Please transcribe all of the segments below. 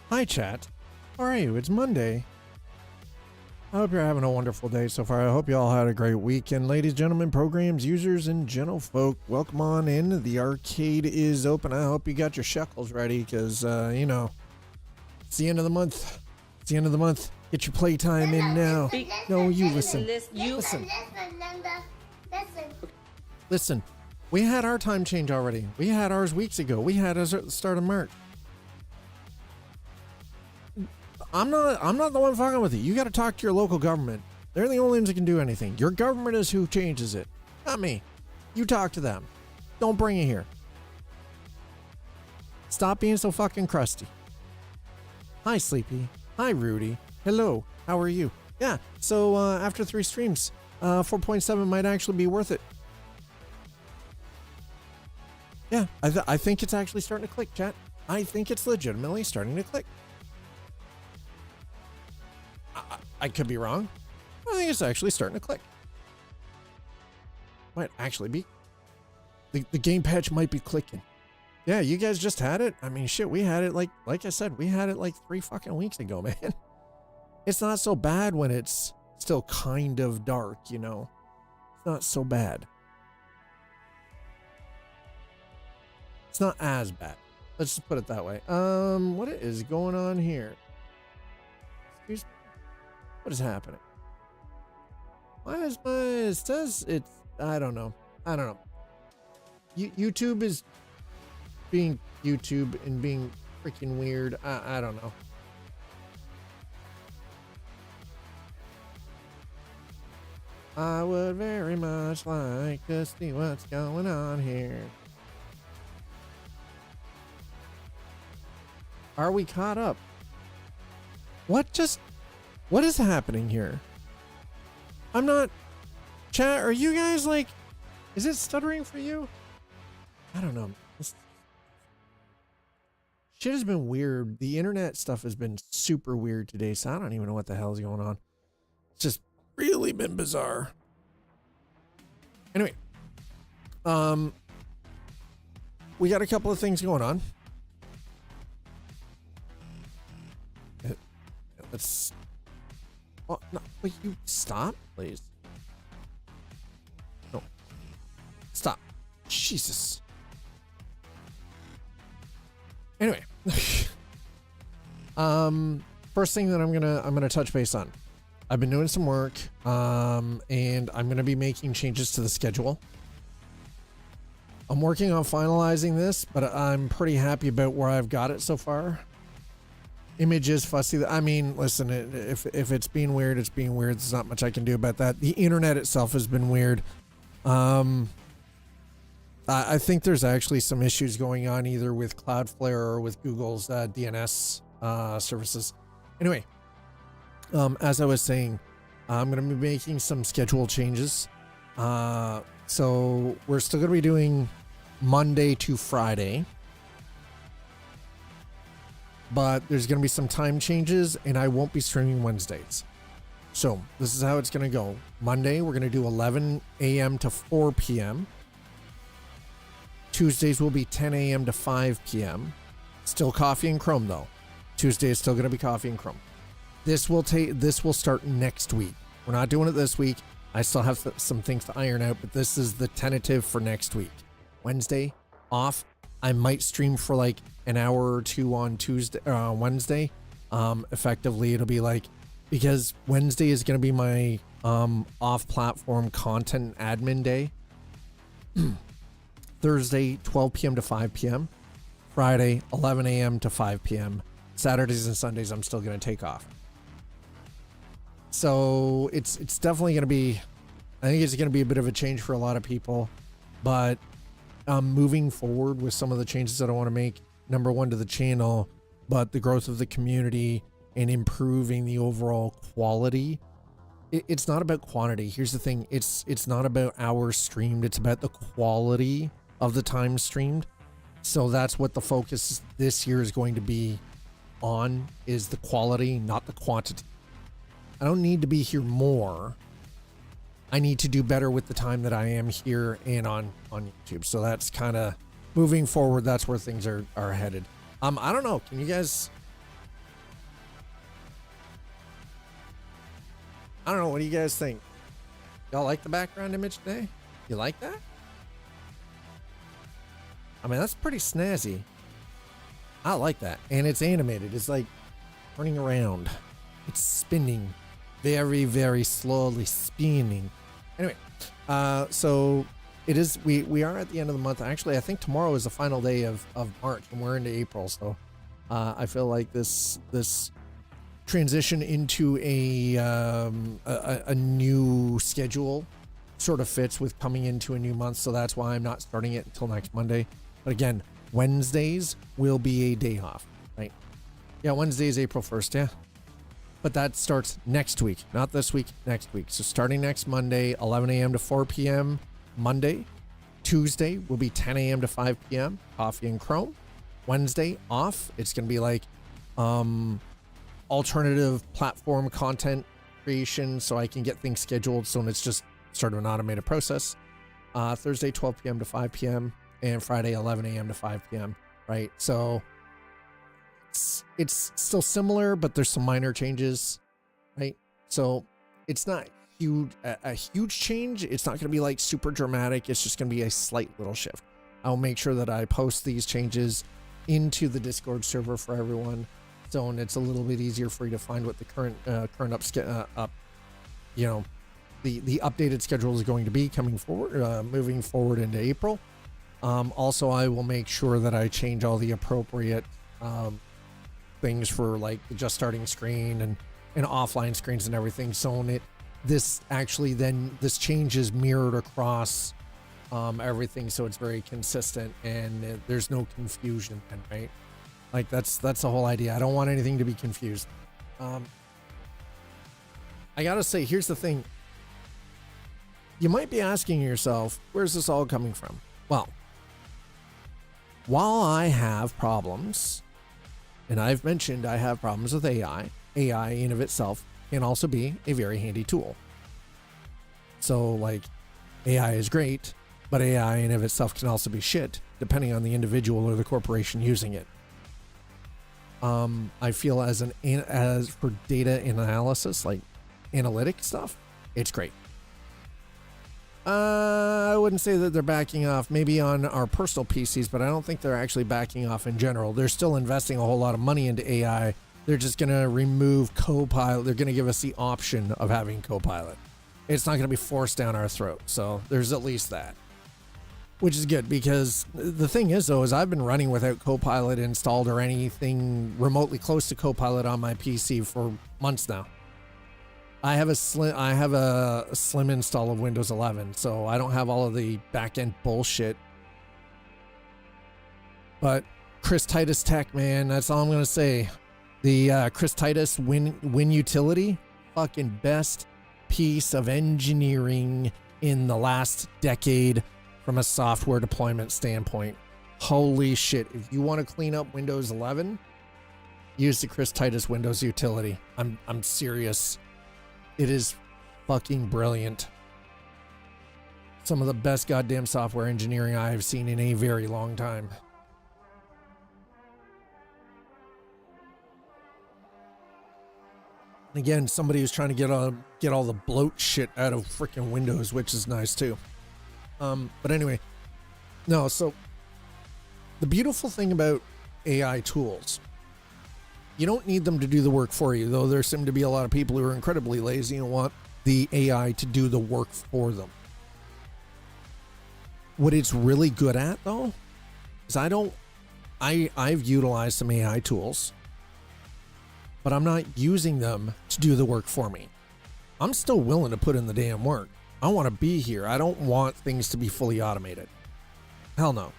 Hi, chat. How are you? It's Monday. I hope you're having a wonderful day so far. I hope you all had a great weekend. Ladies, gentlemen, programs, users, and gentlefolk, welcome on in. The arcade is open. I hope you got your shekels ready because, you know, it's the end of the month. It's the end of the month. Get your playtime in now. No, you listen. Listen. We had our time change already. We had ours weeks ago. We had ours at the start of March. I'm not the one fucking with you. You got to talk to your local government. They're the only ones that can do anything. Your government is who changes it, not me. You talk to them. Don't bring it here. Stop being so fucking crusty. Hi, Sleepy. Hi, Rudy. Hello. How are you? Yeah. So after 3 streams, 4.7 might actually be worth it. Yeah, I think it's actually starting to click, chat. I think it's legitimately starting to click. I could be wrong. I think it's actually starting to click. Might actually be. The game patch might be clicking. Yeah, you guys just had it. I mean, shit, we had it like I said, we had it like 3 fucking weeks ago, man. It's not so bad when it's still kind of dark, you know. It's not so bad. It's not as bad. Let's just put it that way. What is going on here? Excuse me. What is happening? Why is it says it's, I don't know. YouTube is being YouTube and being freaking weird. I don't know. I would very much like to see what's going on here. Are we caught up? What is happening here? I'm not... Chat, are you guys like... Is it stuttering for you? I don't know. Shit has been weird. The internet stuff has been super weird today, so I don't even know what the hell is going on. It's just really been bizarre. Anyway. We got a couple of things going on. Let's... Oh, no, will you stop, please? No. Stop. Jesus. Anyway. First thing that I'm gonna touch base on. I've been doing some work, and I'm gonna be making changes to the schedule. I'm working on finalizing this, but I'm pretty happy about where I've got it so far. Image is fussy. I mean, listen, if it's being weird, it's being weird. There's not much I can do about that. The internet itself has been weird. I think there's actually some issues going on either with Cloudflare or with Google's DNS services. Anyway, as I was saying, I'm going to be making some schedule changes. So we're still going to be doing Monday to Friday. But there's going to be some time changes, and I won't be streaming Wednesdays. So this is how it's going to go. Monday, we're going to do 11 a.m. to 4 p.m. Tuesdays will be 10 a.m. to 5 p.m. Still coffee and Chrome, though. Tuesday is still going to be coffee and Chrome. This will start next week. We're not doing it this week. I still have some things to iron out, but this is the tentative for next week. Wednesday, off. I might stream for like an hour or two on Wednesday. Effectively, it'll be like, because Wednesday is going to be my off-platform content admin day. Thursday, 12 p.m. to 5 p.m. Friday, 11 a.m. to 5 p.m. Saturdays and Sundays, I'm still going to take off. So it's definitely going to be, I think it's going to be a bit of a change for a lot of people, but moving forward with some of the changes that I want to make, number one, to the channel, but the growth of the community and improving the overall quality. It's not about quantity. Here's the thing. It's not about hours streamed. It's about the quality of the time streamed. So that's what the focus this year is going to be on, is the quality, not the quantity. I don't need to be here more. I need to do better with the time that I am here and on YouTube. So that's kind of moving forward. That's where things are headed. I don't know. Can you guys I don't know. What do you guys think? Y'all like the background image today? You like that? I mean, that's pretty snazzy. I like that. And it's animated. It's like turning around. It's spinning. Very, very slowly spinning. Anyway, so it is, we are at the end of the month. Actually, I think tomorrow is the final day of March and we're into April. So I feel like this transition into a new schedule sort of fits with coming into a new month. So that's why I'm not starting it until next Monday. But again, Wednesdays will be a day off, right? Yeah, Wednesday is April 1st, yeah. But that starts next week, not this week, next week. So starting next Monday, 11 a.m. to 4 p.m. Monday. Tuesday will be 10 a.m. to 5 p.m. Coffee and Chrome. Wednesday off. It's going to be like alternative platform content creation so I can get things scheduled. So it's just sort of an automated process. Thursday, 12 p.m. to 5 p.m. and Friday, 11 a.m. to 5 p.m. Right? So it's still similar, but there's some minor changes, right? So it's not a huge change. It's not going to be like super dramatic. It's just going to be a slight little shift. I'll make sure that I post these changes into the Discord server for everyone, so it's a little bit easier for you to find what the current the updated schedule is going to be coming forward, moving forward into April. Also, I will make sure that I change all the appropriate things for like the just starting screen and offline screens and everything. So this change is mirrored across everything, so it's very consistent and there's no confusion then, right? Like that's the whole idea. I don't want anything to be confused. I gotta say, here's the thing. You might be asking yourself, where's this all coming from? Well, while I have problems, and I've mentioned I have problems with AI in of itself can also be a very handy tool. So like AI is great, but AI in of itself can also be shit depending on the individual or the corporation using it. I feel as for data analysis, like analytic stuff, it's great. I wouldn't say that they're backing off maybe on our personal PCs, but I don't think they're actually backing off in general. They're still investing a whole lot of money into AI. They're just going to remove Copilot. They're going to give us the option of having Copilot. It's not going to be forced down our throat. So there's at least that, which is good, because the thing is, though, is I've been running without Copilot installed or anything remotely close to Copilot on my PC for months now. I have a slim install of Windows 11, so I don't have all of the back-end bullshit. But Chris Titus Tech, man, that's all I'm gonna say. The Chris Titus Win utility, fucking best piece of engineering in the last decade from a software deployment standpoint. Holy shit! If you want to clean up Windows 11, use the Chris Titus Windows utility. I'm serious. It is fucking brilliant. Some of the best goddamn software engineering I have seen in a very long time. Again, somebody who's trying to get all the bloat shit out of freaking Windows, which is nice too. But anyway, no, so the beautiful thing about AI tools, you don't need them to do the work for you, though there seem to be a lot of people who are incredibly lazy and want the AI to do the work for them. What it's really good at, though, is I've utilized some AI tools, but I'm not using them to do the work for me. I'm still willing to put in the damn work. I want to be here. I don't want things to be fully automated. Hell no.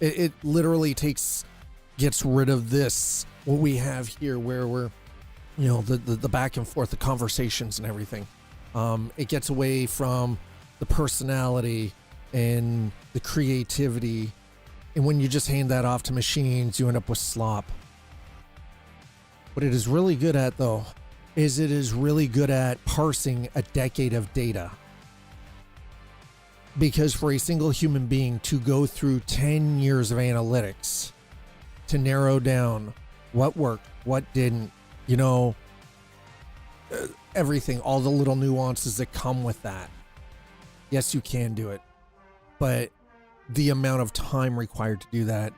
It literally gets rid of this, what we have here, where we're, the back and forth, the conversations and everything. It gets away from the personality and the creativity. And when you just hand that off to machines, you end up with slop. What it is really good at, though, is it is really good at parsing a decade of data. Because for a single human being to go through 10 years of analytics to narrow down what worked, what didn't, everything, all the little nuances that come with that. Yes, you can do it, but the amount of time required to do that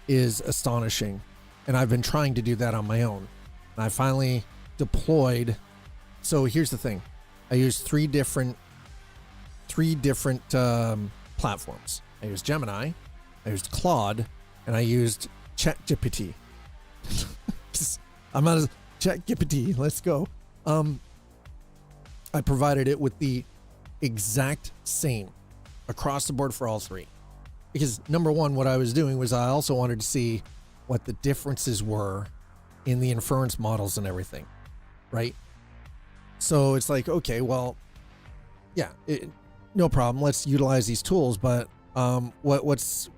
is astonishing. And I've been trying to do that on my own. And I finally deployed. So here's the thing. I used three different platforms. I used Gemini, I used Claude, and I used ChatGPT. I'm out of ChatGPT. Let's go. I provided it with the exact same across the board for all three. Because number one, what I was doing was I also wanted to see what the differences were in the inference models and everything, right? So it's like, okay, well, yeah, no problem. Let's utilize these tools, but what is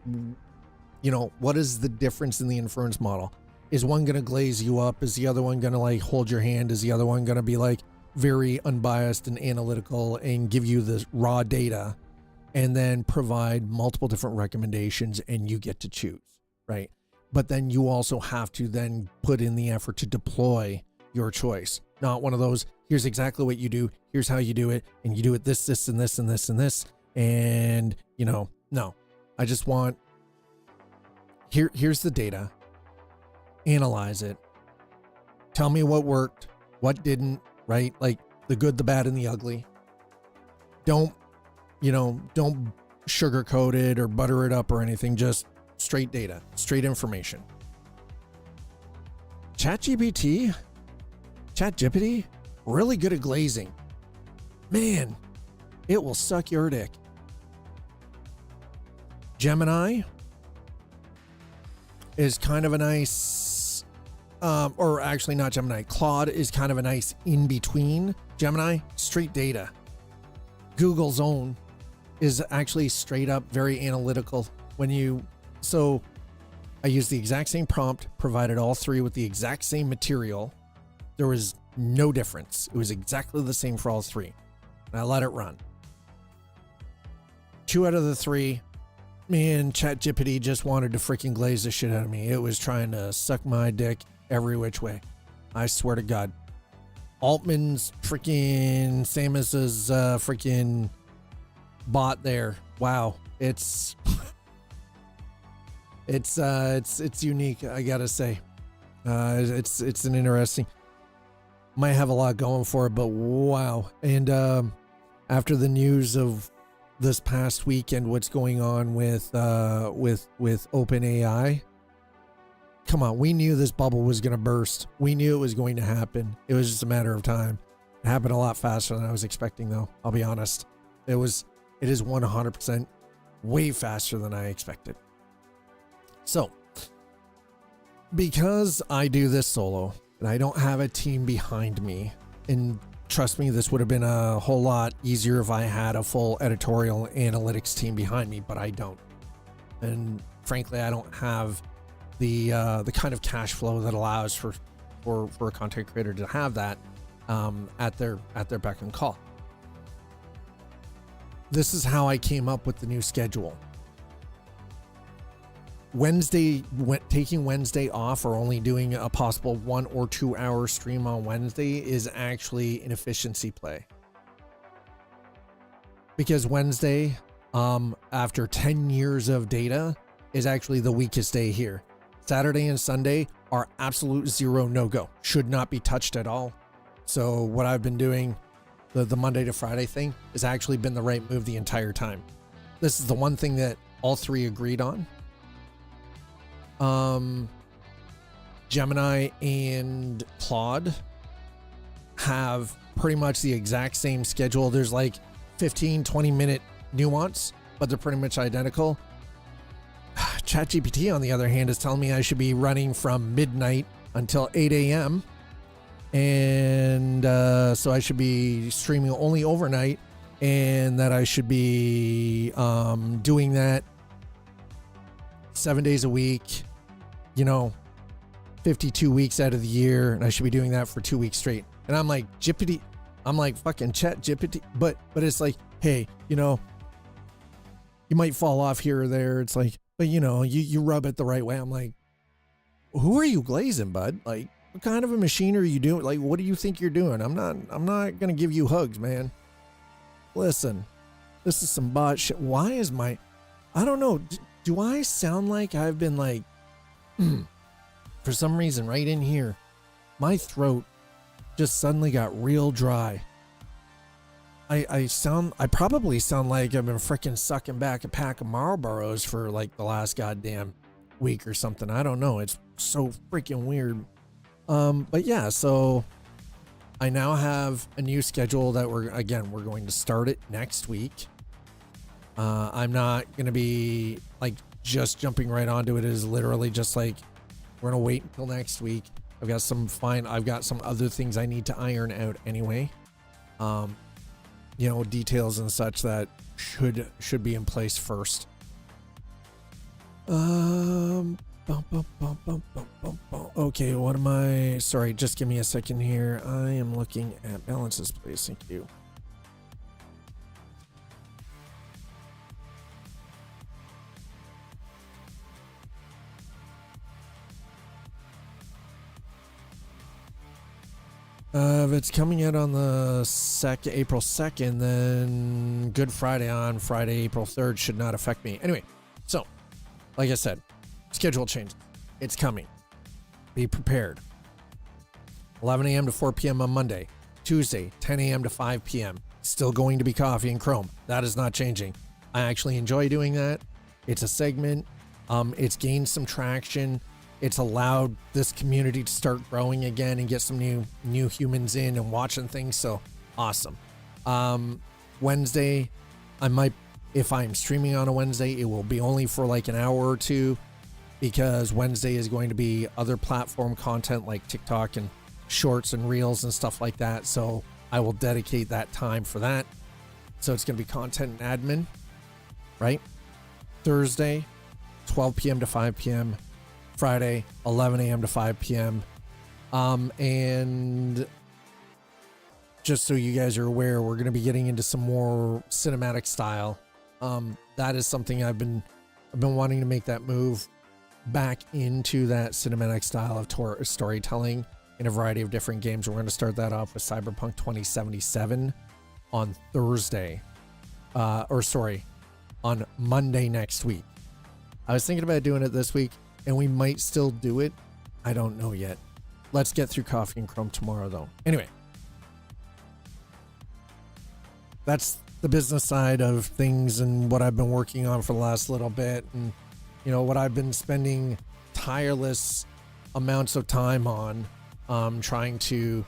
the difference in the inference model? Is one going to glaze you up? Is the other one going to like hold your hand? Is the other one going to be like very unbiased and analytical and give you the raw data and then provide multiple different recommendations and you get to choose, right? But then you also have to then put in the effort to deploy your choice. Not one of those, here's exactly what you do, here's how you do it, and you do it this, and this, and this, and this. And, no. I just want, here's the data. Analyze it. Tell me what worked, what didn't, right? Like the good, the bad, and the ugly. Don't sugarcoat it or butter it up or anything. Just straight data, straight information. ChatGPT, really good at glazing. Man, it will suck your dick. Gemini is kind of a nice, or actually not Gemini. Claude is kind of a nice in between. Gemini, straight data. Google's own is actually straight up very analytical. So I used the exact same prompt, provided all three with the exact same material. There was no difference. It was exactly the same for all three. And I let it run. 2 out of the 3, man, ChatGPT just wanted to freaking glaze the shit out of me. It was trying to suck my dick every which way. I swear to God. Altman's freaking Samus's freaking bot there. Wow. It's unique, I gotta say. It's an interesting, might have a lot going for it, but wow. And after the news of this past weekend, what's going on with OpenAI, come on, we knew this bubble was going to burst. We knew it was going to happen. It was just a matter of time. It happened a lot faster than I was expecting, though. I'll be honest. It is 100% way faster than I expected. So, because I do this solo and I don't have a team behind me, and trust me, this would have been a whole lot easier if I had a full editorial analytics team behind me, but I don't. And frankly, I don't have the kind of cash flow that allows for a content creator to have that at their beck and call. This is how I came up with the new schedule. Taking Wednesday off or only doing a possible 1 or 2 hour stream on Wednesday is actually an efficiency play. Because Wednesday, after 10 years of data, is actually the weakest day here. Saturday and Sunday are absolute zero no-go. Should not be touched at all. So what I've been doing, the Monday to Friday thing, has actually been the right move the entire time. This is the one thing that all three agreed on. Gemini and Claude have pretty much the exact same schedule. There's like 15-20 minute nuance, but they're pretty much identical. ChatGPT, on the other hand, is telling me I should be running from midnight until 8 a.m. And so I should be streaming only overnight, and that I should be doing that 7 days a week, 52 weeks out of the year, and I should be doing that for 2 weeks straight. And I'm like, Jippity, I'm like fucking ChatGPT, but it's like, hey, you might fall off here or there. It's like, but you rub it the right way. I'm like, who are you glazing, bud? Like, What kind of a machine are you doing? Like, what do you think you're doing? I'm not gonna give you hugs, man. Listen, this is some bot shit. Why is my, I don't know. Do I sound like I've been like, for some reason right in here, my throat just suddenly got real dry. I probably sound like I've been freaking sucking back a pack of Marlboros for like the last goddamn week or something. I don't know. It's so freaking weird. But yeah, so I now have a new schedule that we're going to start it next week. I'm not going to be like just jumping right onto it. It is literally just like, we're going to wait until next week. I've got some other things I need to iron out anyway. You know, details and such that should be in place first. Okay, what am I? Sorry, just give me a second here. I am looking at balances, please. Thank you. If it's coming out on the April 2nd, then Good Friday on Friday, April 3rd should not affect me. Anyway, so, like I said, schedule change. It's coming. Be prepared. 11 a.m. to 4 p.m. on Monday. Tuesday, 10 a.m. to 5 p.m. Still going to be coffee and Chrome. That is not changing. I actually enjoy doing that. It's a segment. It's gained some traction. It's allowed this community to start growing again and get some new humans in and watching things. So awesome. Wednesday, if I'm streaming on a Wednesday, it will be only for like an hour or two, because Wednesday is going to be other platform content like TikTok and shorts and reels and stuff like that. So I will dedicate that time for that. So it's going to be content and admin, right? Thursday, 12 p.m. to 5 p.m. Friday, 11 a.m. to 5 p.m. And just so you guys are aware, we're going to be getting into some more cinematic style. That is something I've been wanting to make that move back into that cinematic style of storytelling in a variety of different games. We're going to start that off with Cyberpunk 2077 on Thursday, on Monday next week. I was thinking about doing it this week, and we might still do it. I don't know yet. Let's get through Coffee and Chrome tomorrow, though. Anyway, that's the business side of things and what I've been working on for the last little bit, and what I've been spending tireless amounts of time on, trying to,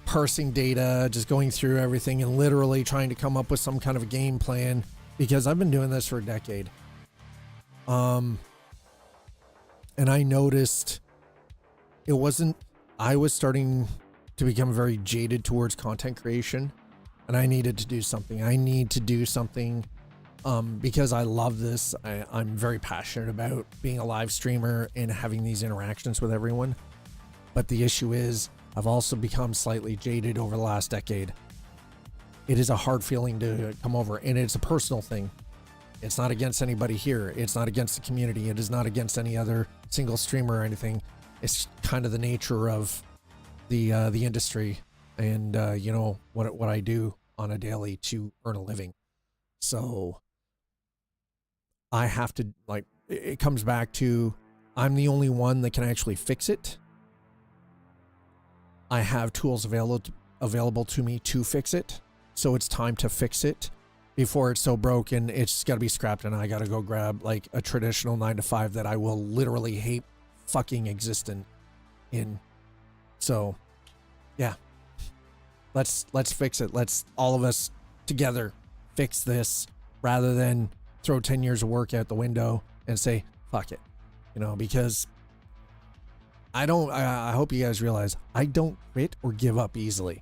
parsing data, just going through everything and literally trying to come up with some kind of a game plan, because I've been doing this for a decade. And I noticed I was starting to become very jaded towards content creation, and I needed to do something. I need to do something, because I love this. I'm very passionate about being a live streamer and having these interactions with everyone. But the issue is, I've also become slightly jaded over the last decade. It is a hard feeling to come over, and it's a personal thing. It's not against anybody here. It's not against the community. It is not against any other single streamer or anything. It's kind of the nature of the industry, and what I do on a daily to earn a living. So I have to, it comes back to, I'm the only one that can actually fix it. I have tools available to me to fix it. So it's time to fix it before it's so broken it's got to be scrapped, and I got to go grab like a traditional 9-to-5 that I will literally hate fucking existing in. So yeah, let's fix it. Let's all of us together fix this, rather than throw 10 years of work out the window and say fuck it, because I hope you guys realize I don't quit or give up easily.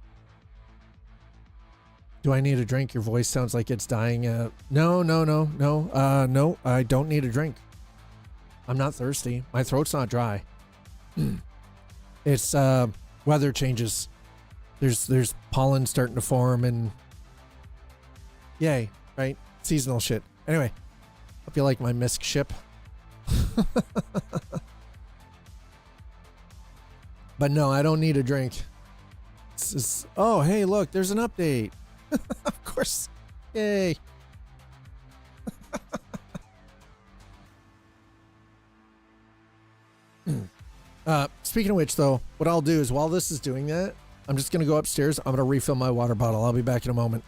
Do I need a drink? Your voice sounds like it's dying. No, I don't need a drink. I'm not thirsty. My throat's not dry. It's weather changes. There's pollen starting to form, and yay, right? Seasonal shit. Anyway, hope you like my misc ship. But no, I don't need a drink. Oh, hey, look, there's an update. Of course. Yay. Speaking of which, though, what I'll do is while this is doing that, I'm just going to go upstairs. I'm going to refill my water bottle. I'll be back in a moment.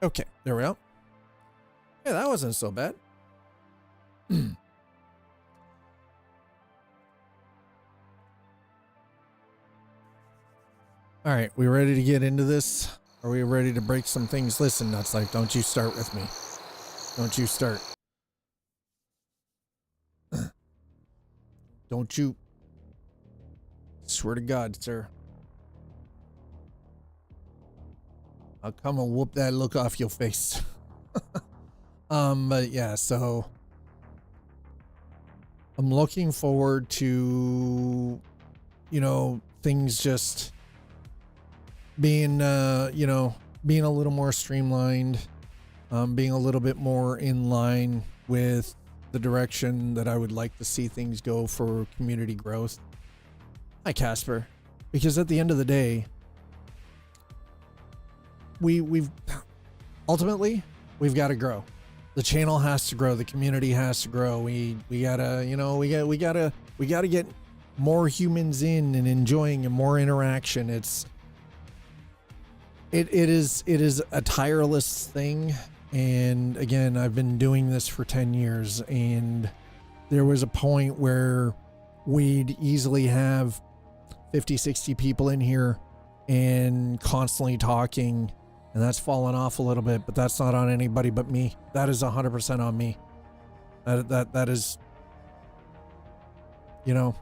Okay, there we go. Yeah, that wasn't so bad. All right, we ready to get into this? Are we ready to break some things? Listen, Nutslife, don't you start with me. Don't you start. Don't you. Swear to God, sir. I'll come and whoop that look off your face. But yeah, so I'm looking forward to, you know, things just being, you know, being a little more streamlined, being a little bit more in line with the direction that I would like to see things go for community growth. Hi, Casper. Because at the end of the day, we've ultimately we've got to grow. The channel has to grow. The community has to grow. We gotta, you know, we gotta get more humans in and enjoying and more interaction. It is a tireless thing. And again, I've been doing this for 10 years, and there was a point where we'd easily have 50, 60 people in here and constantly talking, and that's fallen off a little bit, but that's not on anybody but me. That is 100% on me. That is, you know,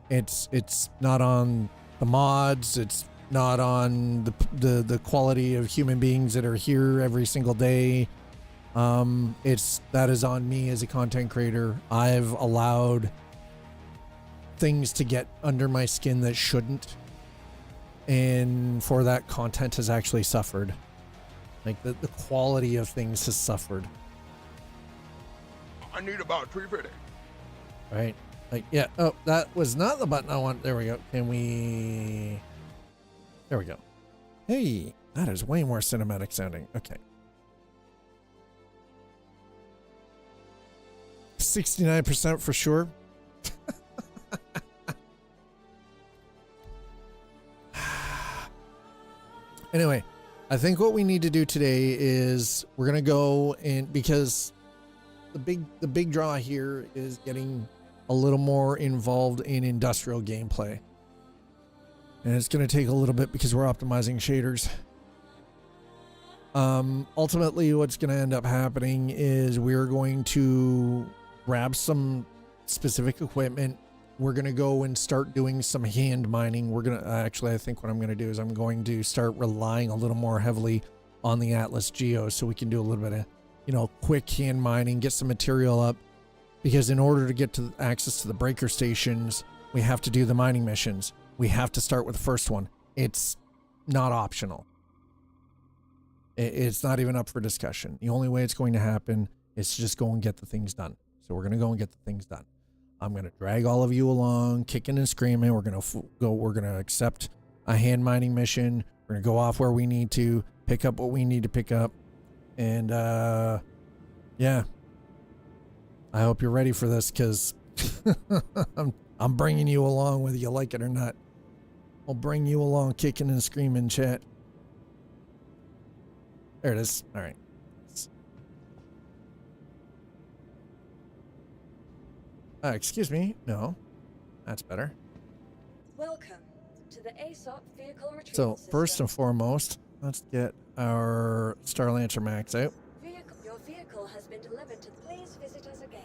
it's not on the mods. It's not on the quality of human beings that are here every single day. That is on me as a content creator. I've allowed things to get under my skin that shouldn't, and for that, content has actually suffered. Like the quality of things has suffered. I need about 350. Right? Like, yeah. Oh, that was not the button I want. There we go. Can we? There we go. Hey, that is way more cinematic sounding. Okay. 69% for sure. Anyway, I think what we need to do today is we're going to go in, because the big draw here is getting a little more involved in industrial gameplay. And it's going to take a little bit because we're optimizing shaders. Ultimately, what's going to end up happening is we're going to grab some specific equipment, we're going to go and start doing some hand mining. We're going to actually, I think what I'm going to do is I'm going to start relying a little more heavily on the Atlas Geo so we can do a little bit of, you know, quick hand mining, get some material up, because in order to get to access to the breaker stations, we have to do the mining missions. We have to start with the first one. It's not optional. It's not even up for discussion. The only way it's going to happen is to just go and get the things done. So we're going to go and get the things done. I'm going to drag all of you along, kicking and screaming. We're going to accept a hand mining mission. We're going to go off where we need to, pick up what we need to pick up. And, yeah. I hope you're ready for this, because I'm bringing you along whether you like it or not. I'll bring you along kicking and screaming, chat. There it is. All right. Excuse me. No. That's better. Welcome to the ASOP vehicle retrieval So, system. first and foremost, let's get our Starlancer Max out. Your vehicle has been delivered to... Please visit us again.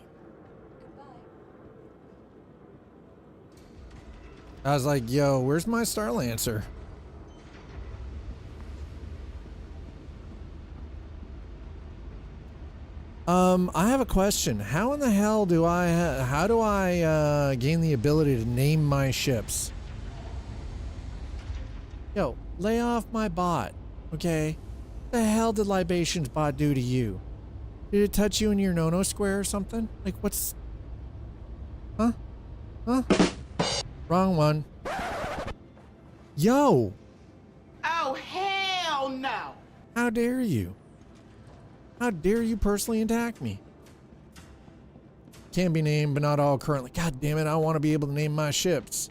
Goodbye. I was like, yo, where's my Starlancer? I have a question. How in the hell do how do I gain the ability to name my ships? Yo, lay off my bot, okay? The hell did Libation's bot do to you? Did it touch you in your no-no square or something? Like, what's... Huh? Huh? Wrong one. Yo! Oh, hell no! How dare you? How dare you personally attack me? Can be named, but not all currently. God damn it, I want to be able to name my ships.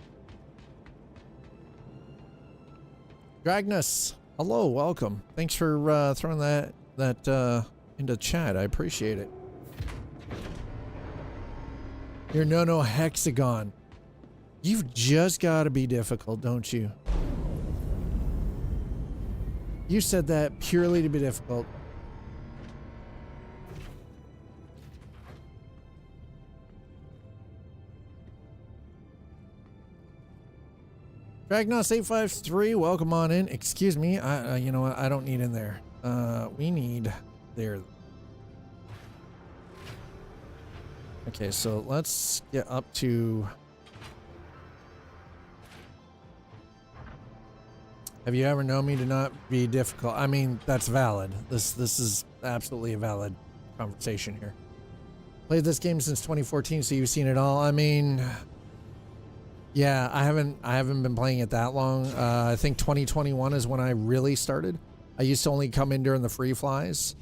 Dragnus, hello, welcome. Thanks for throwing that into chat. I appreciate it. Your no hexagon. You've just got to be difficult, don't you? You said that purely to be difficult. Dragnos853, welcome on in. Excuse me, you know what? I don't need in there. We need there. Okay, so let's get up to... Have you ever known me to not be difficult? I mean, that's valid. This is absolutely a valid conversation here. Played this game since 2014, so you've seen it all. I mean... Yeah, I haven't been playing it that long. I think 2021 is when I really started. I used to only come in during the free flies.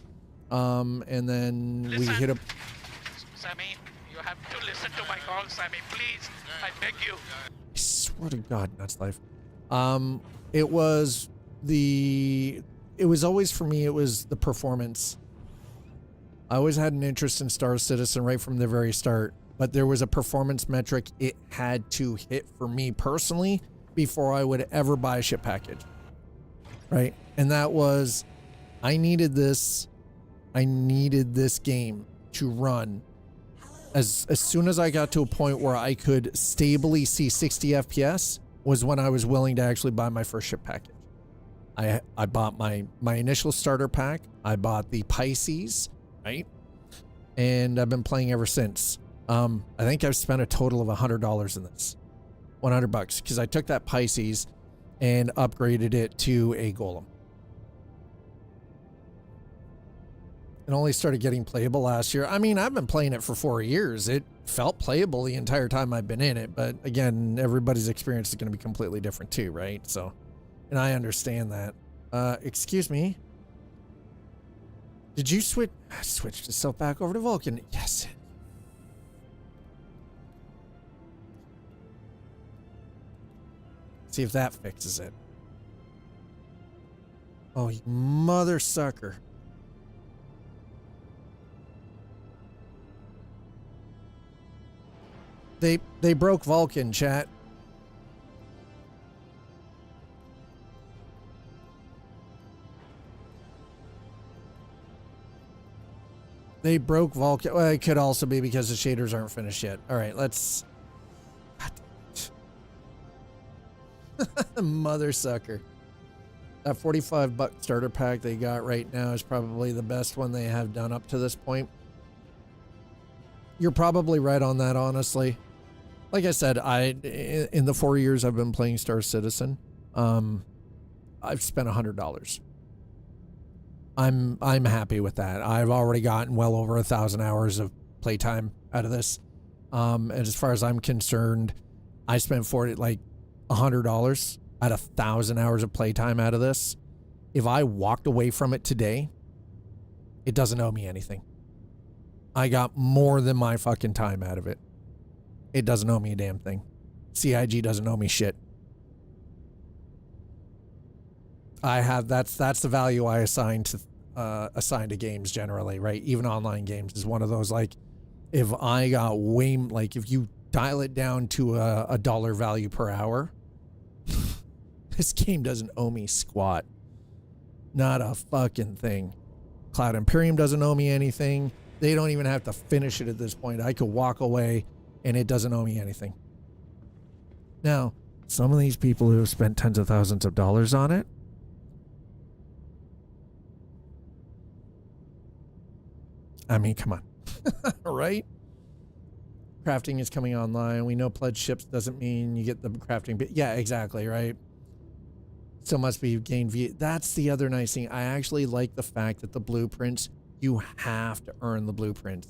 And then we hit up... Sammy, you have to listen to my call, Sammy, please. I beg you. I swear to God, nuts life. It was always for me, it was the performance. I always had an interest in Star Citizen right from the very start. But there was a performance metric it had to hit for me personally before I would ever buy a ship package. Right? And that was, I needed this game to run as soon as I got to a point where I could stably see 60 FPS was when I was willing to actually buy my first ship package. I bought my initial starter pack. I bought the Pisces, right? And I've been playing ever since. I think I've spent a total of $100 in this. $100 because I took that Pisces and upgraded it to a Golem. And only started getting playable last year. I mean, I've been playing it for 4 years. It felt playable the entire time I've been in it. But again, everybody's experience is going to be completely different too, right? So, and I understand that. Excuse me. Did you switch yourself back over to Vulcan? Yes. See if that fixes it. Oh, you mother sucker. They broke Vulcan, chat. They broke Vulcan. Well, it could also be because the shaders aren't finished yet. All right, let's... God Mother sucker. That $45 starter pack they got right now is probably the best one they have done up to this point. You're probably right on that, honestly. Like I said, in the 4 years I've been playing Star Citizen, I've spent $100. I'm happy with that. I've already gotten well over 1,000 hours of playtime out of this. And as far as I'm concerned, I spent $100 at 1,000 hours of playtime out of this. If I walked away from it today, it doesn't owe me anything. I got more than my fucking time out of it. It doesn't owe me a damn thing. CIG doesn't owe me shit. That's the value I assign to games generally, right? Even online games is one of those, like, if I got if you dial it down to a dollar value per hour, this game doesn't owe me squat. Not a fucking thing. Cloud Imperium doesn't owe me anything. They don't even have to finish it at this point. I could walk away and it doesn't owe me anything. Now, some of these people who have spent tens of thousands of dollars on it, I mean, come on. Right? Crafting is coming online. We know pledge ships doesn't mean you get the crafting, but yeah, exactly, right? Still must be gained via. That's the other nice thing. I actually like the fact that the blueprints, you have to earn the blueprints.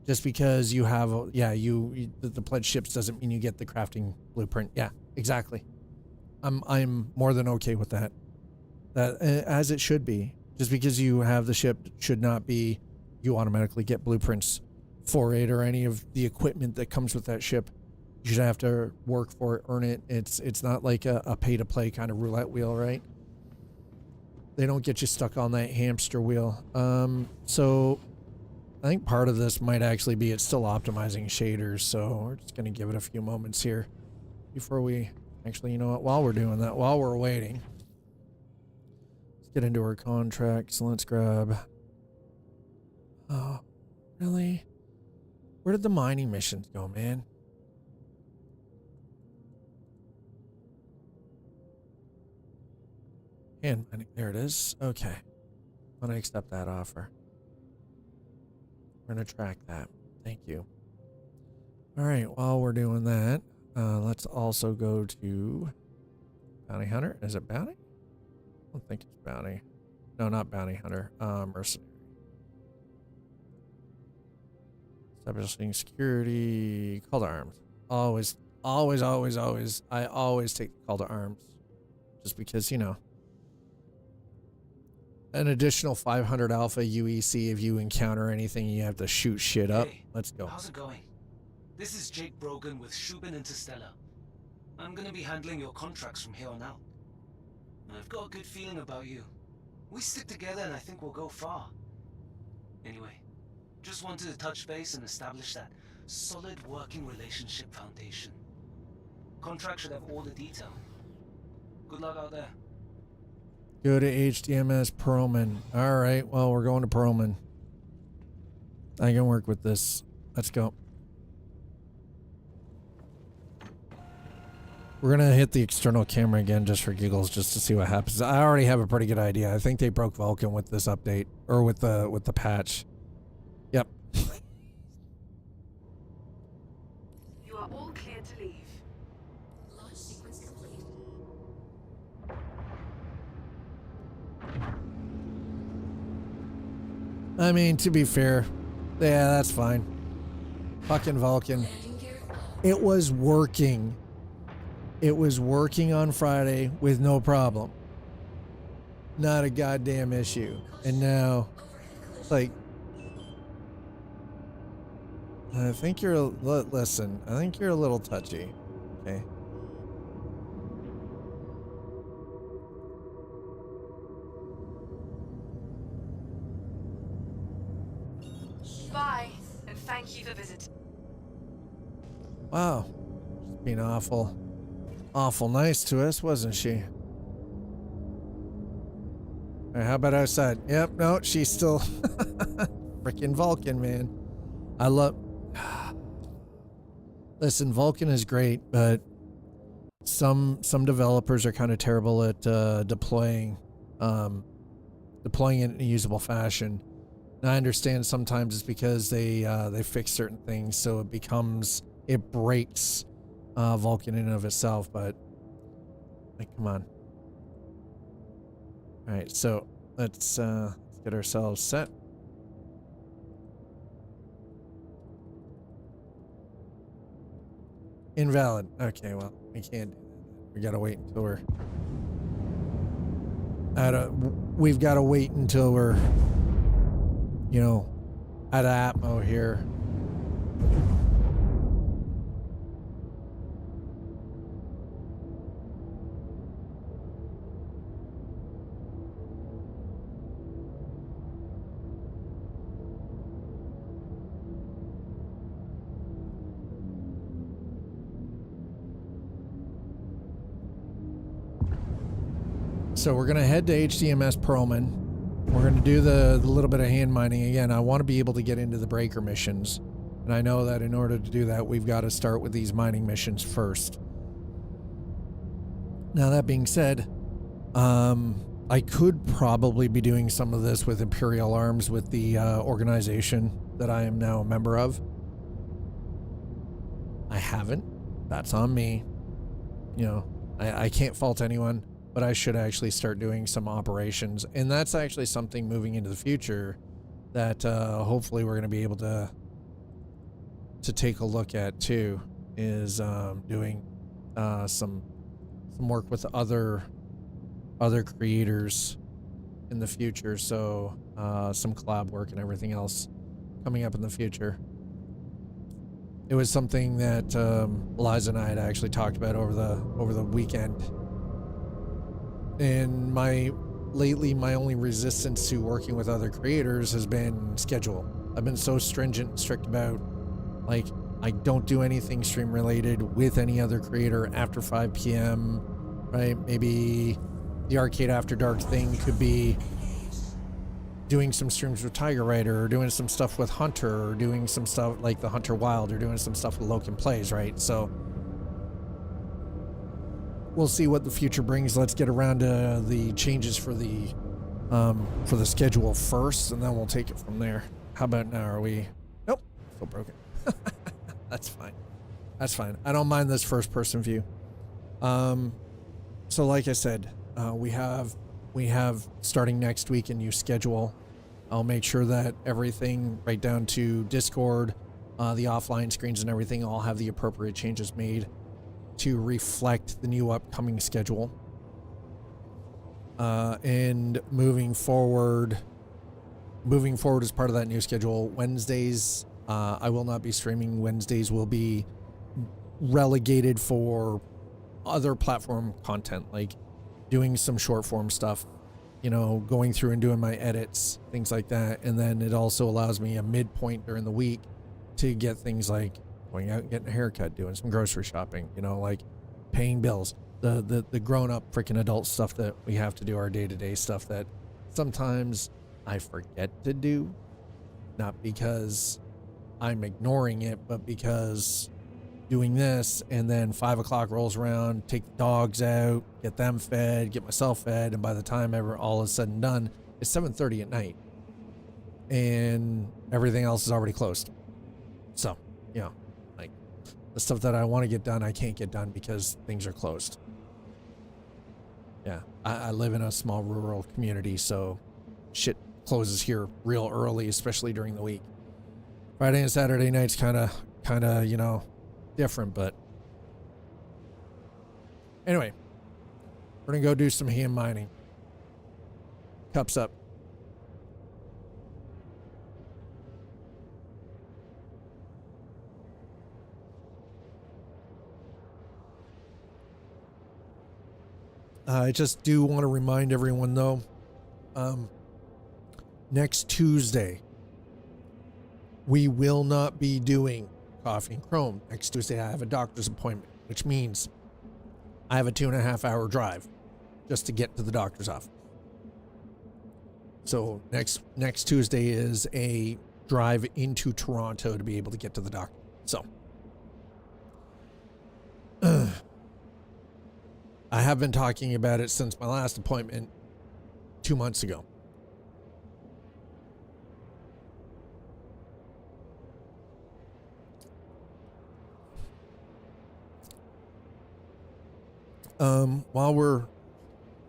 Just because you have, the pledge ships doesn't mean you get the crafting blueprint. Yeah, exactly. I'm more than okay with that. That as it should be. Just because you have the ship should not be you automatically get blueprints for it or any of the equipment that comes with that ship. You should have to work for it, earn it. It's not like a pay-to-play kind of roulette wheel, right? They don't get you stuck on that hamster wheel. So I think part of this might actually be it's still optimizing shaders, so we're just going to give it a few moments here before we... Actually, you know what? While we're doing that, while we're waiting, let's get into our contracts. Let's grab... Oh, really? Where did the mining missions go, man? And there it is. Okay. I'm going to accept that offer. We're going to track that. Thank you. All right. While we're doing that, let's also go to Bounty Hunter. Is it Bounty? I don't think it's Bounty. No, not Bounty Hunter. Mercenary. Establishing security. Call to arms. Always. I always take the call to arms. Just because, you know. An additional 500 alpha UEC if you encounter anything you have to shoot shit up. Hey, let's go. How's it going? This is Jake Brogan with Shubin Interstellar. I'm gonna be handling your contracts from here on out. I've got a good feeling about you. We stick together and I think we'll go far. Anyway, just wanted to touch base and establish that solid working relationship foundation. Contract should have all the detail. Good luck out there. Go to HDMS Perlman. All right, well, we're going to Perlman. I can work with this. Let's go. We're going to hit the external camera again just for giggles, just to see what happens. I already have a pretty good idea. I think they broke Vulcan with this update, or with the patch. Yep. You are all clear to leave. Launch sequence complete. I mean, to be fair, yeah, that's fine. Fucking Vulcan. It was working. It was working on Friday with no problem. Not a goddamn issue. And now, like, I think you're, listen, I think you're a little touchy. Okay. Bye, and thank you for visiting. Wow. She's being awful nice to us, wasn't she? All right, how about outside? Yep, no, she's still freaking Vulcan, man. I love... Listen, Vulcan is great, but some developers are kind of terrible at deploying it in a usable fashion. And I understand sometimes it's because they fix certain things, so it breaks Vulkan in and of itself. But like, come on. All right, so let's get ourselves set. Invalid. Okay, well, we can't do that. We gotta wait until we've gotta wait until we're, you know, out of Atmo here. So we're gonna head to HDMS Perlman. We're gonna do the little bit of hand mining again. I want to be able to get into the breaker missions, and I know that in order to do that, we've got to start with these mining missions first. Now that being said, I could probably be doing some of this with Imperial Arms with the organization that I am now a member of. I haven't. That's on me. You know, I can't fault anyone. But I should actually start doing some operations, and that's actually something moving into the future that hopefully we're going to be able to take a look at too. Is doing some work with other creators in the future. So some collab work and everything else coming up in the future. It was something that Eliza and I had actually talked about over the weekend. And my only resistance to working with other creators has been schedule. I've been so stringent and strict about, like, I don't do anything stream related with any other creator after 5 p.m. Right? Maybe the Arcade After Dark thing could be doing some streams with Tiger Rider, or doing some stuff with Hunter, or doing some stuff like the Hunter Wild, or doing some stuff with Loken Plays, right? So we'll see what the future brings. Let's get around to the changes for the schedule first, and then we'll take it from there. How about now? Are we? Nope, still broken. That's fine. That's fine. I don't mind this first-person view. So like I said, we have starting next week a new schedule. I'll make sure that everything, right down to Discord, the offline screens and everything, all have the appropriate changes made to reflect the new upcoming schedule. And moving forward as part of that new schedule, Wednesdays, I will not be streaming. Wednesdays will be relegated for other platform content, like doing some short form stuff, you know, going through and doing my edits, things like that. And then it also allows me a midpoint during the week to get things like going out and getting a haircut, doing some grocery shopping, you know, like paying bills, the grown-up freaking adult stuff that we have to do, our day-to-day stuff that sometimes I forget to do, not because I'm ignoring it, but because doing this, and then 5 o'clock rolls around, take the dogs out, get them fed, get myself fed, and by the time all is said and done, it's 7:30 at night, and everything else is already closed. So, you know, like, the stuff that I want to get done, I can't get done because things are closed. Yeah, I live in a small rural community, so shit closes here real early, especially during the week. Friday and Saturday nights kind of, you know, different, but anyway, we're gonna go do some hand mining. Cups up. I just do want to remind everyone though, next Tuesday we will not be doing Coffee and Chrome. Next Tuesday I have a doctor's appointment, which means I have a 2.5 hour drive just to get to the doctor's office. So next Tuesday is a drive into Toronto to be able to get to the doctor. So I have been talking about it since my last appointment 2 months ago.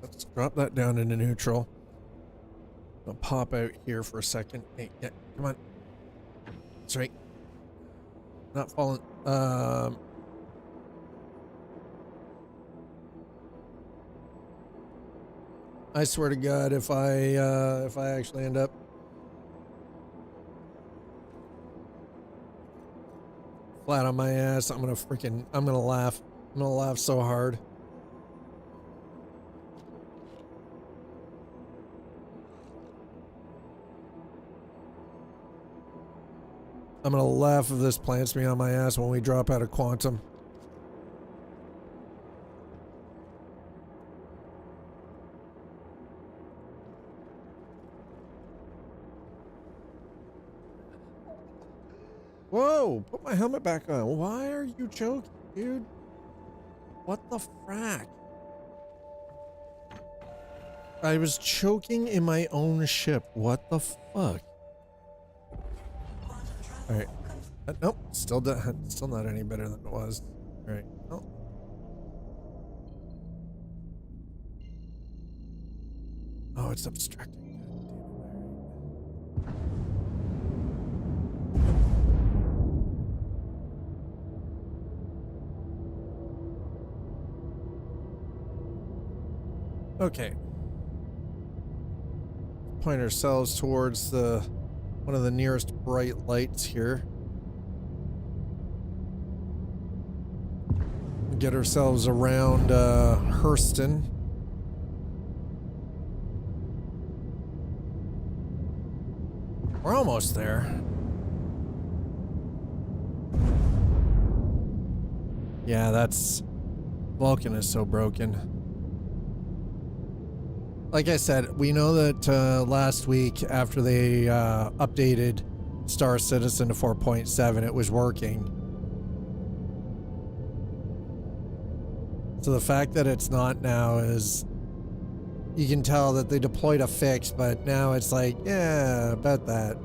Let's drop that down into neutral. I'll pop out here for a second. Hey, yeah, come on. That's right. Not falling. I swear to God, if I actually end up flat on my ass, I'm gonna laugh. I'm gonna laugh so hard. I'm gonna laugh if this plants me on my ass when we drop out of quantum. Whoa, put my helmet back on. Why are you choking, dude? What the frack? I was choking in my own ship. What the fuck? Alright. Nope, still not any better than it was. Alright. Oh. Oh, it's obstructing. Okay. Point ourselves towards one of the nearest bright lights here. Get ourselves around Hurston. We're almost there. Yeah, that's... Vulcan is so broken. Like I said, we know that last week after they updated Star Citizen to 4.7, it was working. So the fact that it's not now is... You can tell that they deployed a fix, but now it's like, yeah, about that.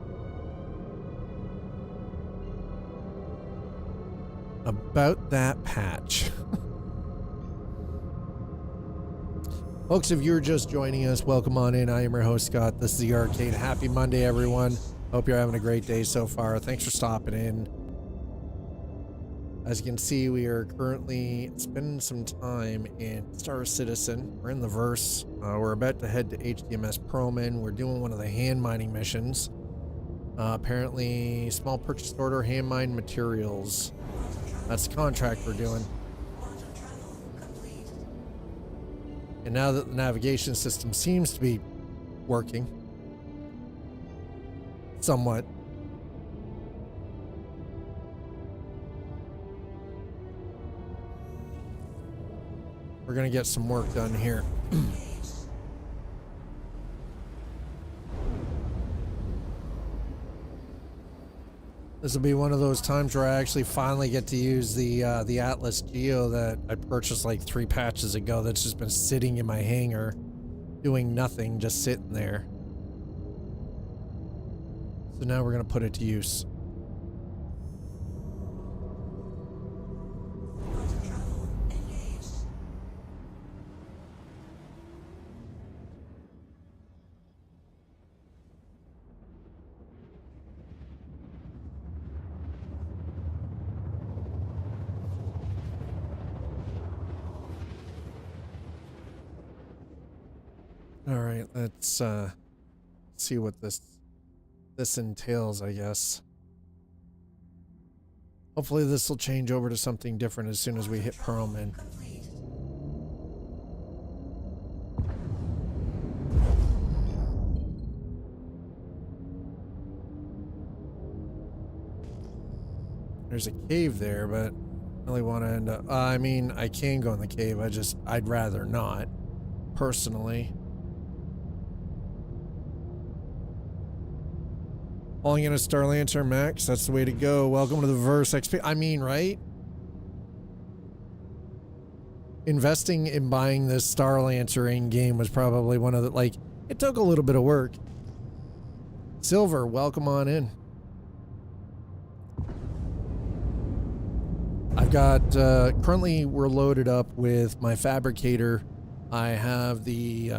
About that patch. Folks, if you're just joining us, welcome on in. I am your host, Scott. This is The Arcade. Happy Monday, everyone. Hope you're having a great day so far. Thanks for stopping in. As you can see, we are currently spending some time in Star Citizen. We're in the verse. We're about to head to HDMS Proman. We're doing one of the hand mining missions. Apparently, small purchase order, hand mine materials. That's the contract we're doing. And now that the navigation system seems to be working somewhat, we're going to get some work done here. This will be one of those times where I actually finally get to use the Atlas Geo that I purchased like 3 patches ago that's just been sitting in my hangar doing nothing, just sitting there. So now we're going to put it to use. All right, let's see what this entails, I guess. Hopefully this will change over to something different as soon as we hit Perlman. There's a cave there, but I really want to end up... I mean, I can go in the cave, I'd rather not, personally. Falling in a Star Lantern, Max. That's the way to go. Welcome to the Verse XP. I mean, right? investing in buying this Star Lancer in game was probably one of the, like, it took a little bit of work. Silver, welcome on in. I've got, currently we're loaded up with my fabricator. I have the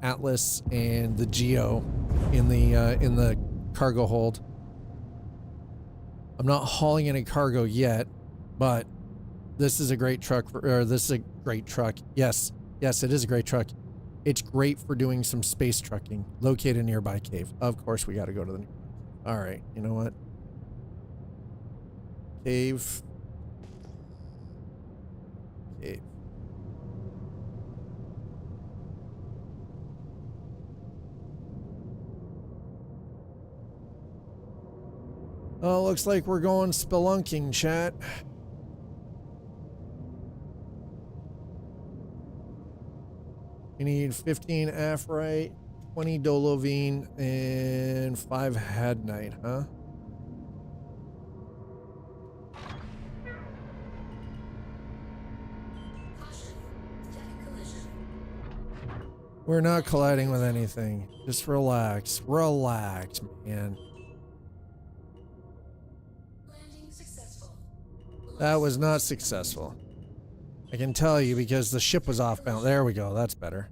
Atlas and the Geo in the cargo hold. I'm not hauling any cargo yet, but this is a great truck or this is a great truck. Yes, it is a great truck. It's great for doing some space trucking. Locate a nearby cave. Of course, we got to go to the. All right, you know what? Cave. Cave. Oh, looks like we're going spelunking, chat. You need 15 Aphrite, 20 Dolovine, and 5 Hadnite, huh? We're not colliding with anything. Just relax. Relax, man. That was not successful. I can tell you because the ship was off bound. There we go. That's better.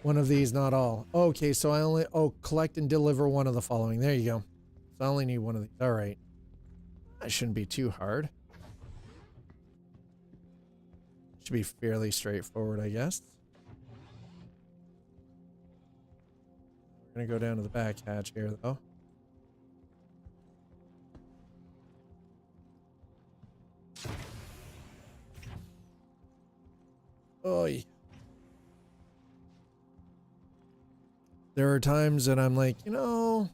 One of these, not all. Okay, so I only... Oh, collect and deliver one of the following. There you go. So I only need one of these. All right. That shouldn't be too hard. Should be fairly straightforward, I guess. We're gonna go down to the back hatch here, though. Oy. There are times that I'm like, you know,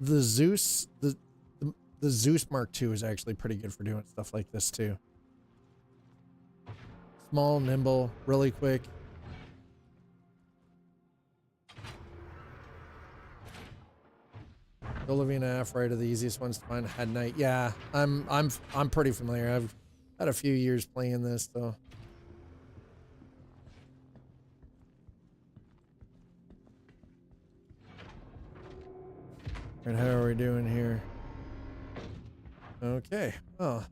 the Zeus, the Zeus Mark II is actually pretty good for doing stuff like this too. Small, nimble, really quick. Dolovina Aphrite are the easiest ones to find. Hadnite. Yeah, I'm pretty familiar. I've had a few years playing this though. And how are we doing here? Okay. Oh.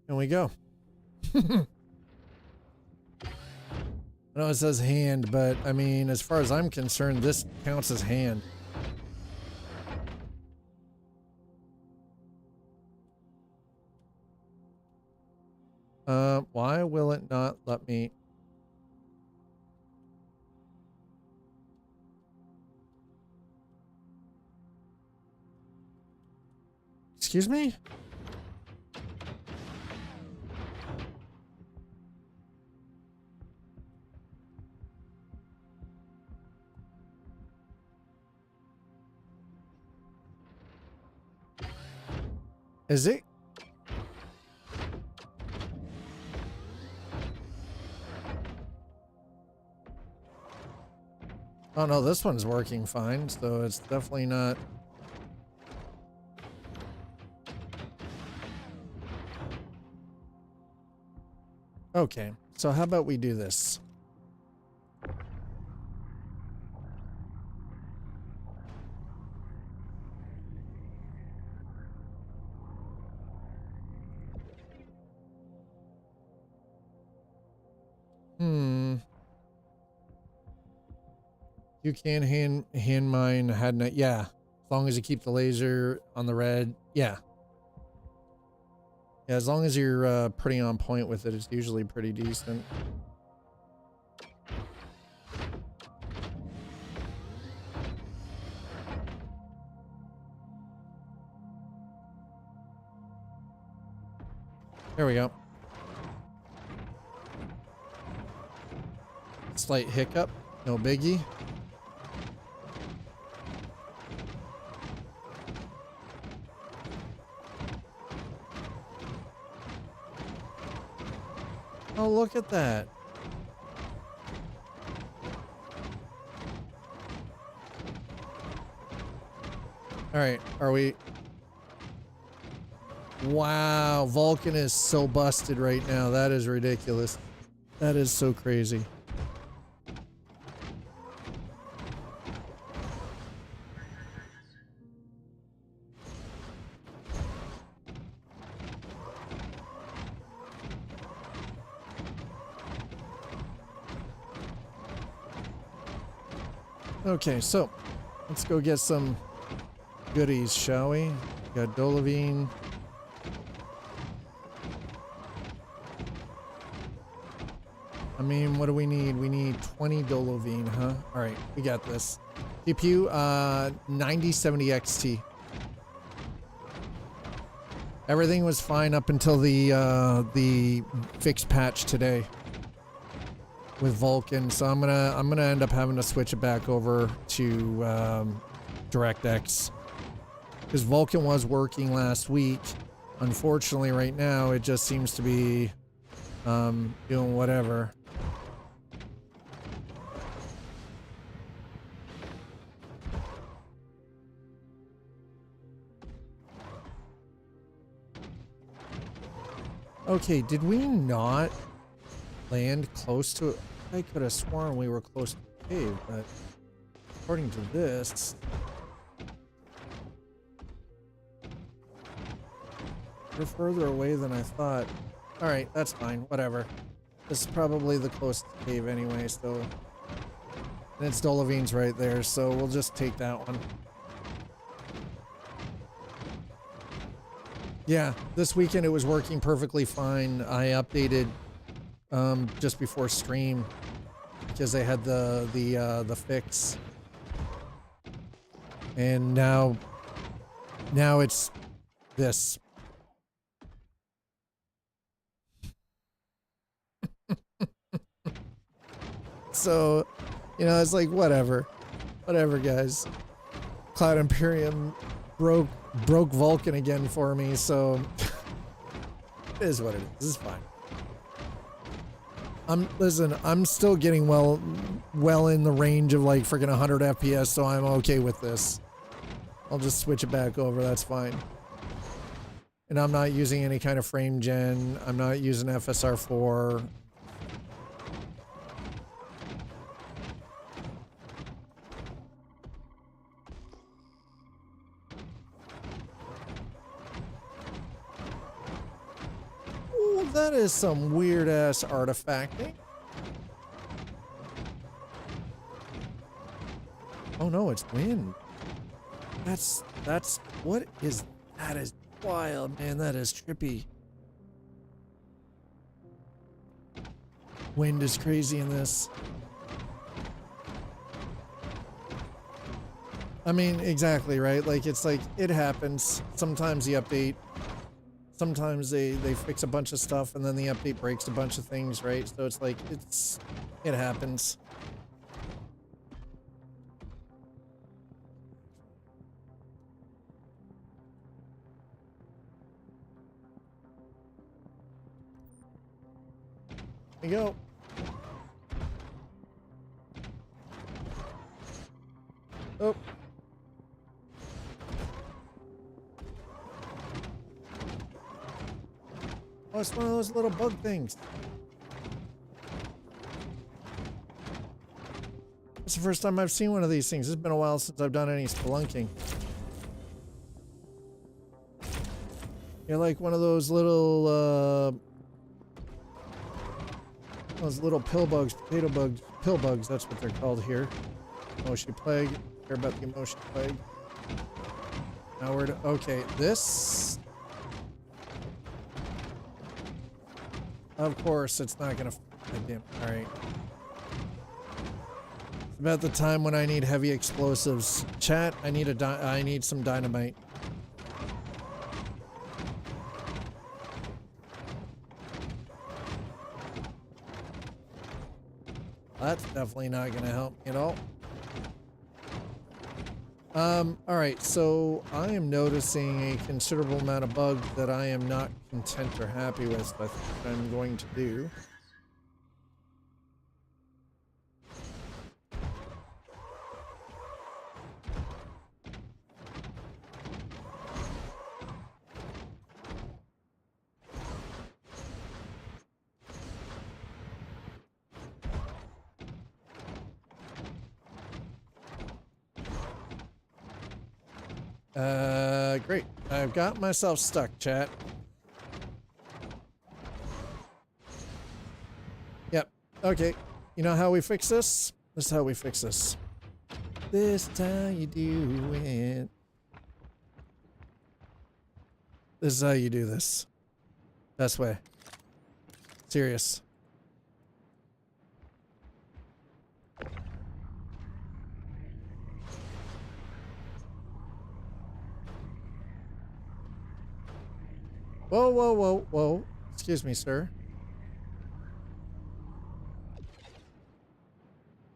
Can we go? I know it says hand, but I mean, as far as I'm concerned, this counts as hand. Why will it not let me? Excuse me? Is it? Oh no, this one's working fine, so it's definitely not. Okay, so how about we do this? You can hand mine Hadnite. Yeah, as long as you keep the laser on the red. Yeah. Yeah, as long as you're pretty on point with it, it's usually pretty decent. There we go. Slight hiccup, no biggie. Oh, look at that. All right, are we? Wow, Vulcan is so busted right now. That is ridiculous. That is so crazy. Okay, so let's go get some goodies, shall we? Got Dolavine. I mean, what do we need? We need 20 Dolovine, huh? All right, we got this. GPU, 9070 XT. Everything was fine up until the fixed patch today with Vulcan. So I'm gonna end up having to switch it back over to DirectX because Vulcan was working last week. Unfortunately, right now it just seems to be doing whatever. Okay, did we not land close to it? I could have sworn we were close to the cave, but according to this, we're further away than I thought. All right, that's fine. Whatever. This is probably the closest cave anyway, so. And it's Dolavine's right there, so we'll just take that one. Yeah, this weekend it was working perfectly fine. I updated just before stream because they had the fix, and now it's this. So, you know, it's like whatever, guys. Cloud Imperium broke Vulcan again for me, so it is what it is. This is fine. Listen, I'm still getting well in the range of like freaking 100 FPS, so I'm okay with this. I'll just switch it back over. That's fine. And I'm not using any kind of frame gen. I'm not using FSR4. That is some weird ass artifacting. Oh no, it's wind. That's what is that? Is wild, man. That is trippy. Wind is crazy in this. I mean, exactly, right? Like it's like it happens. Sometimes the update. Sometimes they fix a bunch of stuff and then the update breaks a bunch of things, right? So it's like, it happens. There you go. Oh. Oh, it's one of those little bug things. It's the first time I've seen one of these things. It's been a while since I've done any spelunking. You're like one of those little pill bugs, potato bugs, pill bugs, that's what they're called here. Emotion plague. Care about the emotion plague. Now we're okay, this. Of course, it's not gonna. Damn. All right. It's about the time when I need heavy explosives. Chat. I need some dynamite. That's definitely not gonna help me at all. All right. So I am noticing a considerable amount of bugs that I am not content or happy with. So I think what I'm going to do. Great. I've got myself stuck, chat. Yep. Okay. You know how we fix this? This is how we fix this. This is how you do it. This is how you do this. Best way. Serious. Whoa, whoa, whoa, whoa. Excuse me, sir.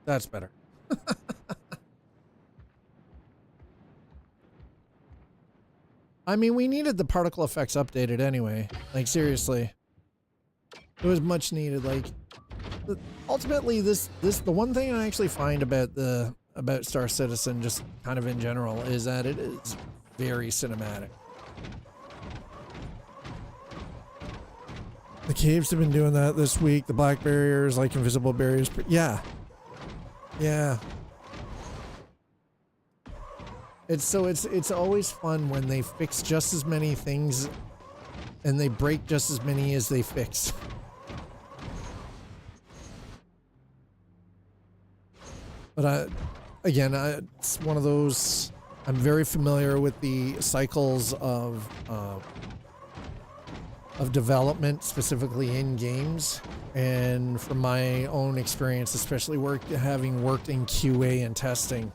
That's better. I mean, we needed the particle effects updated anyway. Like, seriously. It was much needed. Like, ultimately, the one thing I actually find about Star Citizen, just kind of in general, is that it is very cinematic. The caves have been doing that this week. The black barriers, like invisible barriers. Yeah. Yeah. It's always fun when they fix just as many things and they break just as many as they fix. But it's one of those. I'm very familiar with the cycles of development, specifically in games, and from my own experience, especially having worked in QA and testing,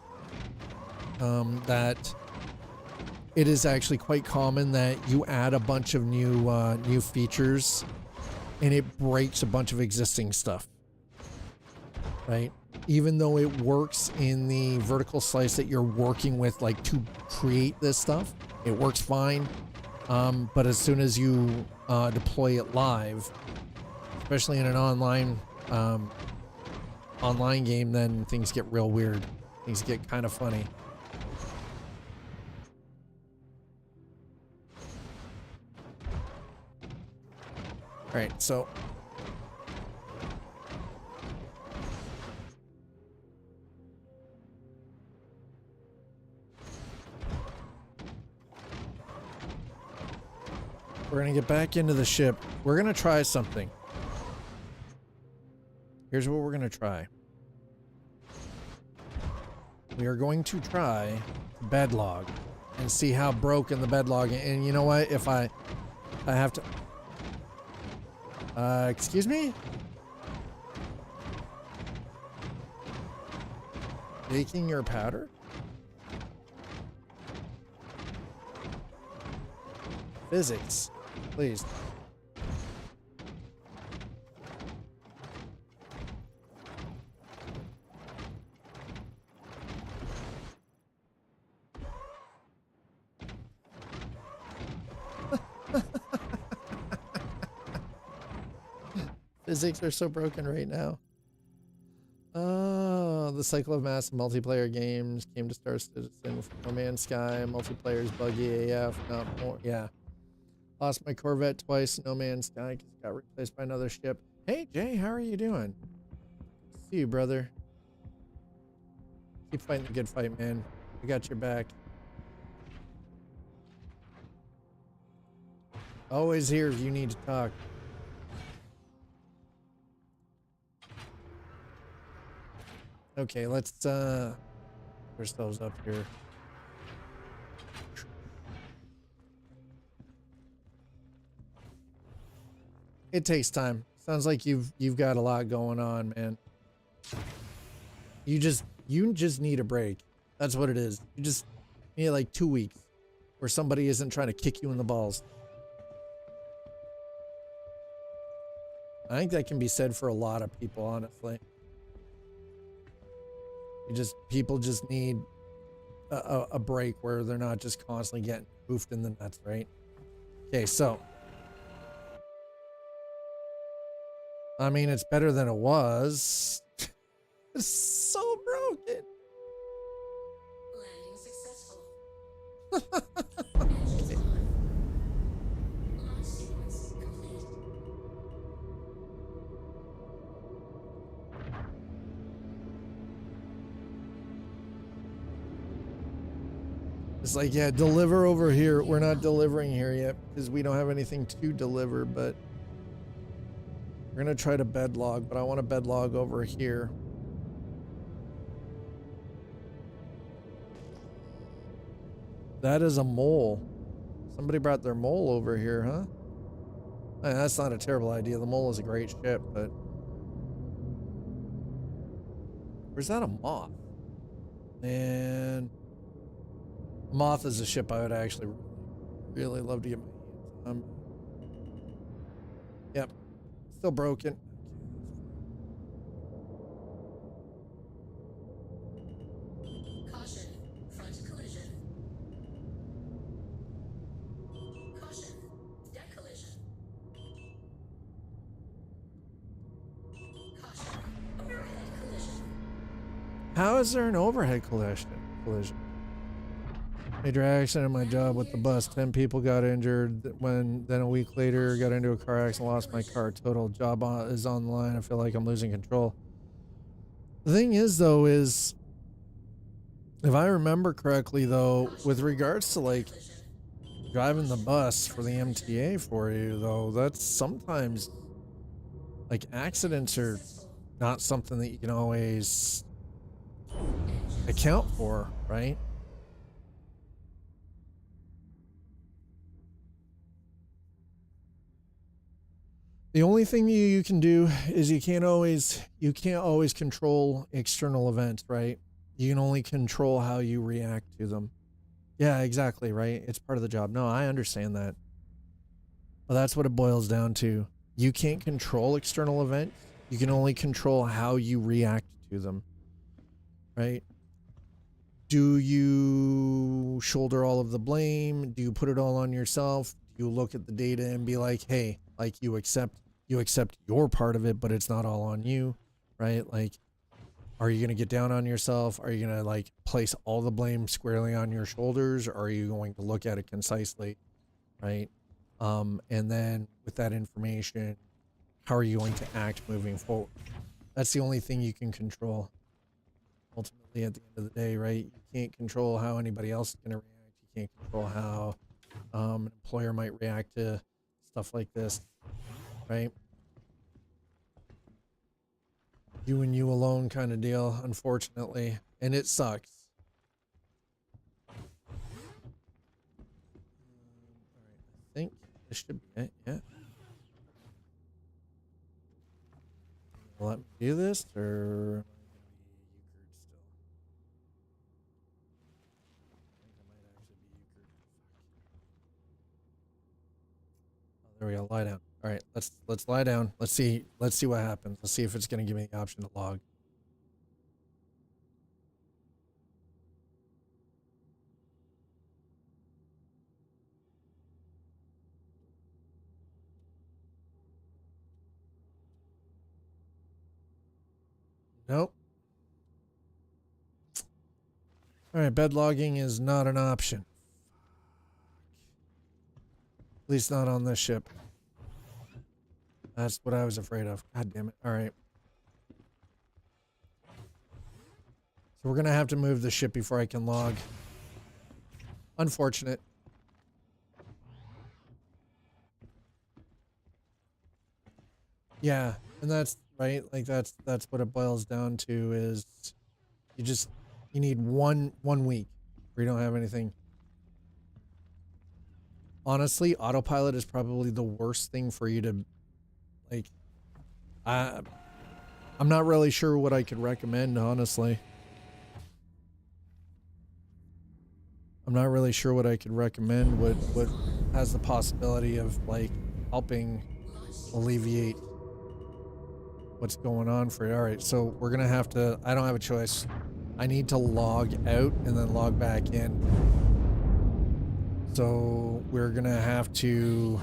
that it is actually quite common that you add a bunch of new features, and it breaks a bunch of existing stuff, right? Even though it works in the vertical slice that you're working with, like, to create this stuff, it works fine. But as soon as you deploy it live, especially in an online game, then things get real weird. Things get kind of funny. All right, so we're gonna get back into the ship. We're gonna try something. Here's what we're gonna try. We are going to try bedlog and see how broken the bedlog. And you know what? If I have to. Excuse me? Baking your powder? Physics, please. Physics are so broken right now. Oh, the cycle of mass multiplayer games came to Star Citizen from No Man's Sky. Multiplayer is buggy AF, not more. Yeah. Lost my Corvette twice. No Man's Sky got replaced by another ship. Hey, Jay, how are you doing? See you, brother. Keep fighting the good fight, man. I got your back. Always here if you need to talk. Okay, let's put ourselves up here. It takes time. Sounds like you've got a lot going on, man. You just need a break. That's what it is. You just need like 2 weeks where somebody isn't trying to kick you in the balls. I think that can be said for a lot of people, honestly. People just need a break where they're not just constantly getting boofed in the nuts, right? Okay, so. I mean, it's better than it was. It's so broken. Landing successful. Launch sequence complete. It's like, yeah, deliver over here. We're not delivering here yet because we don't have anything to deliver, but we're going to try to bed log, but I want to bed log over here. That is a mole. Somebody brought their mole over here, huh? I mean, that's not a terrible idea. The mole is a great ship, but... Where's that a moth? And... Moth is a ship I would actually really love to get my hands on. Yep. Still broken. Caution, front collision. Caution, deck collision. Caution, overhead collision. How is there an overhead collision? Major accident in my job with the bus. 10 people got injured. Then a week later, got into a car accident, lost my car. Total job is on the line. I feel like I'm losing control. The thing is, though, is if I remember correctly, though, with regards to like driving the bus for the MTA for you, though, that's sometimes like accidents are not something that you can always account for, right? The only thing you can do is you can't always control external events, right? You can only control how you react to them. Yeah, exactly, right? It's part of the job. No, I understand that. But that's what it boils down to. You can't control external events. You can only control how you react to them, right? Do you shoulder all of the blame? Do you put it all on yourself? Do you look at the data and be like, hey, like you accept your part of it, but it's not all on you, right? Like, are you going to get down on yourself? Are you going to like place all the blame squarely on your shoulders? Or are you going to look at it concisely, right? And then with that information, how are you going to act moving forward? That's the only thing you can control. Ultimately, at the end of the day, right? You can't control how anybody else is going to react. You can't control how an employer might react to stuff like this, right? You and you alone kind of deal, unfortunately, and it sucks. All right, I think this should be it. Yeah. Let me do this, or there we go. Lie down. All right, let's lie down. Let's see what happens. Let's see if it's going to give me the option to log. Nope. All right, bed logging is not an option. At least not on this ship. That's what I was afraid of. God damn it. All right. So we're going to have to move the ship before I can log. Unfortunate. Yeah, and that's right. Like that's what it boils down to is you need one week where you don't have anything. Honestly, autopilot is probably the worst thing for you to like. I'm not really sure what I could recommend, honestly. I'm not really sure what I could recommend. What has the possibility of like helping alleviate what's going on for you. All right, so we're gonna have to. I don't have a choice. I need to log out and then log back in. So we're gonna have to.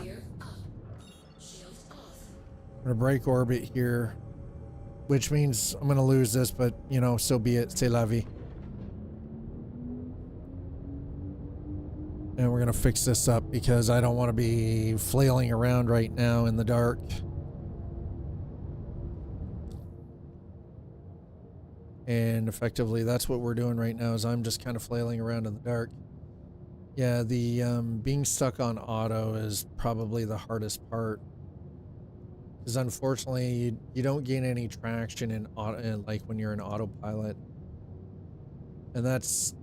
I'm gonna break orbit here, which means I'm gonna lose this, but you know, so be it. C'est la vie. And we're gonna fix this up because I don't want to be flailing around right now in the dark. And effectively, that's what we're doing right now is I'm just kind of flailing around in the dark. Yeah, the being stuck on auto is probably the hardest part. Because unfortunately, you don't gain any traction in auto, like when you're in autopilot. And that's,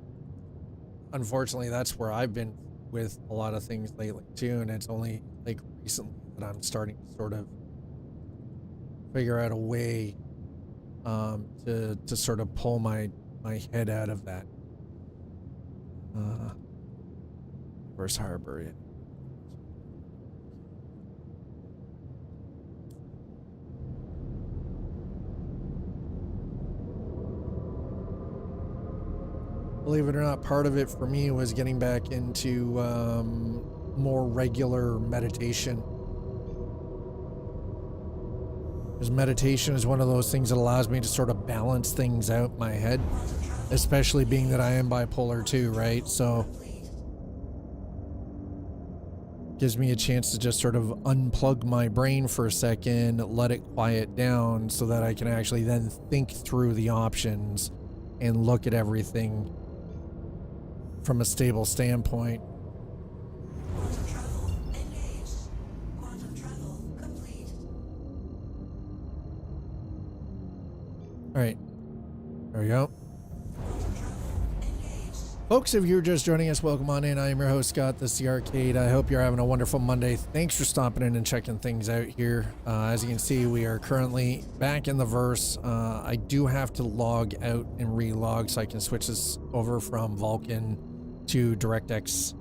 unfortunately, that's where I've been with a lot of things lately too. And it's only like recently that I'm starting to sort of figure out a way to sort of pull my head out of that. Where's Harbor? Yeah. Believe it or not, part of it for me was getting back into more regular meditation. Because meditation is one of those things that allows me to sort of balance things out in my head, especially being that I am bipolar too, right? So gives me a chance to just sort of unplug my brain for a second, let it quiet down so that I can actually then think through the options and look at everything from a stable standpoint. Quantum travel engaged. Quantum travel complete. All right, there we go. Quantum travel engaged. Folks, if you're just joining us, welcome on in. I am your host, Scott, this is the Arcade. I hope you're having a wonderful Monday. Thanks for stopping in and checking things out here. As you can see, we are currently back in the verse. I do have to log out and relog so I can switch this over from Vulkan to DirectX.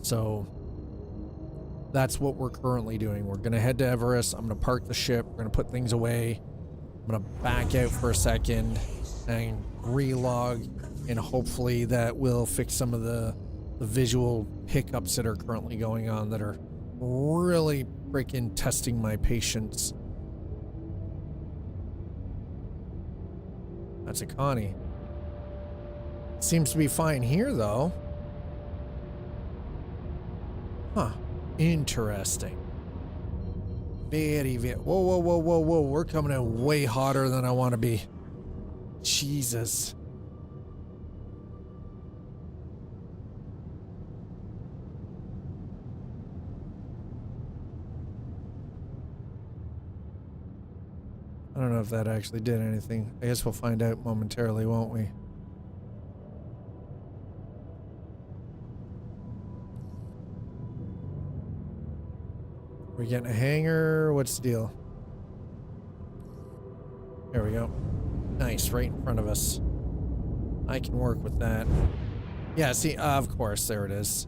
So that's what we're currently doing. We're going to head to Everest. I'm going to park the ship. We're going to put things away. I'm going to back out for a second and relog, and hopefully that will fix some of the visual hiccups that are currently going on that are really freaking testing my patience. That's a Connie. Seems to be fine here though. Huh. Interesting. Very, very. Whoa, whoa, whoa, whoa, whoa. We're coming in way hotter than I want to be. Jesus. I don't know if that actually did anything. I guess we'll find out momentarily, won't we? We're getting a hanger. What's the deal? There we go. Nice, right in front of us. I can work with that. Yeah, see, of course, there it is.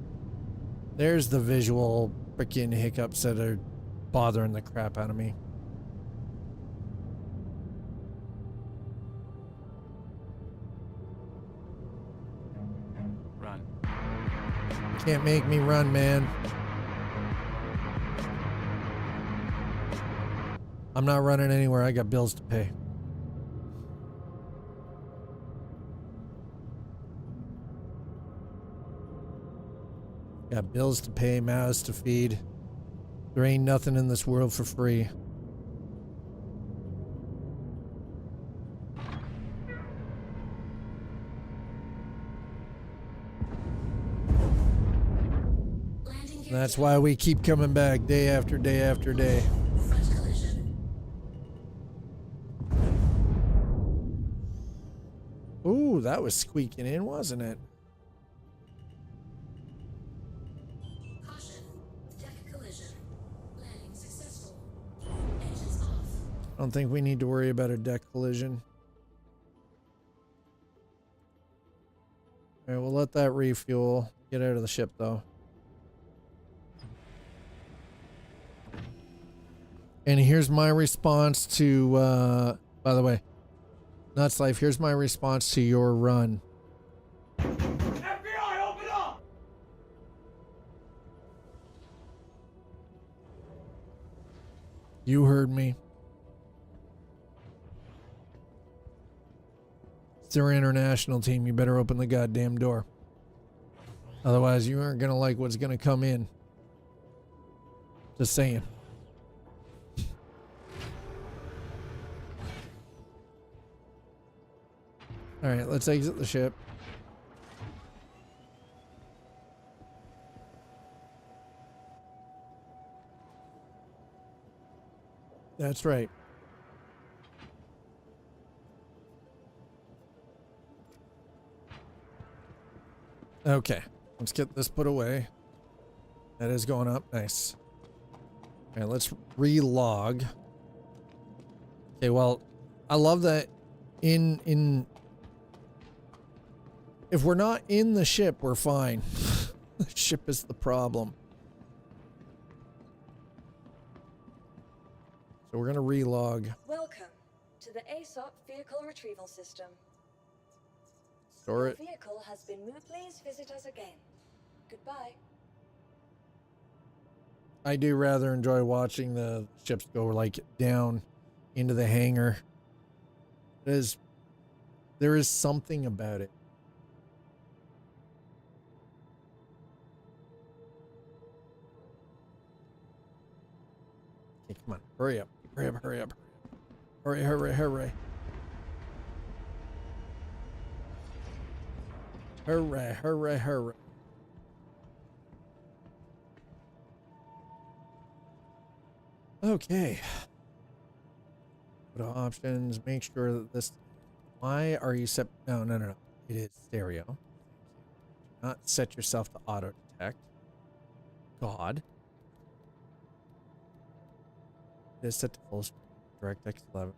There's the visual freaking hiccups that are bothering the crap out of me. Run. Can't make me run, man. I'm not running anywhere. I got bills to pay. Got bills to pay, mouths to feed. There ain't nothing in this world for free. Landing gear That's why we keep coming back day after day after day. front collision. Ooh, that was squeaking in, wasn't it? Caution. Deck collision. Landing successful. Engines off. I don't think we need to worry about a deck collision. All right, we'll let that refuel. Get out of the ship, though. And here's my response to, by the way, Nuts Life, here's my response to your run. FBI, open up! You heard me. It's their international team. You better open the goddamn door. Otherwise, you aren't going to like what's going to come in. Just saying. All right, let's exit the ship. That's right. Okay, let's get this put away. That is going up. Nice. Okay, let's relog. Okay, well, I love that in if we're not in the ship, we're fine. The ship is the problem. So we're gonna relog. Welcome to the ASOP vehicle retrieval system. Store Your it. vehicle has been moved. Please visit us again. Goodbye. I do rather enjoy watching the ships go like down into the hangar. There is something about it. Okay, come on. Hurry up. Hurry up, hurry up. Hurry, hurry, hurry. Hurry, hurry, hurry. Okay. Go to options. Make sure that this. Why are you set? No, no, no, no. It is stereo. Do not set yourself to auto detect. God. It is set to full screen. DirectX 11.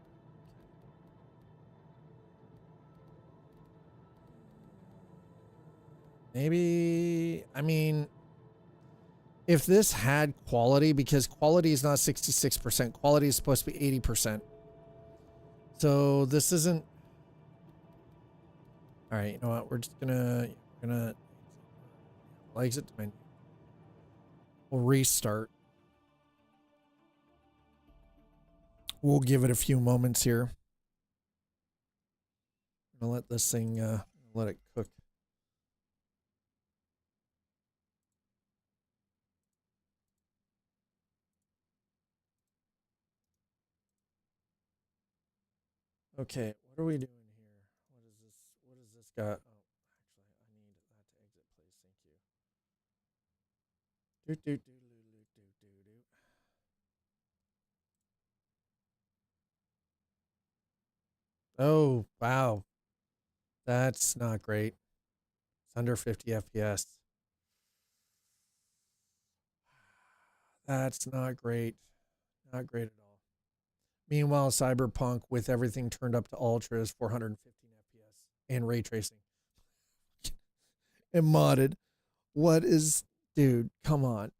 Maybe. I mean. If this had quality, because quality is not 66%, quality is supposed to be 80%. So this isn't. All right, you know what? We're just gonna exit menu. We'll restart. We'll give it a few moments here. I'll let this thing let it cook. Okay, what are we doing here? What is this? What is this got? Oh, actually, I need that to exit, please. Thank you. Do do do do do do do. Oh, wow. That's not great. It's under 50 FPS. That's not great. Not great at all. Meanwhile, Cyberpunk with everything turned up to ultra is 415 FPS and ray tracing. And modded. What is, dude, come on.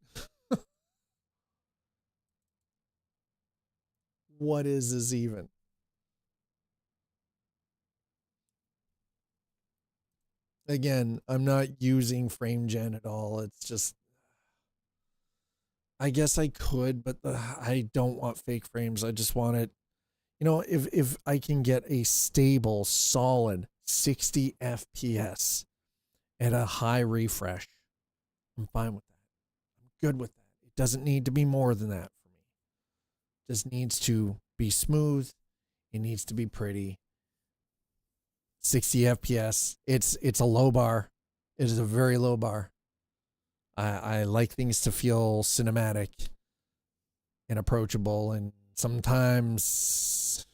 What is this even? Again, I'm not using frame gen at all. It's just, I guess I could, but I don't want fake frames. I just want it. You know, if I can get a stable, solid 60 FPS at a high refresh, I'm fine with that. I'm good with that. It doesn't need to be more than that for me. It just needs to be smooth. It needs to be pretty. 60 FPS. It's a low bar. It is a very low bar. I like things to feel cinematic and approachable, and sometimes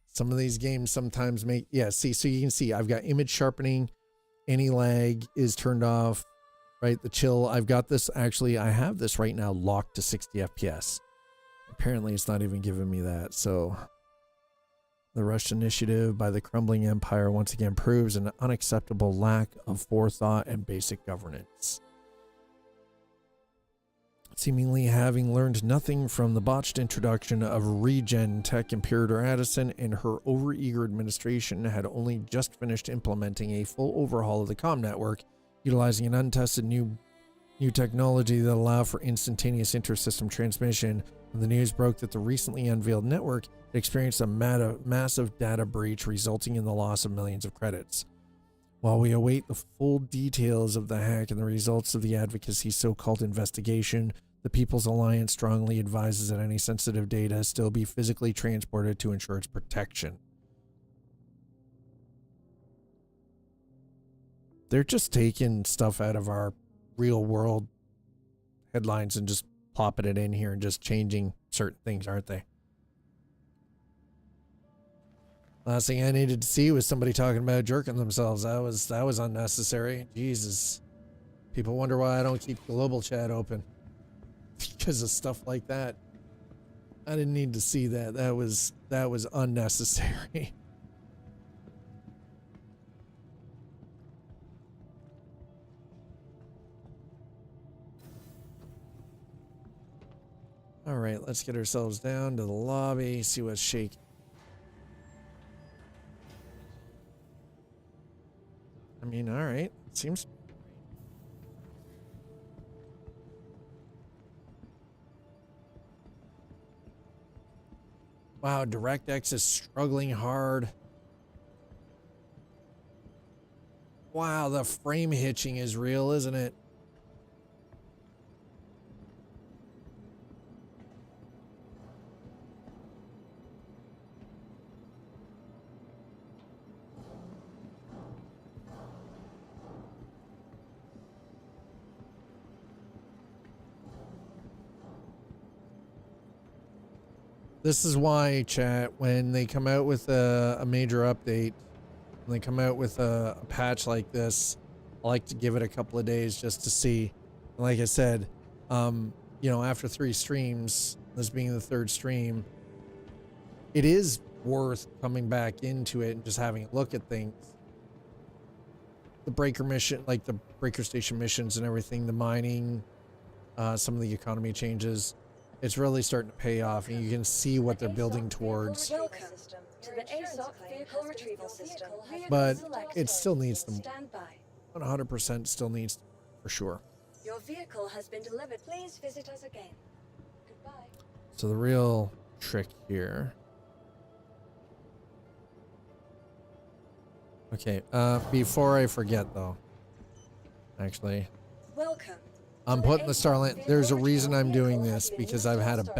some of these games sometimes make, yeah, see, so you can see I've got image sharpening, any lag is turned off, right? The chill, I've got this, actually I have this right now locked to 60 FPS. Apparently it's not even giving me that. So the Rush initiative by the crumbling empire once again proves an unacceptable lack of forethought and basic governance. Seemingly having learned nothing from the botched introduction of regen tech, Imperator Addison and her overeager administration had only just finished implementing a full overhaul of the comm network, utilizing an untested new technology that allowed for instantaneous inter-system transmission. When the news broke that the recently unveiled network had experienced a massive data breach, resulting in the loss of millions of credits. While we await the full details of the hack and the results of the advocacy's so-called investigation, the People's Alliance strongly advises that any sensitive data still be physically transported to ensure its protection. They're just taking stuff out of our real world headlines and just plopping it in here and just changing certain things, aren't they? Last thing I needed to see was somebody talking about jerking themselves. That was unnecessary. Jesus. People wonder why I don't keep global chat open. Because of stuff like that. I didn't need to see that. That was unnecessary. All right, let's get ourselves down to the lobby, see what's shaking. I mean, all right, seems. Wow, DirectX is struggling hard. Wow, the frame hitching is real, isn't it? This is why, chat, when they come out with a major update, when they come out with a patch like this, I like to give it a couple of days just to see. Like I said, you know, after 3 streams, this being the 3rd stream, it is worth coming back into it and just having a look at things. The breaker mission, like the breaker station missions and everything, the mining, some of the economy changes. It's really starting to pay off, and you can see what they're building towards. Welcome to the ASOC vehicle retrieval system. But it still needs them. 100% still needs them, for sure. Your vehicle has been delivered. Please visit us again. Goodbye. So the real trick here. Okay, before I forget though, actually, Welcome. I'm putting the Starlink. There's a reason I'm doing this, because I've had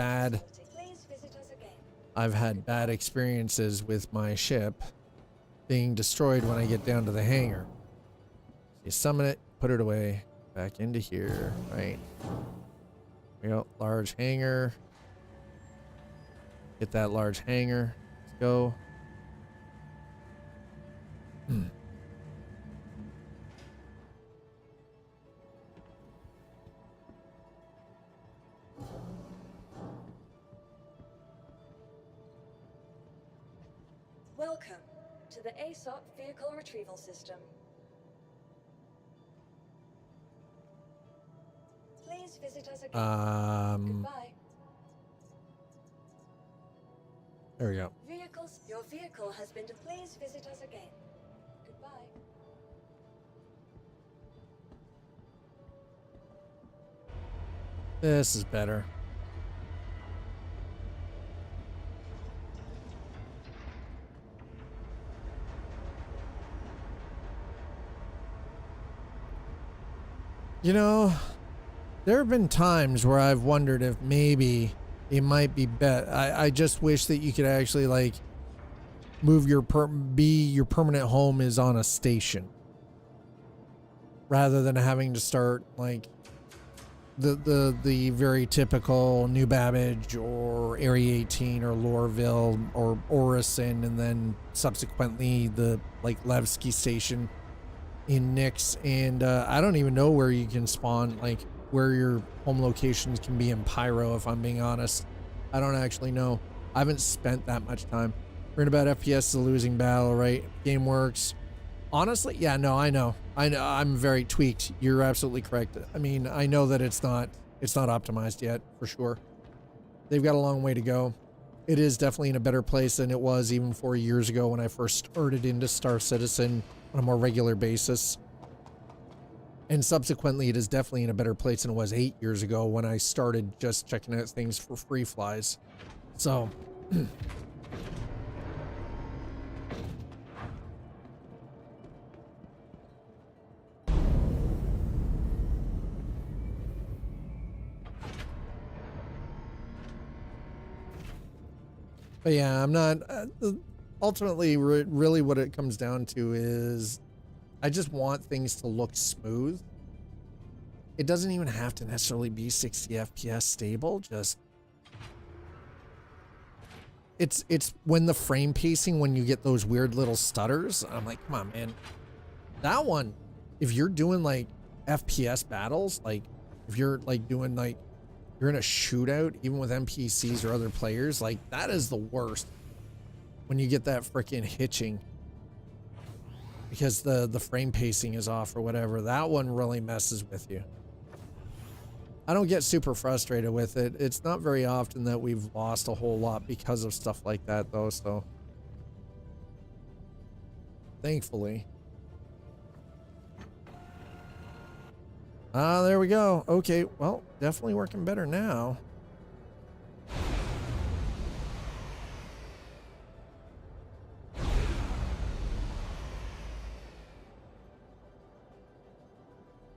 bad experiences with my ship being destroyed when I get down to the hangar. You summon it, put it away, back into here, right? We go, large hangar. Get that large hangar. Let's go. Welcome to the ASOC vehicle retrieval system. Please visit us again. Goodbye. There we go. Your vehicle has been. Please visit us again. Goodbye. This is better. You know, there have been times where I've wondered if maybe it might be better. I just wish that you could actually like move your your permanent home is on a station, rather than having to start like the very typical New Babbage or Area 18 or Lorville or Orison, and then subsequently the like Levski station in Nix. And I don't even know where you can spawn, like where your home locations can be in Pyro, if I'm being honest. I don't actually know. I haven't spent that much time. Reading about FPS is a losing battle, right? Game works. Honestly, yeah, no, I know. I'm very tweaked. You're absolutely correct. I mean, I know that it's not optimized yet, for sure. They've got a long way to go. It is definitely in a better place than it was even 4 years ago when I first started into Star Citizen on a more regular basis. And subsequently, it is definitely in a better place than it was 8 years ago when I started just checking out things for free flies. So... But yeah, I'm not, ultimately, really what it comes down to is I just want things to look smooth. It doesn't even have to necessarily be 60 FPS stable, just it's when the frame pacing, when you get those weird little stutters, I'm like, come on, man. That one, if you're doing like FPS battles, like if you're like doing like, you're in a shootout, even with NPCs or other players, like that is the worst. When you get that freaking hitching. Because the frame pacing is off or whatever. That one really messes with you. I don't get super frustrated with it. It's not very often that we've lost a whole lot because of stuff like that though, so. Thankfully. Ah, there we go. Okay, well, definitely working better now.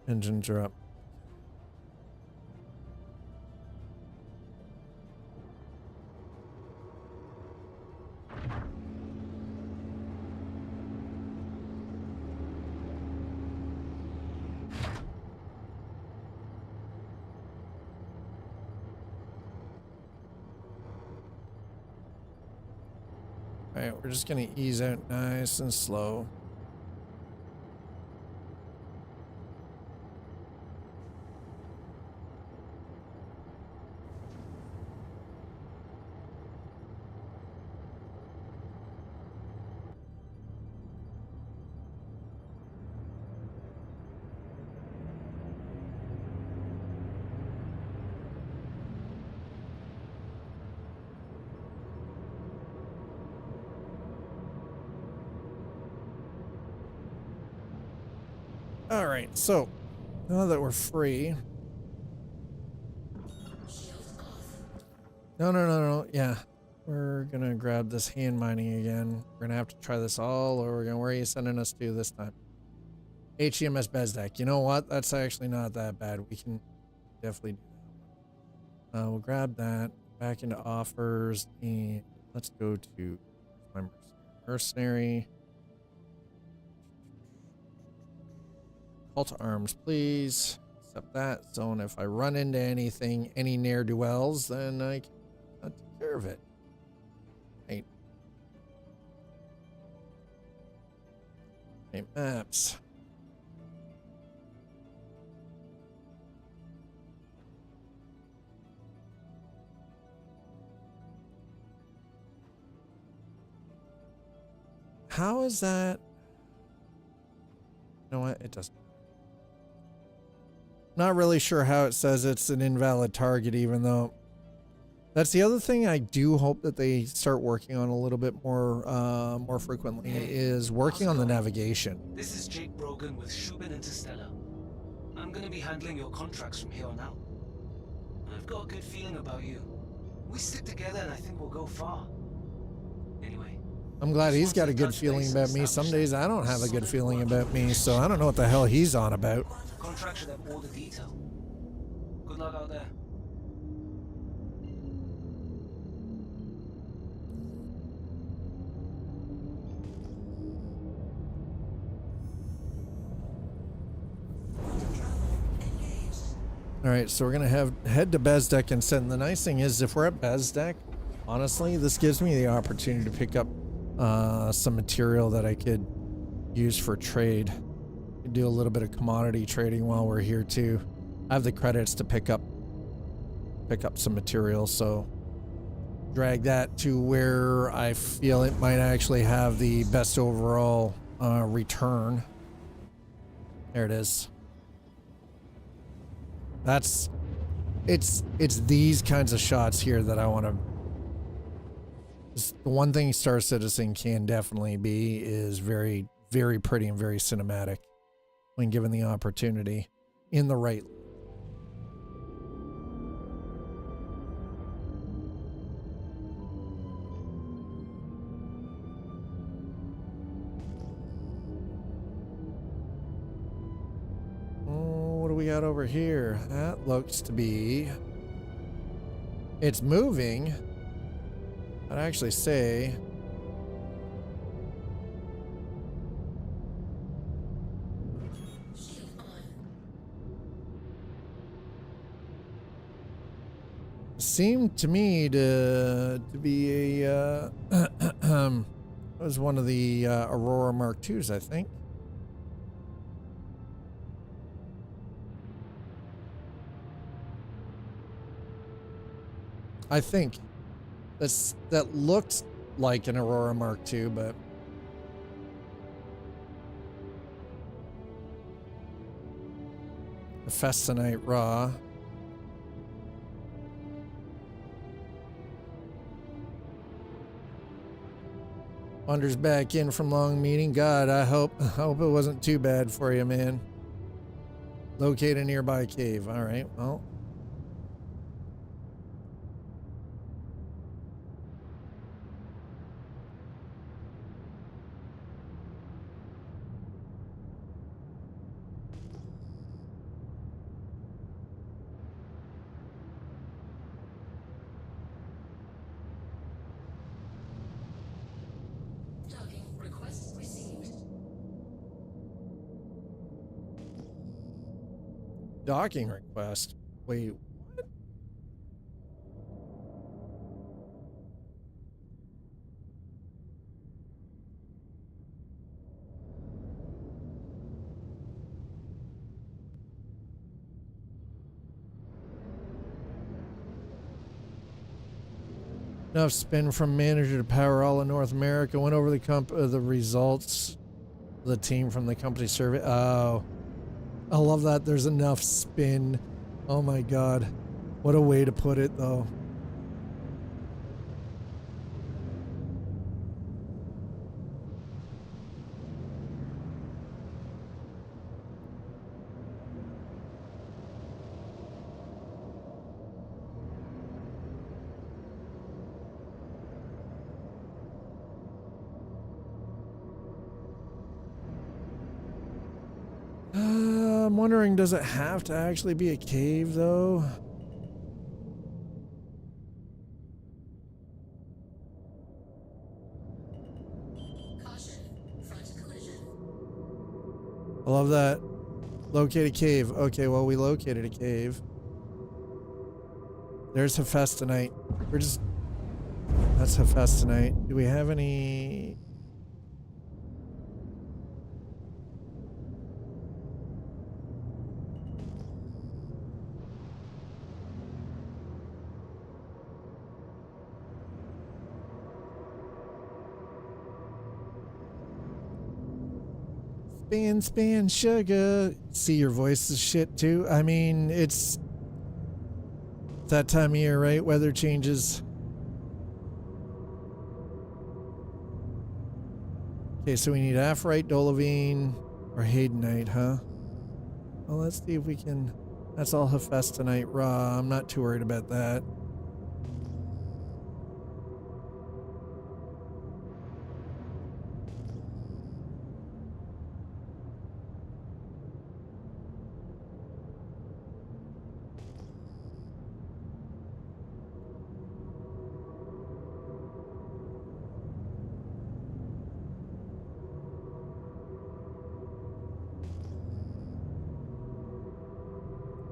Engines are up. All right, we're just gonna ease out nice and slow. All right, so now that we're free. No. Yeah, we're gonna grab this hand mining again. We're gonna have to try this all over again. Where are you sending us to this time? HEMS Bezdek. You know what? That's actually not that bad. We can definitely do that. We'll grab that. Back into offers and let's go to my mercenary. Call to arms, please. Accept that. So if I run into anything, any ne'er-do-wells, then I can take care of it. Right. Okay, maps. How is that? You know what? It doesn't. Not really sure how it says it's an invalid target, even though that's the other thing I do hope that they start working on a little bit more frequently is working on the navigation. This is Jake Brogan with Shubin Interstellar. I'm gonna be handling your contracts from here on out. I've got a good feeling about you. We stick together and I think we'll go far. Anyway. I'm glad he's got a good feeling about me. Some days I don't have a good feeling about me, so I don't know what the hell he's on about. Contract should have all the detail. Good luck out there. All right, so we're gonna head to Bezdek and send. The nice thing is, if we're at Bezdek, honestly, this gives me the opportunity to pick up some material that I could use for trade. Do a little bit of commodity trading while we're here too. I have the credits to pick up some material, so drag that to where I feel it might actually have the best overall return. There it is. It's these kinds of shots here that I want to. The one thing Star Citizen can definitely be is very, very pretty and very cinematic when given the opportunity in the right. Oh, what do we got over here? That looks to be. It's moving. I'd actually say. seemed to me to be a was one of the Aurora Mark IIs, I think. I think that looked like an Aurora Mark II, but a Festinite Raw. Wander's back in from long meeting. God, I hope it wasn't too bad for you, man. Locate a nearby cave. All right, well. Docking request received. Docking request. Wait, what? Enough spin from manager to power all of North America. Went over the results of the team from the company survey. Oh, I love that. There's enough spin. Oh my God. What a way to put it, though. I'm wondering, does it have to actually be a cave, though? Caution. Front collision. I love that. Locate a cave. Okay, well, we located a cave. There's Hephaestonite. We're just... That's Hephaestonite. Do we have any... Span, sugar. See, your voice is shit too. I mean, it's that time of year, right? Weather changes. Okay, so we need Aphorite, Dolivine, or Haydenite, huh? Well, let's see if we can... That's all Hephaestonite raw. I'm not too worried about that.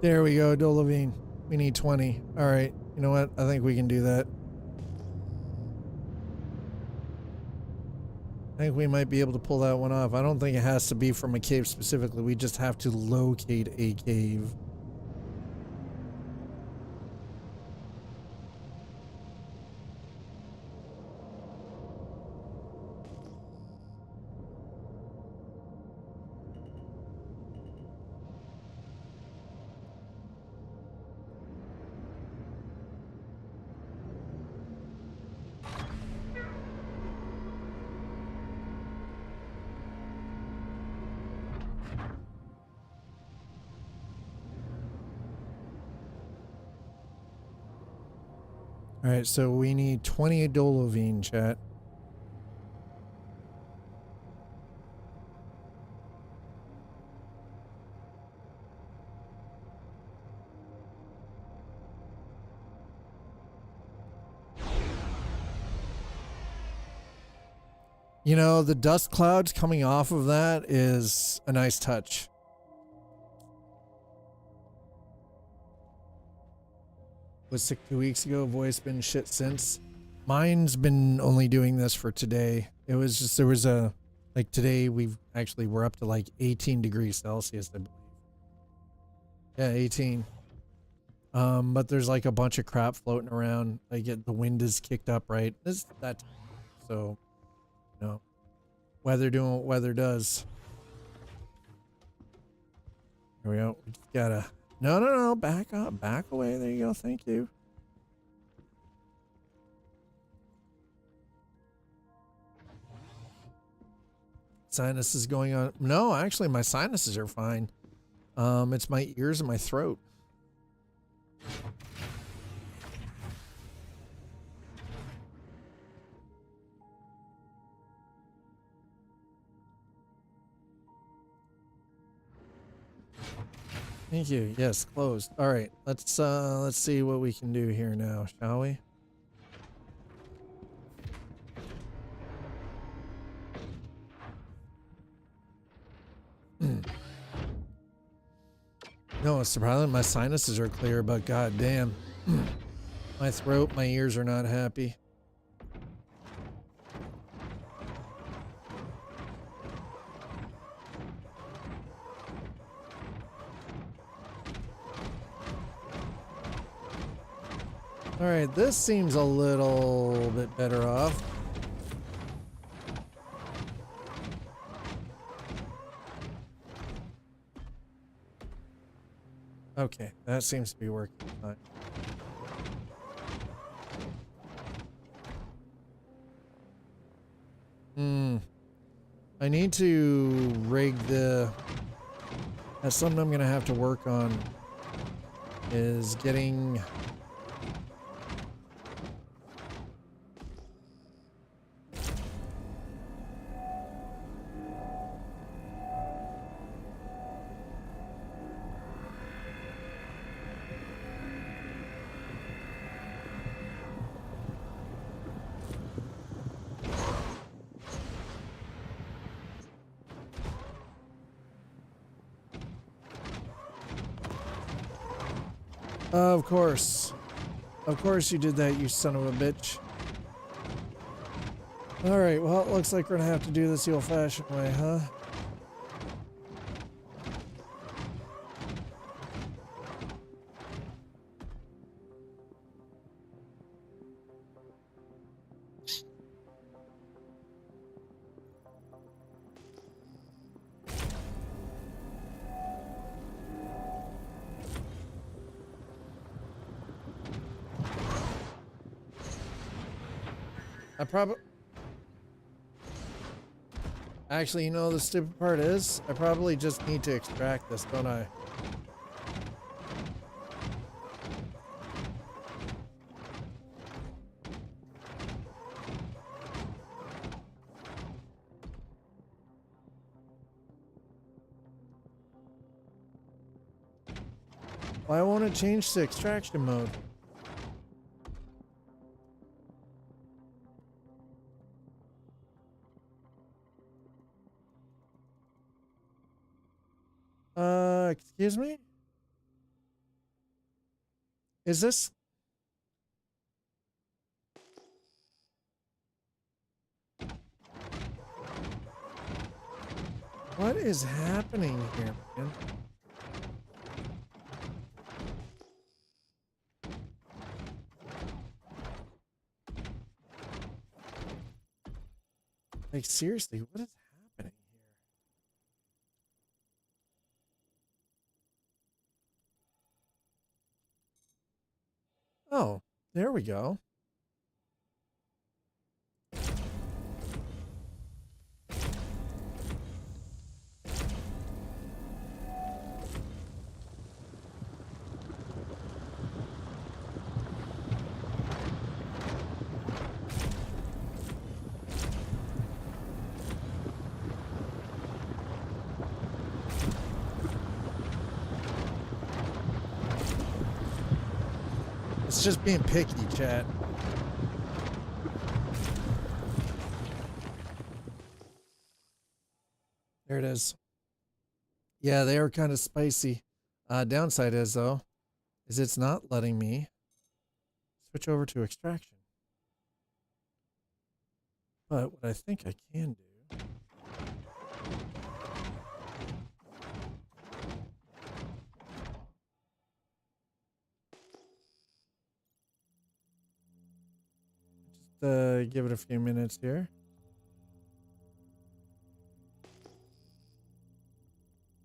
There we go, Dolivine. We need 20. All right. You know what? I think we can do that. I think we might be able to pull that one off. I don't think it has to be from a cave specifically. We just have to locate a cave. All right, so we need 20 Dolivine, chat. You know, the dust clouds coming off of that is a nice touch. Was sick 2 weeks ago. Voice been shit since. Mine's been only doing this for today. It was just, there was a, like today we're up to like 18 degrees Celsius, I believe. Yeah, 18. But there's like a bunch of crap floating around. Like the wind is kicked up, right? So, you know, weather doing what weather does. Here we go. We just gotta, no, back up, back away. There you go. Thank you. Sinus is going on. No, actually my sinuses are fine. It's my ears and my throat. Thank you. Yes, closed. All right. Let's see what we can do here now, shall we? No, it's surprising my sinuses are clear, but god damn. My throat, my ears are not happy. All right, this seems a little bit better off. Okay, that seems to be working fine. I need to rig the... That's something I'm gonna have to work on, is getting... Of course. Of course you did that, you son of a bitch. Alright, well, it looks like we're gonna have to do this the old-fashioned way, huh? Actually, you know, the stupid part is, I probably just need to extract this, don't I? Why won't it change to extraction mode? Excuse me? Is this... What is happening here, man? Like, seriously, what is happening here? Oh, there we go. It's just being picky, chat. There it is. Yeah, they are kind of spicy. Downside is, though, is it's not letting me switch over to extraction. But what I think I can do. Just give it a few minutes here.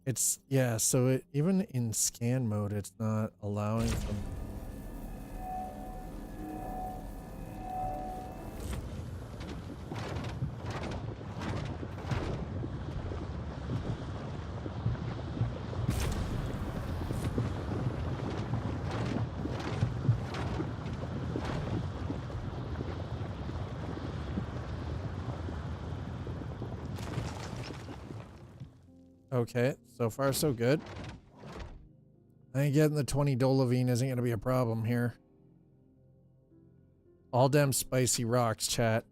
It's, yeah, so it, even in scan mode, it's not allowing from. Okay, so far so good. I think getting the 20 Dolavine isn't going to be a problem here. All damn spicy rocks, chat.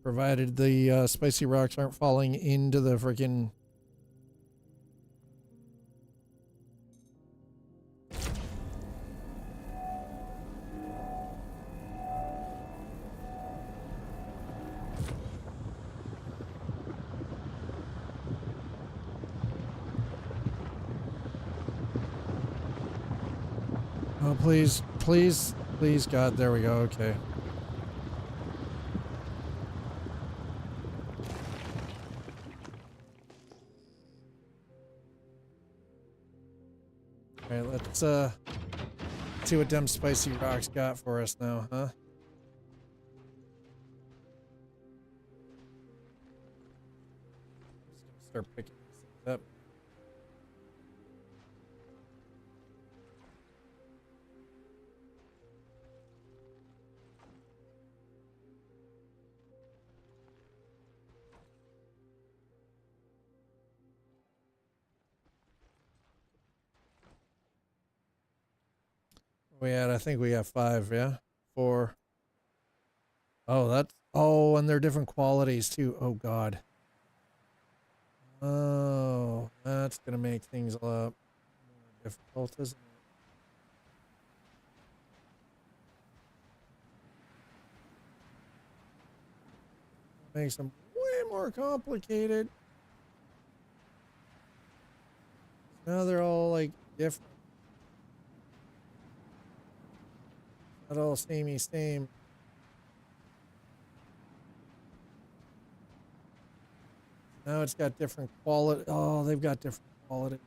Provided the spicy rocks aren't falling into the freaking... Oh, please, please, please, God, there we go, okay. Alright, let's see what them spicy rocks got for us now, huh? Just gonna start picking these things up. We had, I think we have 5, yeah? 4. Oh, that's, oh, and they're different qualities too. Oh, God. Oh, that's gonna make things a lot more difficult, isn't it? Makes them way more complicated. Now they're all like different. Not all samey same. Now it's got different quality. Oh, they've got different qualities.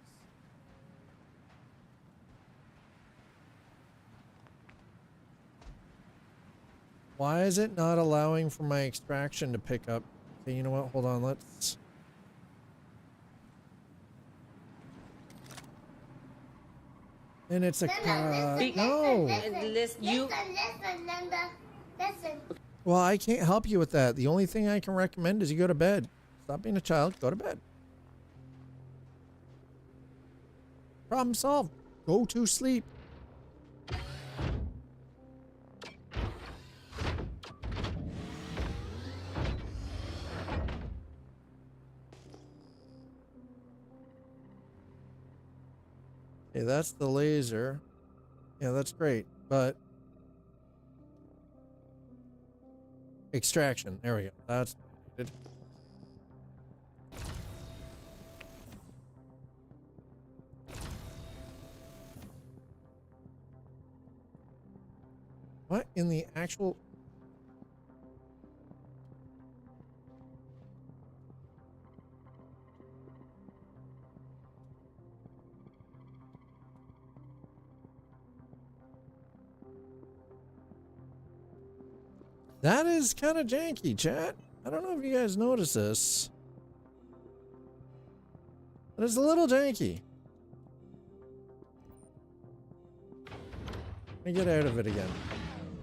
Why is it not allowing for my extraction to pick up? Okay, you know what? Hold on. Let's. And it's a no. Listen. Well, I can't help you with that. The only thing I can recommend is you go to bed. Stop being a child. Go to bed. Problem solved. Go to sleep. Okay, that's the laser. Yeah, that's great. But extraction. There we go. That's good. What in the actual... That is kind of janky, chat. I don't know if you guys notice this. But it's a little janky. Let me get out of it again.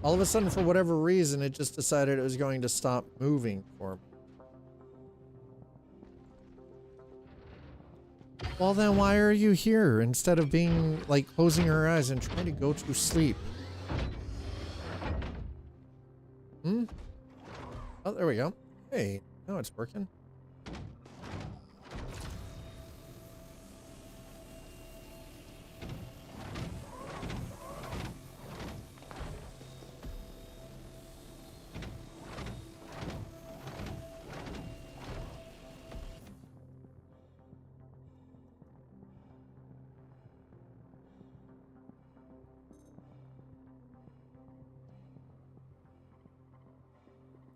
All of a sudden, for whatever reason, it just decided it was going to stop moving for me. Well, then why are you here instead of being, like, closing your eyes and trying to go to sleep? Hmm? Oh, there we go. Hey, now it's working.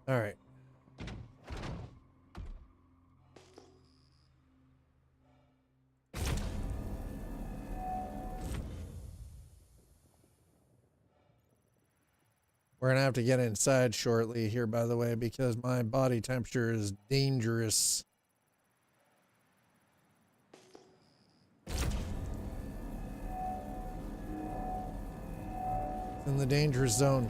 All right. We're gonna have to get inside shortly here, by the way, because my body temperature is dangerous. It's in the dangerous zone.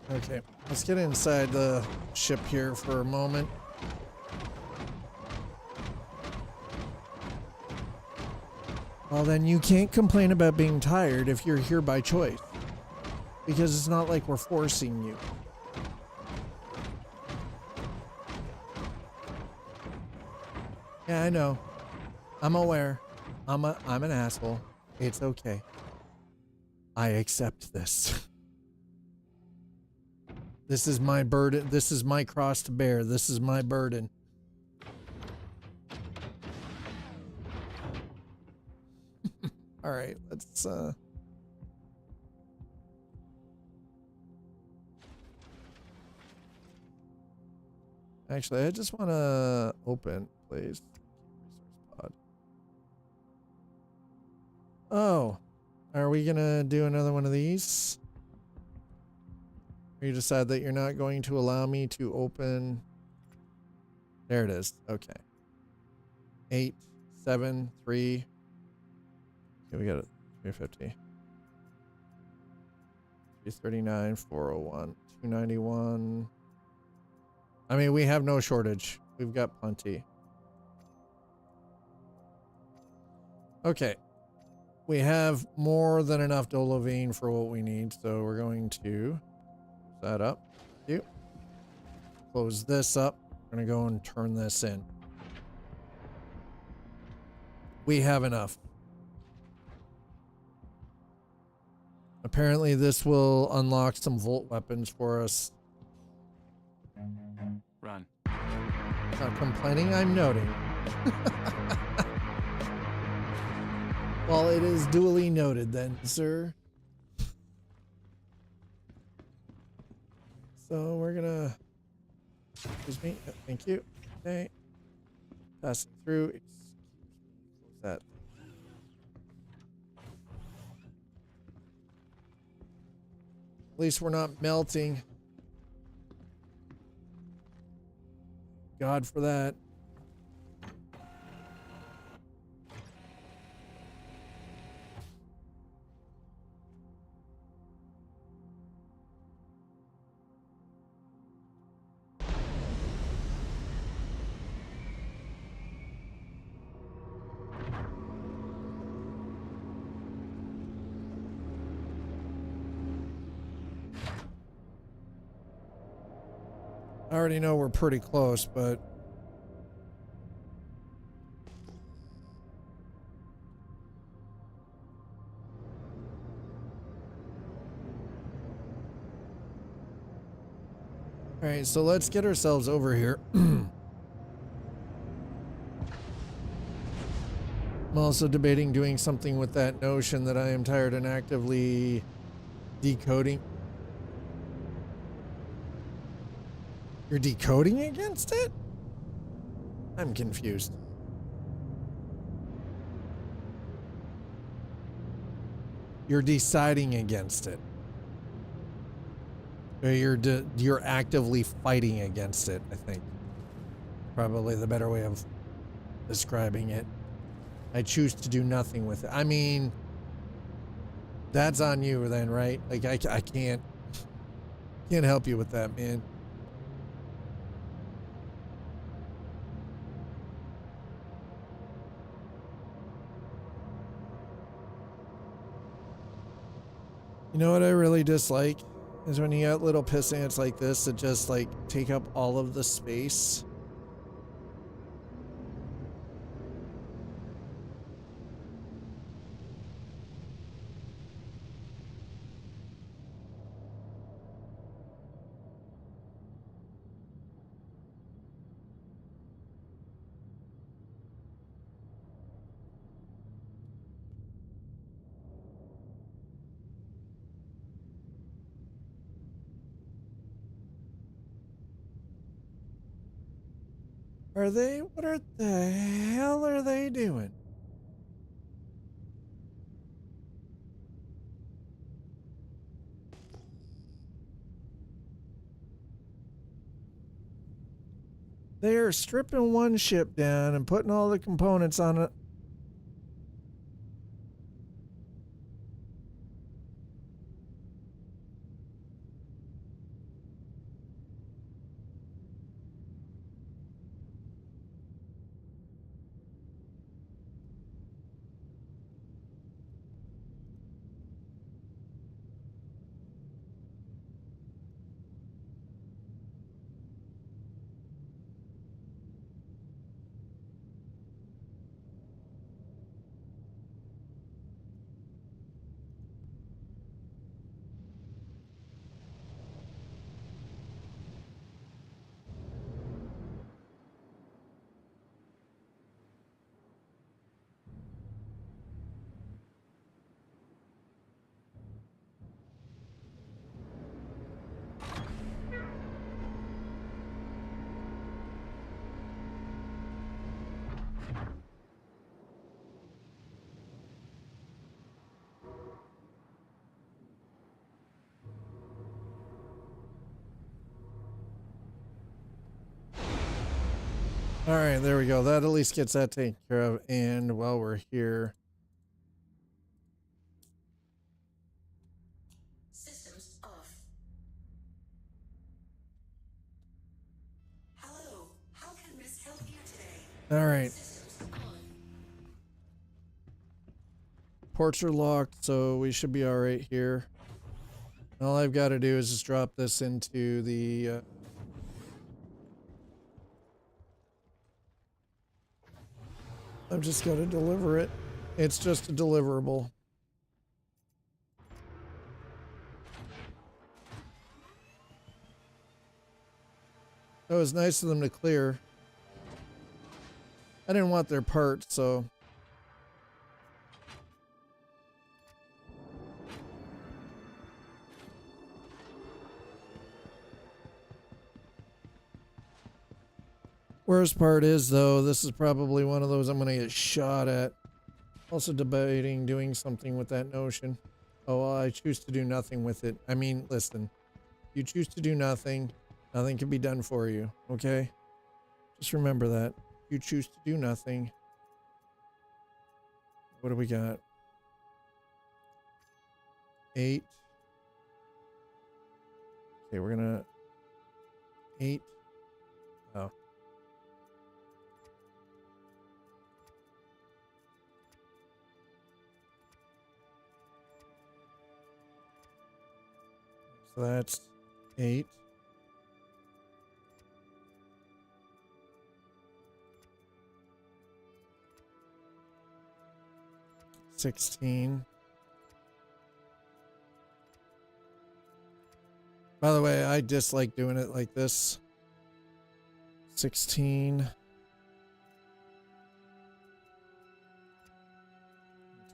Okay, let's get inside the ship here for a moment. Well, then you can't complain about being tired if you're here by choice. Because it's not like we're forcing you. Yeah, I know. I'm aware. I'm an asshole. It's okay. I accept this. This is my burden. This is my cross to bear. This is my burden. All right, let's actually, I just want to open, please. Resource pod. Oh, are we gonna do another one of these? Or you decide that you're not going to allow me to open. There it is. Okay. 8, 7, 3. Okay, we got it. 350. 339, 401, 291. I mean, we have no shortage. We've got plenty. Okay. We have more than enough Dolovine for what we need, so we're going to that up. Thank you. Close this up. We're gonna go and turn this in. We have enough. Apparently this will unlock some Volt weapons for us. Run. Not complaining, I'm noting. Well, it is duly noted then, sir. So we're gonna, excuse me, thank you. Okay, passing through. Close that. At least we're not melting. God for that. I already know we're pretty close, but all right, so let's get ourselves over here. I'm also debating doing something with that notion that I am tired and actively decoding. You're decoding against it? I'm confused. You're deciding against it. Or you're actively fighting against it, I think. Probably the better way of describing it. I choose to do nothing with it. I mean, that's on you then, right? Like I can't help you with that, man. You know what I really dislike is when you got little piss ants like this that just like take up all of the space. Are they? What are the hell are they doing? They are stripping one ship down and putting all the components on it. All right, there we go. That at least gets that taken care of. And while we're here, Systems off. Hello, how can Miss help you today? all right, Systems on. ports are locked, so we should be all right here. All I've got to do is just drop this into the I've just got to deliver it. It's just a deliverable. It was nice of them to clear. I didn't want their parts, so. Worst part is, though, this is probably one of those I'm going to get shot at. Also debating doing something with that notion. Oh, well, I choose to do nothing with it. I mean, listen. You choose to do nothing. Nothing can be done for you, okay? Just remember that. You choose to do nothing. What do we got? 8. Okay, we're gonna... 8. Oh. So that's 8. 16. By the way, I dislike doing it like this. 16.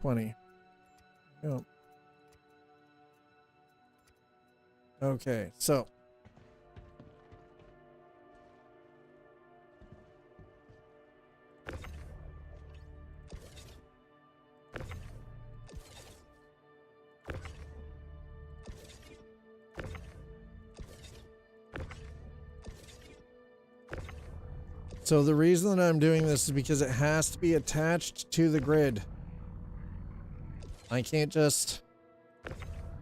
20. Yep. Okay, so. So the reason that I'm doing this is because it has to be attached to the grid. I can't just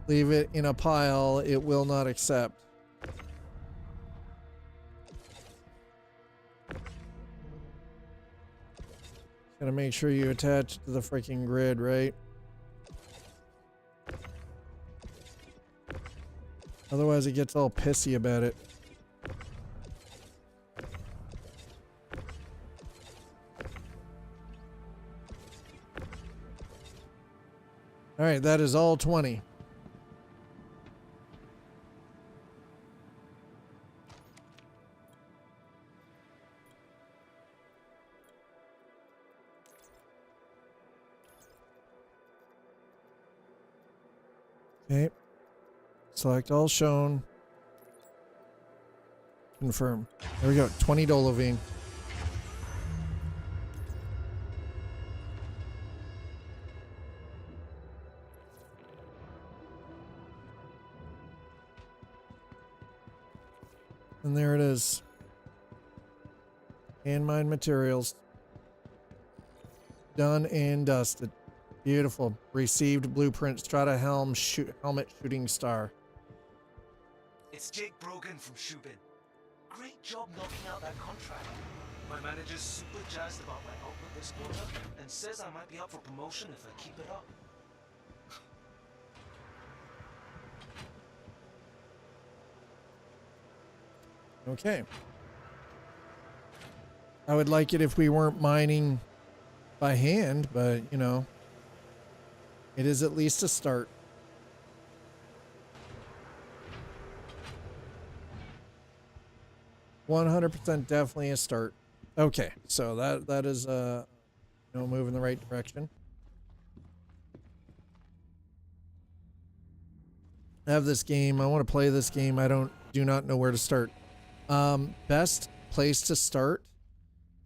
leave it in a pile. It will not accept. Gotta make sure you attach it to the freaking grid, right? Otherwise it gets all pissy about it. All right, that is all 20. Okay. Select all shown. Confirm. There we go. 20 Dolovine. And there it is. And mine materials. Done and dusted. Beautiful. Received blueprint. Strata helmet shooting star. It's Jake Brogan from Shubin. Great job knocking out that contract. My manager's super jazzed about my output this quarter and says I might be up for promotion if I keep it up. Okay. I would like it if we weren't mining by hand, but you know, it is at least a start. %, definitely a start. Okay, so that is move in the right direction. I have this game. I want to play this game. I do not know where to start. Best place to start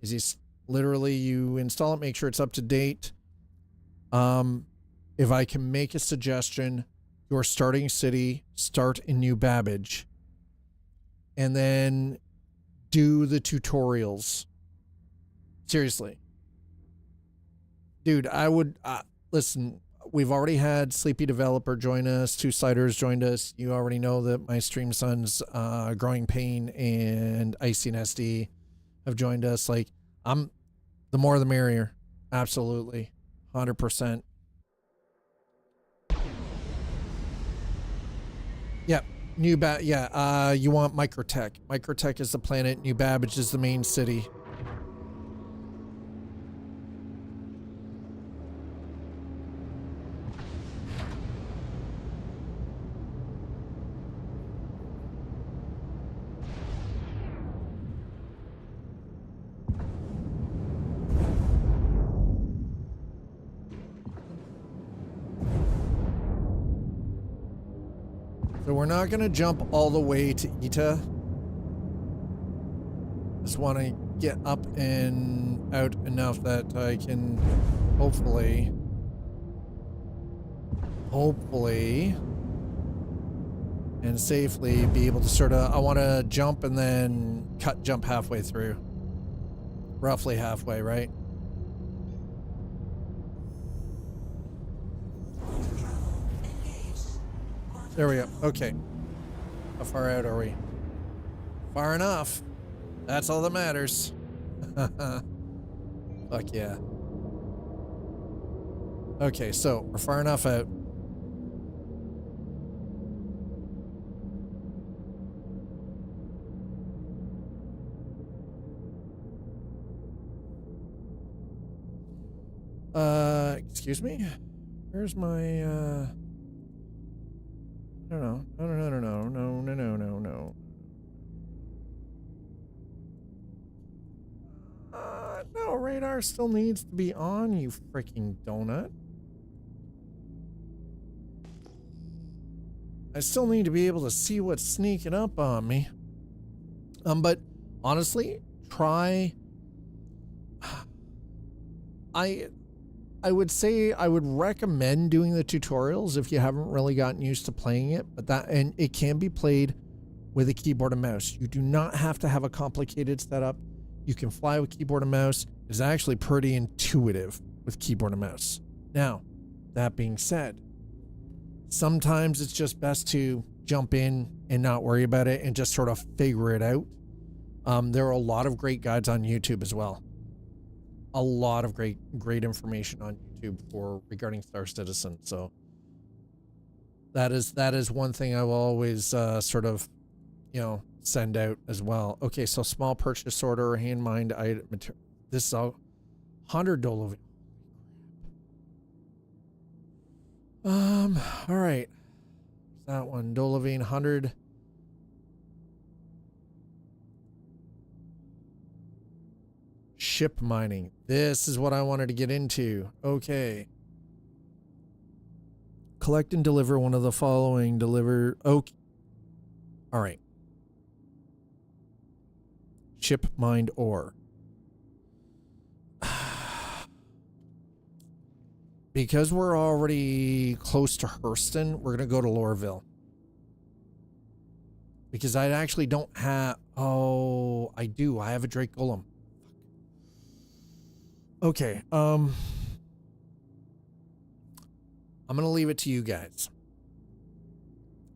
is literally you install it, make sure it's up to date. If I can make a suggestion, your starting city, start in New Babbage, and then do the tutorials. Seriously. Dude, I would listen, we've already had Sleepy Developer join us, Two Siders joined us. You already know that my stream sons, Growing Pain and Icy and SD have joined us. Like, the more the merrier. Absolutely. 100%. Yep. You want Microtech. Microtech is the planet. New Babbage is the main city. So we're not going to jump all the way to Ita. Just want to get up and out enough that I can hopefully and safely be able to sort of, I want to jump and then jump halfway through. Roughly halfway, right? There we go. Okay. How far out are we? Far enough. That's all that matters. Fuck yeah. Okay, so we're far enough out. Excuse me? Where's my, No. No, radar still needs to be on, you freaking donut. I still need to be able to see what's sneaking up on me. But honestly, try. I would say I would recommend doing the tutorials if you haven't really gotten used to playing it, and it can be played with a keyboard and mouse. You do not have to have a complicated setup. You can fly with keyboard and mouse. It's actually pretty intuitive with keyboard and mouse. Now, that being said, sometimes it's just best to jump in and not worry about it and just sort of figure it out. There are a lot of great guides on YouTube as well. A lot of great information on YouTube regarding Star Citizen. So that is one thing I will always sort of, send out as well. Okay, so small purchase order, hand mined item material. This is all $100. All right. That one, Dolovine 100. Ship mining. This is what I wanted to get into. Okay. Collect and deliver one of the following. Deliver. Okay. All right. Ship mined ore. Because we're already close to Hurston, we're going to go to Lorville. Because I actually don't have... Oh, I do. I have a Drake Golem. Okay. I'm gonna leave it to you guys.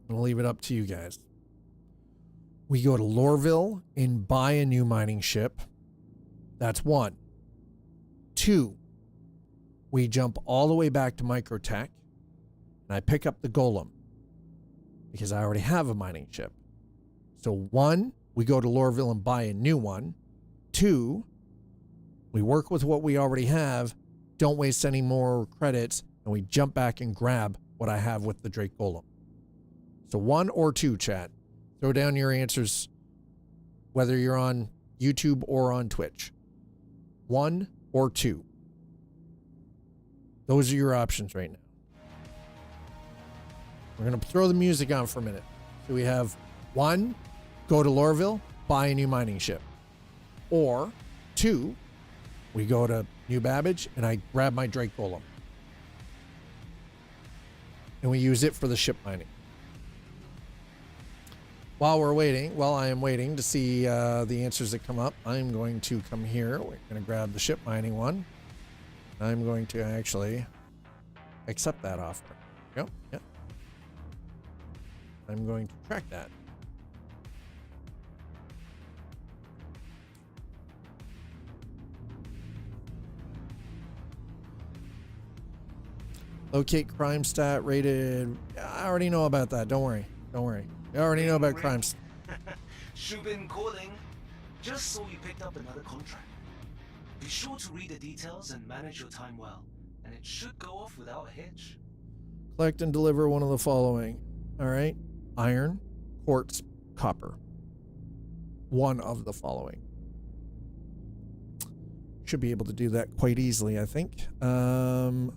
I'm gonna leave it up to you guys. We go to Lorville and buy a new mining ship. That's 1. 2, we jump all the way back to Microtech and I pick up the Golem because I already have a mining ship. So 1, we go to Lorville and buy a new one. 2, we work with what we already have, don't waste any more credits, and we jump back and grab what I have with the Drake Golem. So 1 or 2, chat. Throw down your answers, whether you're on YouTube or on Twitch. 1 or 2. Those are your options right now. We're going to throw the music on for a minute. So we have 1, go to Lorville, buy a new mining ship. Or 2, we go to New Babbage and I grab my Drake Golem. And we use it for the ship mining. While I am waiting to see the answers that come up, I'm going to come here. We're going to grab the ship mining one. I'm going to actually accept that offer. Yep. I'm going to track that. Locate crime stat rated. I already know about that. Don't worry. I already know about crimes. Shubin calling. Just saw you picked up another contract. Be sure to read the details and manage your time well, and it should go off without a hitch. Collect and deliver one of the following. All right. Iron, quartz, copper. One of the following. Should be able to do that quite easily, I think. All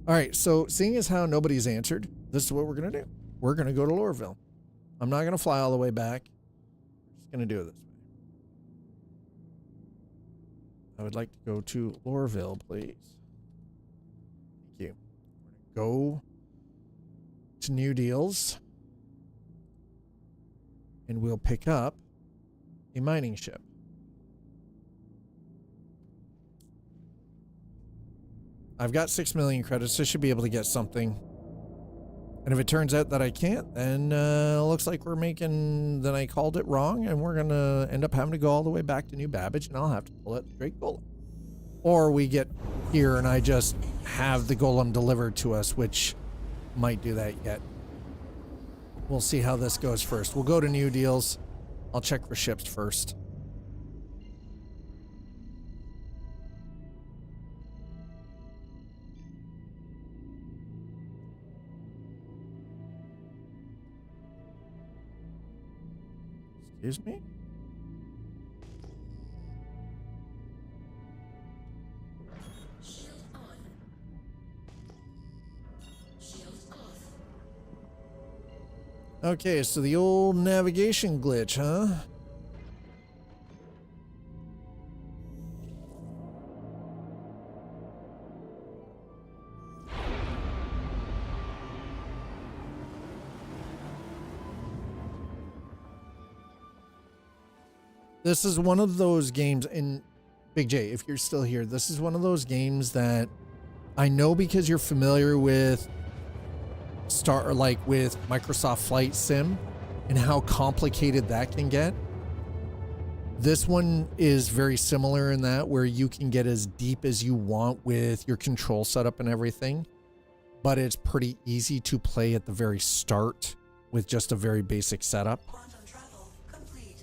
right. So seeing as how nobody's answered, this is what we're going to do. We're going to go to Lorville. I'm not going to fly all the way back. I'm just going to do it this way. I would like to go to Lorville, please. Thank you. We're going to go to New Deals. And we'll pick up a mining ship. I've got 6 million credits. I should be able to get something. And if it turns out that I can't, then it looks like then I called it wrong, and we're going to end up having to go all the way back to New Babbage, and I'll have to pull out the Drake Golem. Or we get here and I just have the Golem delivered to us, which might do that yet. We'll see how this goes first. We'll go to New Deals. I'll check for ships first. Excuse me? Shield on. Shield off. Okay, so the old navigation glitch, huh? This is one of those games, and Big J, if you're still here, this is one of those games that I know because you're familiar with with Microsoft Flight Sim and how complicated that can get. This one is very similar in that where you can get as deep as you want with your control setup and everything, but it's pretty easy to play at the very start with just a very basic setup. Quantum travel complete.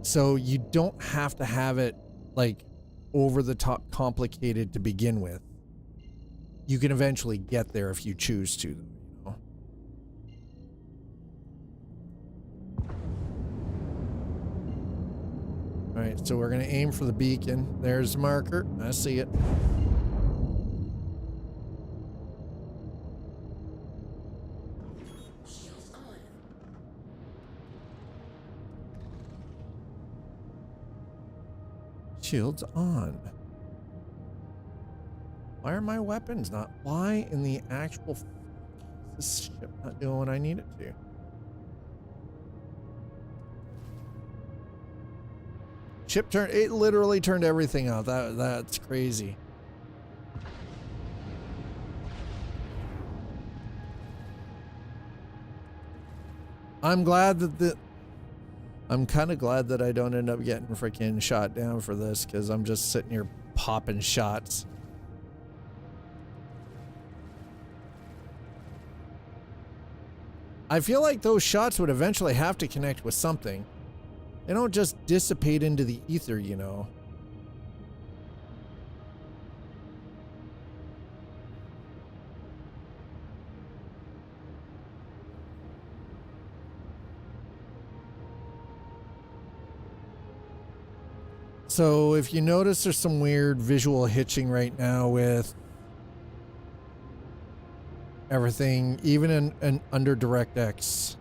So you don't have to have it like over the top complicated to begin with. You can eventually get there if you choose to, you know. All right, so we're going to aim for the beacon. There's the marker. I see it. Shield on. Shields on. Why are my weapons not? Why in the actual is this ship not doing what I need it to? Ship turned, it literally turned everything off. That's crazy. I'm glad that I'm kind of glad that I don't end up getting freaking shot down for this, because I'm just sitting here popping shots. I feel like those shots would eventually have to connect with something. They don't just dissipate into the ether, you know. So if you notice, there's some weird visual hitching right now with everything, even in under DirectX.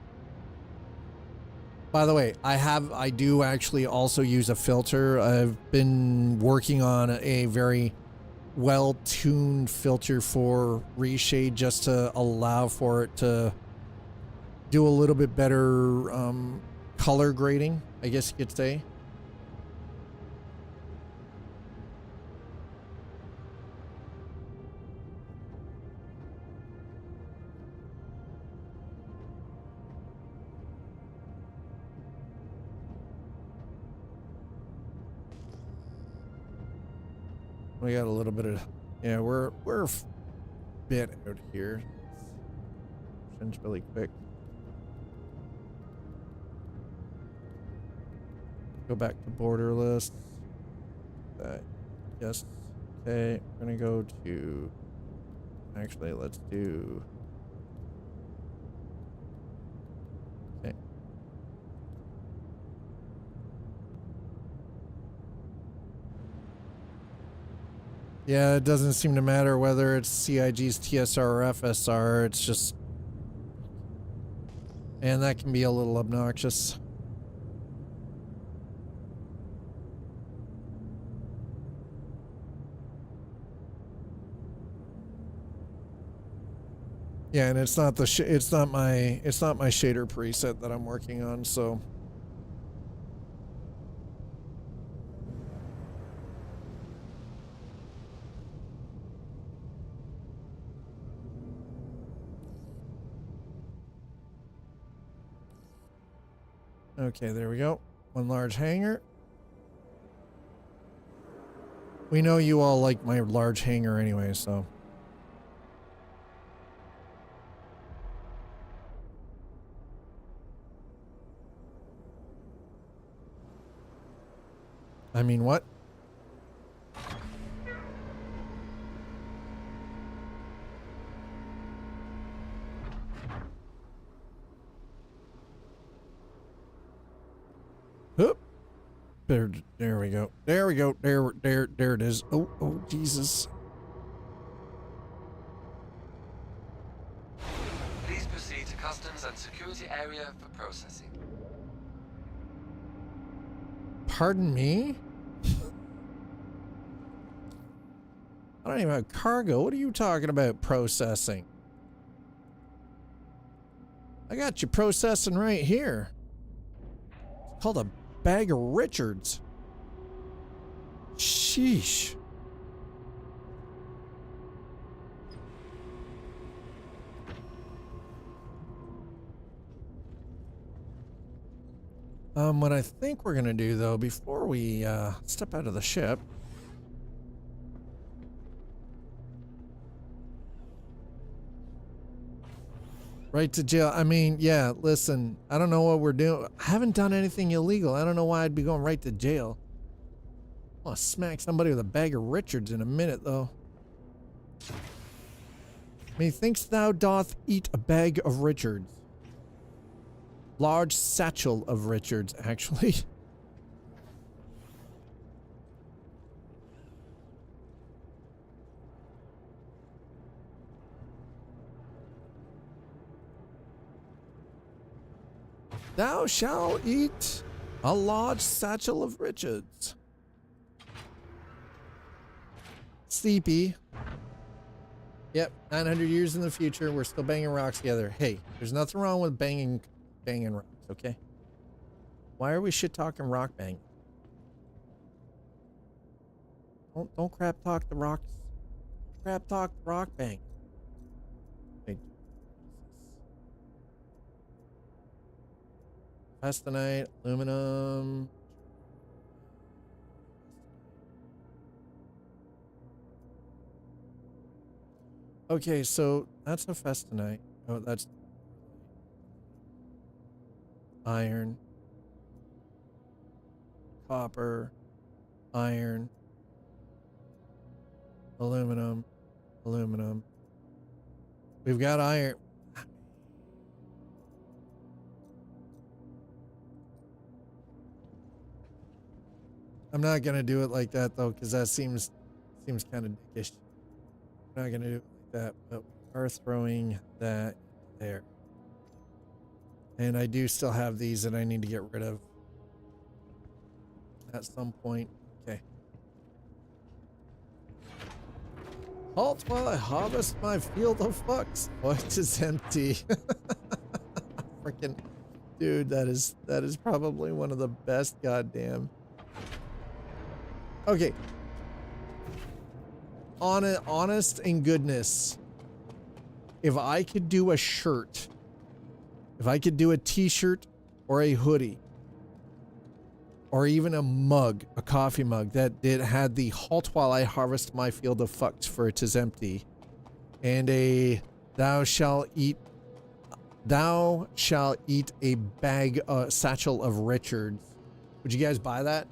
By the way, I do actually also use a filter. I've been working on a very well-tuned filter for reshade, just to allow for it to do a little bit better color grading, I guess you could say. We got a little bit of, yeah, we're a bit out here. Change really quick. Go back to border list. Yes. Okay, we're gonna go to, actually, let's do, okay. Yeah, it doesn't seem to matter whether it's CIG's TSR or FSR, it's just, and that can be a little obnoxious. Yeah, and it's not the it's not my shader preset that I'm working on, so. Okay, there we go. One large hangar. We know you all like my large hangar anyway, so. I mean, what? Oop. There we go. There we go. There it is. Oh, Jesus. Please proceed to customs and security area for processing. Pardon me? I don't even have cargo. What are you talking about processing? I got you processing right here. It's called a bag of Richards. Sheesh. What I think we're gonna do though, before we step out of the ship, right to jail. I mean, yeah, listen, I don't know what we're doing. I haven't done anything illegal. I don't know why I'd be going right to jail. I'll smack somebody with a bag of Richards in a minute though. Methinks thou doth eat a bag of Richards. Large satchel of Richards, actually. Thou shalt eat a large satchel of Richards. Sleepy. Yep, 900 years in the future, we're still banging rocks together. Hey, there's nothing wrong with banging rocks, okay? Why are we shit talking rock bang? Don't crap talk the rocks. Crap talk the rock bank. Wait, Festonite, aluminum. Okay, so that's a Festonite. Oh, that's iron, copper, iron, aluminum, aluminum. We've got iron. I'm not gonna do it like that though, because that seems kind of dickish. I'm not gonna do it like that, but we are throwing that there. And I do still have these that I need to get rid of at some point. Okay. Halt while I harvest my field of fucks. What is empty? Freaking dude, that is probably one of the best goddamn. Okay. Honest and goodness. If I could do a shirt, if I could do a t-shirt or a hoodie, or even a mug, a coffee mug that had the halt while I harvest my field of fucks for it is empty, and a thou shall eat a bag, satchel of Richards. Would you guys buy that?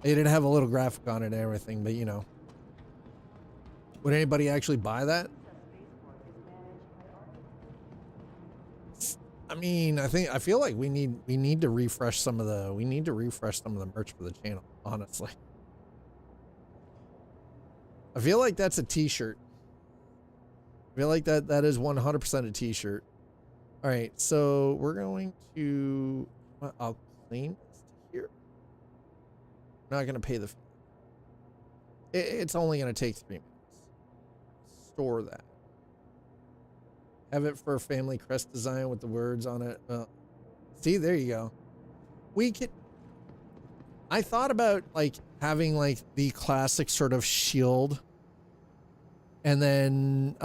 It didn't have a little graphic on it and everything, but you know. Would anybody actually buy that? I mean, I feel like we need to refresh some of the merch for the channel, honestly. I feel like that's a t-shirt. I feel like that is 100% a t-shirt. All right, so we're going to I'll clean this to here. I'm not going to pay the fee. It's only going to take 3 minutes. Store that. Have it for a family crest design with the words on it. See, there you go. We could. I thought about like having like the classic sort of shield, and then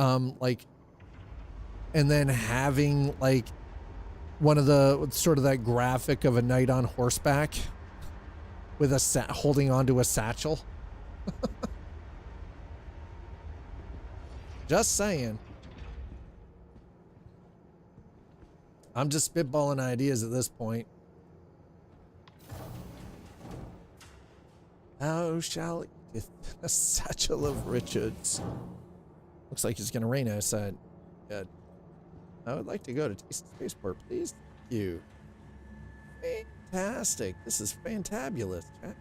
having like one of the sort of that graphic of a knight on horseback with a holding onto a satchel. Just saying. I'm just spitballing ideas at this point. How shall it a satchel of Richards? Looks like it's gonna rain outside. Good. I would like to go to Taste Spaceport, please. Thank you. Fantastic. This is fantabulous, chat.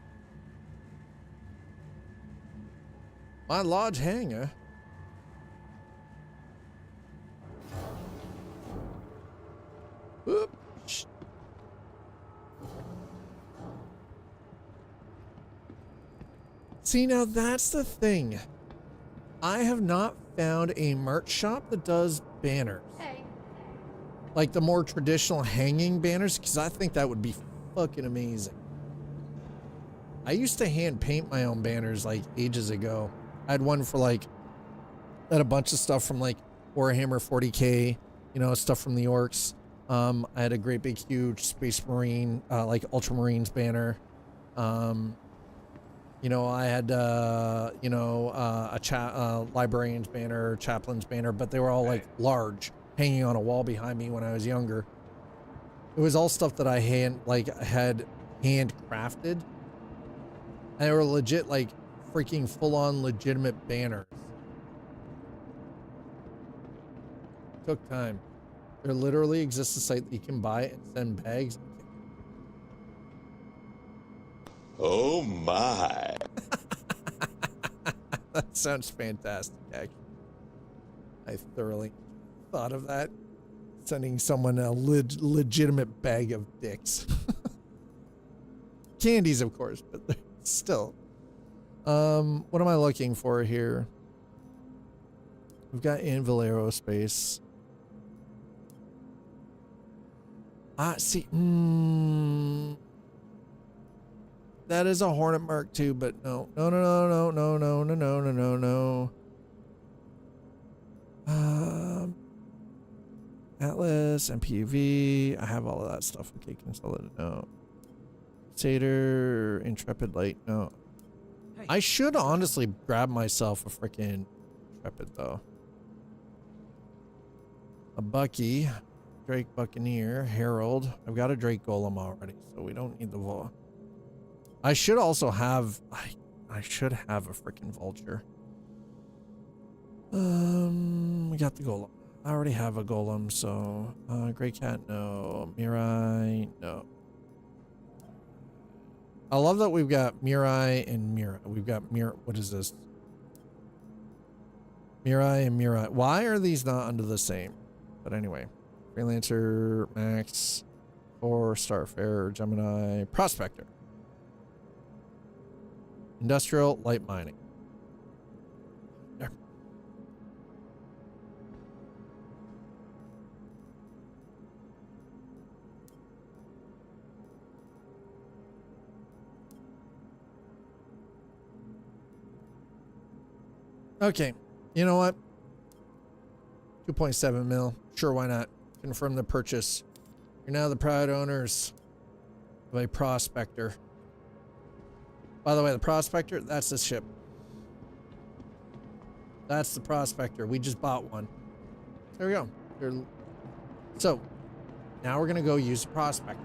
My large hangar. Whoop. See, now that's the thing. I have not found a merch shop that does banners. Hey. Like the more traditional hanging banners, because I think that would be fucking amazing. I used to hand paint my own banners like ages ago. I had one for like, I had a bunch of stuff from like Warhammer 40K, you know, stuff from the Orcs. I had a great big huge Space Marine, like Ultramarines banner. You know, I had, you know, a librarian's banner, chaplain's banner, but they were all like large, hanging on a wall behind me when I was younger. It was all stuff that I had handcrafted. And they were legit, like freaking full-on legitimate banners. Took time. There literally exists a site that you can buy and send bags. Oh my. That sounds fantastic, actually. I thoroughly thought of that. Sending someone a legitimate bag of dicks. Candies, of course, but still. What am I looking for here? We've got Anvil Aerospace. See. That is a Hornet Mark II, but no. No, no, no, no, no, no, no, no, no, no. Atlas, MPUV. I have all of that stuff. Okay, consolidate. No. Crusader, Intrepid Light. No. I should honestly grab myself a freaking Intrepid, though. A Bucky. Drake Buccaneer. Herald. I've got a Drake Golem already, so we don't need the Vol. I should also have... I should have a freaking Vulture. We got the Golem. I already have a Golem, so... Grey Cat, no. Mirai, no. I love that we've got Mirai and Mira. We've got Mira... What is this? Mirai and Mirai. Why are these not under the same? But anyway. Freelancer, Max, or Starfarer, Gemini, Prospector. Industrial, light mining. There. Okay, you know what? 2.7 mil. Sure, why not? Confirm the purchase. You're now the proud owners of a Prospector. By the way, the Prospector, that's the ship. That's the Prospector. We just bought one. There we go. So, now we're going to go use the Prospector.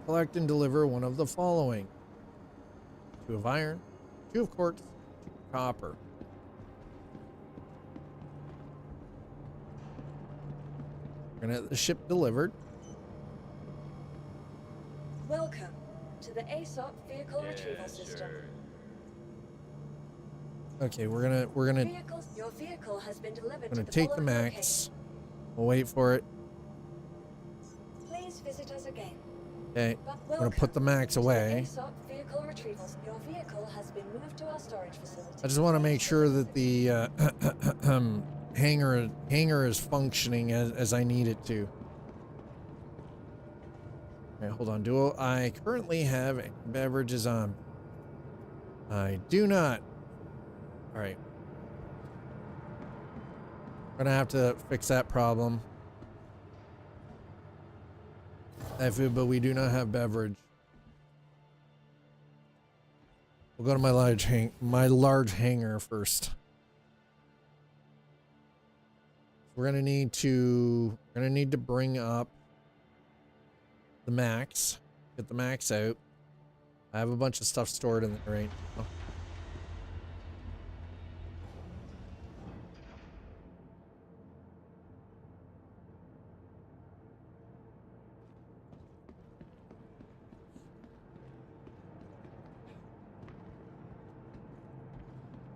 Collect and deliver one of the following. 2 of iron, 2 of quartz, 2 of copper. We're going to have the ship delivered. Welcome to the ASOP vehicle retrieval system. Okay, we're gonna Your vehicle has been delivered gonna to take the following Max. location. We'll wait for it. Please visit us again. Okay, I'm gonna put the Max away. ASOP vehicle retrievals. Your vehicle has been moved to our storage facility. I just want to make sure that the hangar is functioning as I need it to. Okay, hold on. Do I currently have beverages on? I do not. All right. Gonna have to fix that problem. But we do not have beverage. We'll go to my large hangar first. We're gonna need to bring up the Max. Get the Max out. I have a bunch of stuff stored in there right now.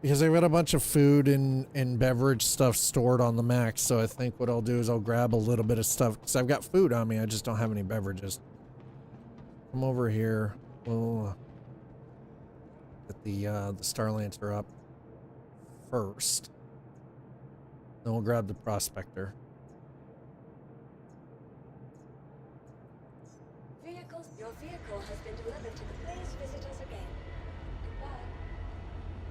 Because I've got a bunch of food and beverage stuff stored on the Max, so I think what I'll do is I'll grab a little bit of stuff, because I've got food on me, I just don't have any beverages. Come over here. We'll get the Star Lancer up first. Then we'll grab the Prospector. Your vehicle has been delivered to the please visit us again. Goodbye.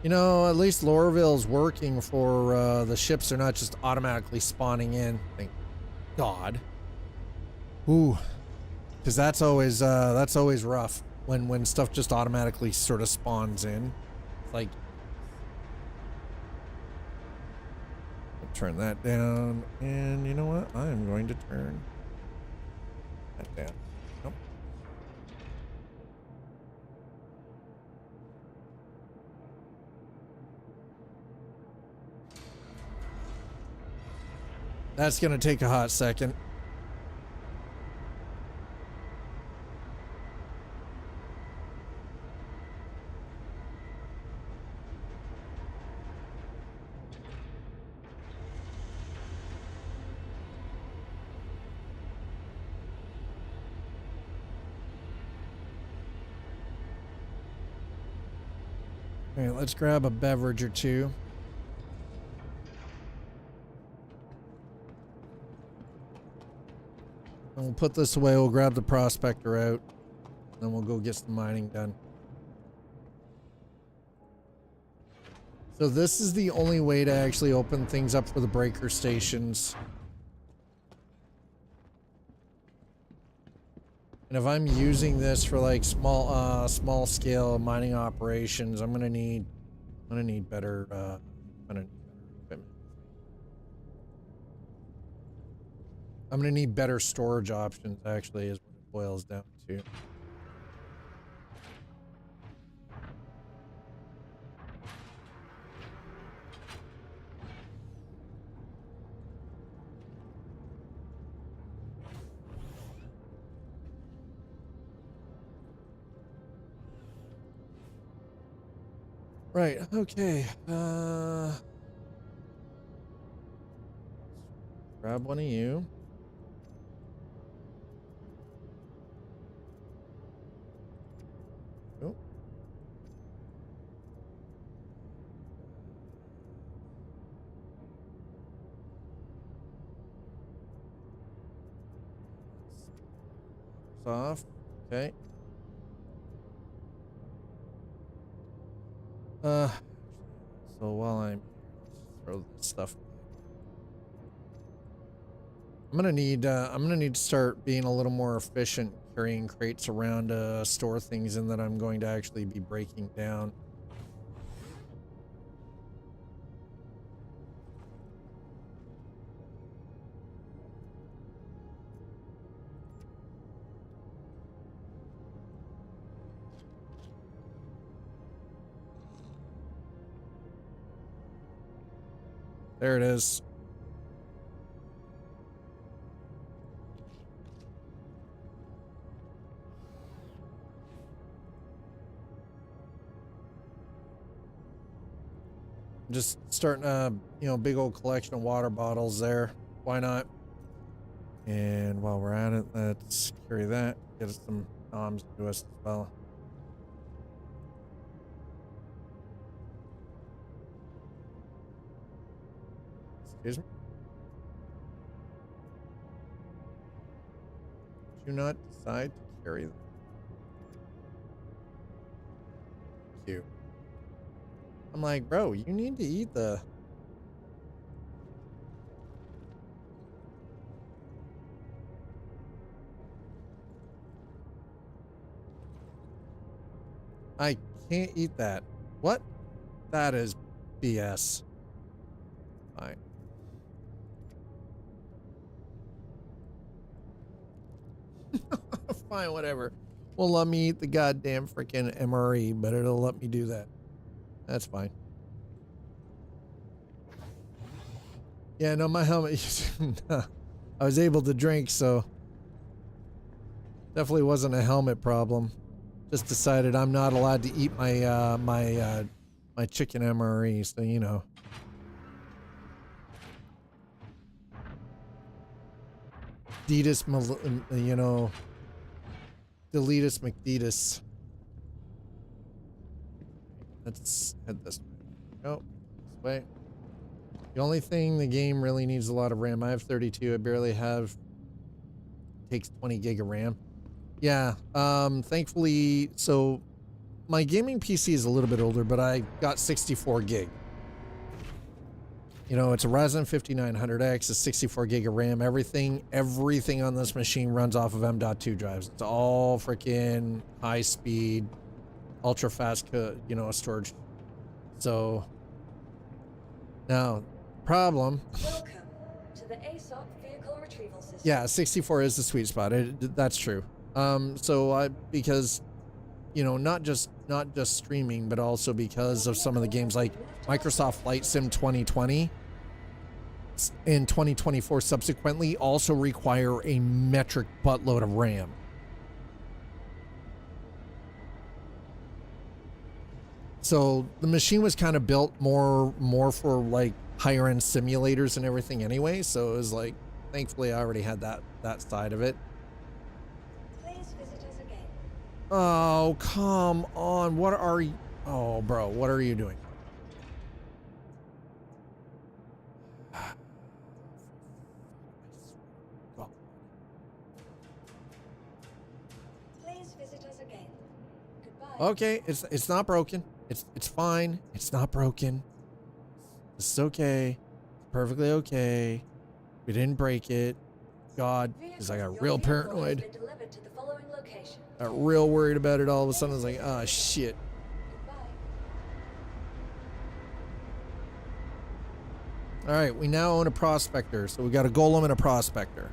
You know, at least Lorville's working for the ships are not just automatically spawning in. Thank God. Ooh. Because that's always rough when stuff just automatically sort of spawns in. It's like, I'll turn that down, and you know what? I am going to turn that down. Nope. That's gonna take a hot second. All right, let's grab a beverage or two. And we'll put this away. We'll grab the prospector out. Then we'll go get some mining done. So this is the only way to actually open things up for the breaker stations. And if I'm using this for like small scale mining operations, I'm gonna need better equipment. I'm gonna need better storage options, actually, is what it boils down to. Right, okay. Grab one of you. Oh. Off. Okay. So while I'm throw this stuff, I'm gonna need to start being a little more efficient carrying crates around to store things in that I'm going to actually be breaking down. There it is. Just starting a, big old collection of water bottles there. Why not? And while we're at it, let's carry that. Get us some bombs to us as well. Excuse me? Do not decide to carry them. Cute. I'm like, bro, you need to eat the... I can't eat that. What? That is BS. Fine. Fine, whatever. Well, let me eat the goddamn freaking MRE, but it'll let me do that. That's fine. Yeah, no, my helmet... I was able to drink, so... Definitely wasn't a helmet problem. Just decided I'm not allowed to eat my, my chicken MRE, so you know. Detus, Deletus McDetus. Let's head this way. Oh, this way. The only thing the game really needs a lot of RAM. I have 32. I barely have. Takes 20 gig of RAM. Yeah. Thankfully, so my gaming PC is a little bit older, but I got 64 gig. It's a Ryzen 5900X, a 64 gig of RAM. Everything on this machine runs off of M.2 drives. It's all freaking high speed, ultra fast, storage. So now, problem. Welcome to the ASOP vehicle retrieval system. Yeah, 64 is the sweet spot. That's true. Because, not just streaming, but also because of some of the games like Microsoft Flight Sim 2020 and 2024 subsequently also require a metric buttload of RAM. So the machine was kind of built more for like higher end simulators and everything anyway. So it was like, thankfully I already had that side of it. Please visit us again. Oh, come on. What are you? Oh, bro, what are you doing? visit us again. Goodbye. Okay, it's not broken. It's fine. It's not broken. This is okay. Perfectly okay. We didn't break it. God, because I got real paranoid. Delivered to the following location. Got real worried about it. All of a sudden, I was like, oh shit. Goodbye. All right, we now own a prospector. So we got a golem and a prospector.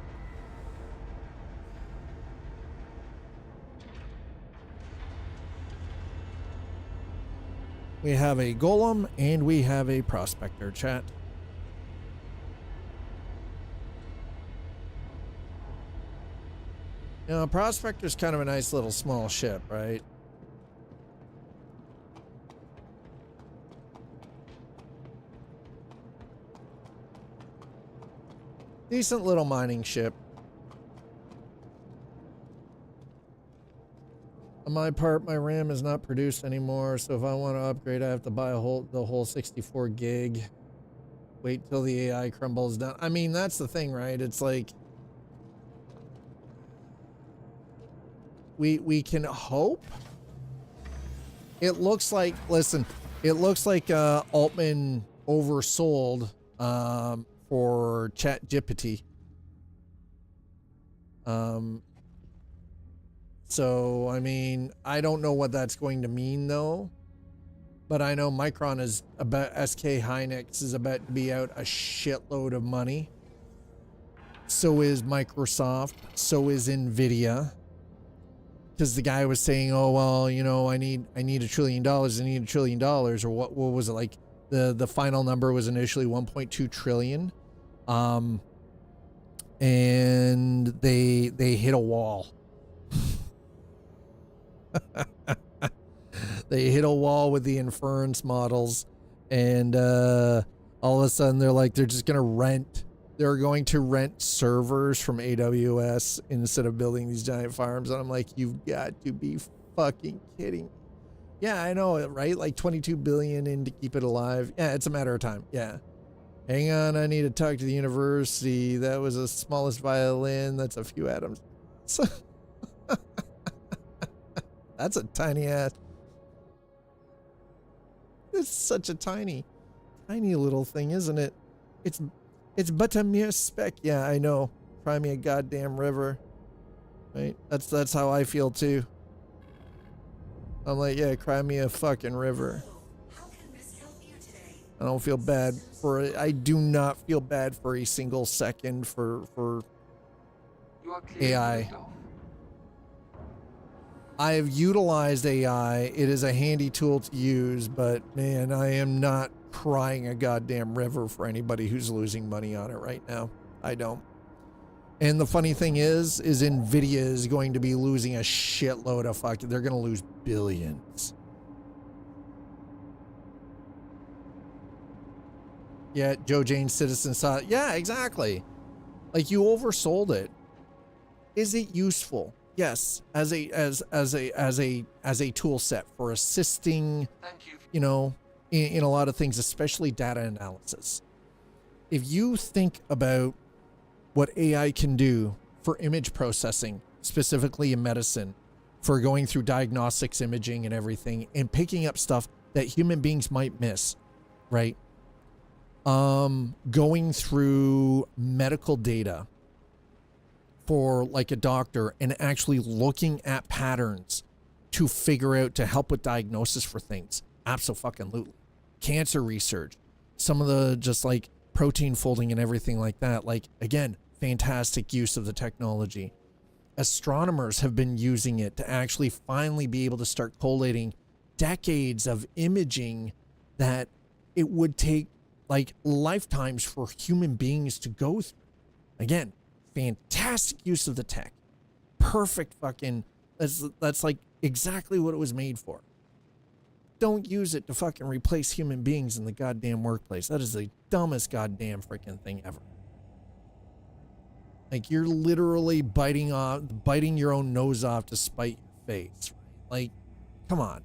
We have a golem and we have a prospector, chat. Now, a prospector's kind of a nice little small ship, right? Decent little mining ship. On my part, my RAM is not produced anymore, so if I want to upgrade, I have to buy the whole 64 gig. Wait till the AI crumbles down. I mean, that's the thing, right? It's like we can hope. It looks like, listen, it looks like Altman oversold for ChatGPT. So, I mean, I don't know what that's going to mean, though. But I know Micron is about, SK Hynix is about to be out a shitload of money. So is Microsoft. So is Nvidia. Because the guy was saying, oh, well, you know, I need $1 trillion. I need $1 trillion. Or what was it like? The final number was initially 1.2 trillion. And they hit a wall. They hit a wall with the inference models, and all of a sudden they're like, they're going to rent servers from AWS instead of building these giant farms. And I'm like, you've got to be fucking kidding. Yeah, I know, right? Like 22 billion in to keep it alive. Yeah, it's a matter of time. Yeah. Hang on, I need to talk to the university. That was the smallest violin. That's a few atoms. That's a tiny ass. It's such a tiny little thing, isn't it? It's but a mere speck. Yeah, I know. Cry me a goddamn river. Right? That's how I feel too. I'm like, yeah, cry me a fucking river. I don't feel bad for it. I do not feel bad for a single second for AI. I have utilized AI. It is a handy tool to use, but man, I am not crying a goddamn river for anybody who's losing money on it right now. I don't. And the funny thing is Nvidia is going to be losing a shitload of fucking, they're going to lose billions. Yeah, Joe Jane Citizen saw it. Yeah, exactly. Like, you oversold it. Is it useful? Yes, as a tool set for assisting, you know, in a lot of things, especially data analysis. If you think about what AI can do for image processing, specifically in medicine, for going through diagnostics, imaging and everything, and picking up stuff that human beings might miss, right? Going through medical data for like a doctor and actually looking at patterns to figure out, to help with diagnosis for things. Abso-fucking-lutely. Cancer research, some of the just like protein folding and everything like that. Like, again, fantastic use of the technology. Astronomers have been using it to actually finally be able to start collating decades of imaging that it would take like lifetimes for human beings to go through. Again, fantastic use of the tech. Perfect fucking, that's like exactly what it was made for. Don't use it to fucking replace human beings in the goddamn workplace. That is the dumbest goddamn freaking thing ever. Like, you're literally biting your own nose off to spite your face. Like, come on.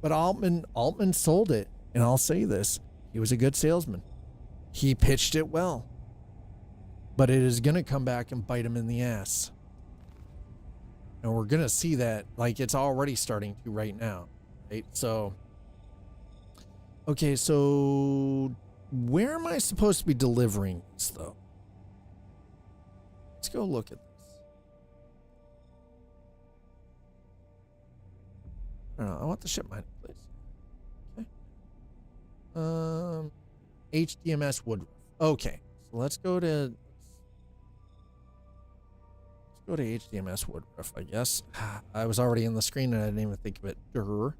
But Altman sold it, and I'll say this. He was a good salesman. He pitched it well. But it is going to come back and bite him in the ass. And we're gonna see that, like, it's already starting to right now, right? So, okay, so where am I supposed to be delivering this, though? Let's go look at this. I don't know. I want the ship mining place. Okay. HDMS Woodruff. Okay, so let's go to HDMS Woodruff, I guess. I was already in the screen and I didn't even think of it. Durr.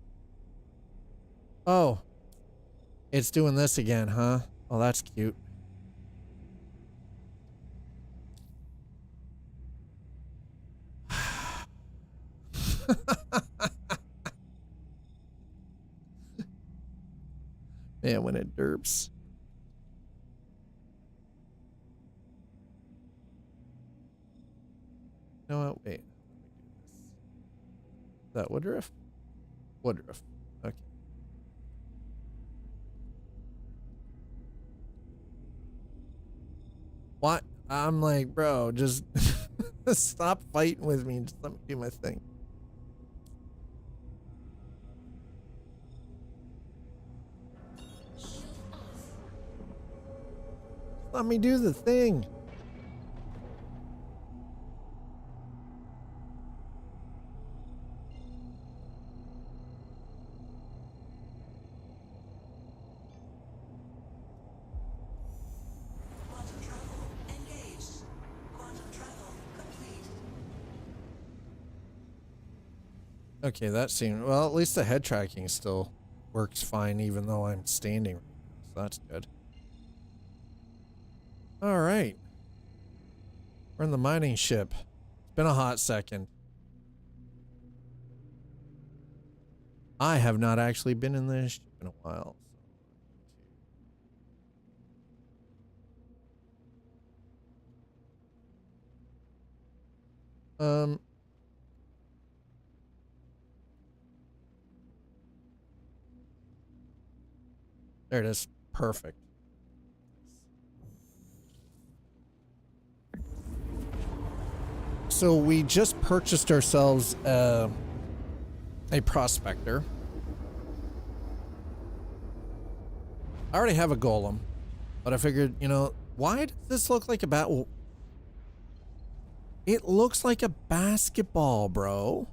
Oh, it's doing this again, huh? Oh, that's cute. Man, when it derps. No, wait. Is that Woodruff? Woodruff. Okay. What? I'm like, bro, just stop fighting with me. Just let me do my thing. Let me do the thing. Quantum travel engaged. Quantum travel complete. Okay, that seemed well. At least the head tracking still works fine, even though I'm standing. So that's good. All right, we're in the mining ship. It's been a hot second. I have not actually been in this ship in a while. So. There it is. Perfect. So we just purchased ourselves a prospector. I already have a golem, but I figured, you know, why does this look like a bat? Well, it looks like a basketball, bro.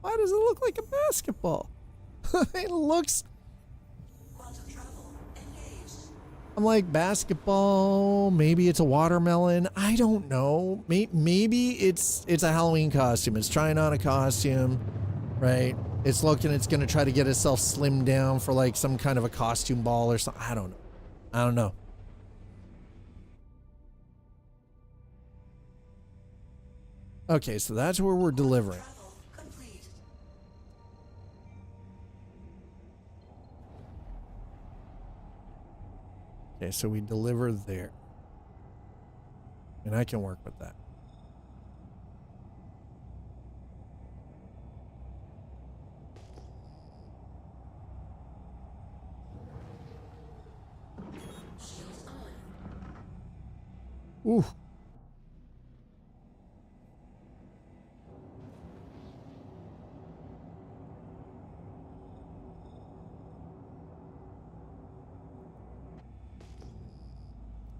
Why does it look like a basketball? It looks. Quantum travel engaged. I'm like, basketball. Maybe it's a watermelon. I don't know. Maybe it's a Halloween costume. It's trying on a costume, right? It's looking. It's gonna try to get itself slimmed down for like some kind of a costume ball or something. I don't know. I don't know. Okay, so that's where we're delivering. Travel complete. Okay, so we deliver there. And I can work with that. Shields on. Ooh.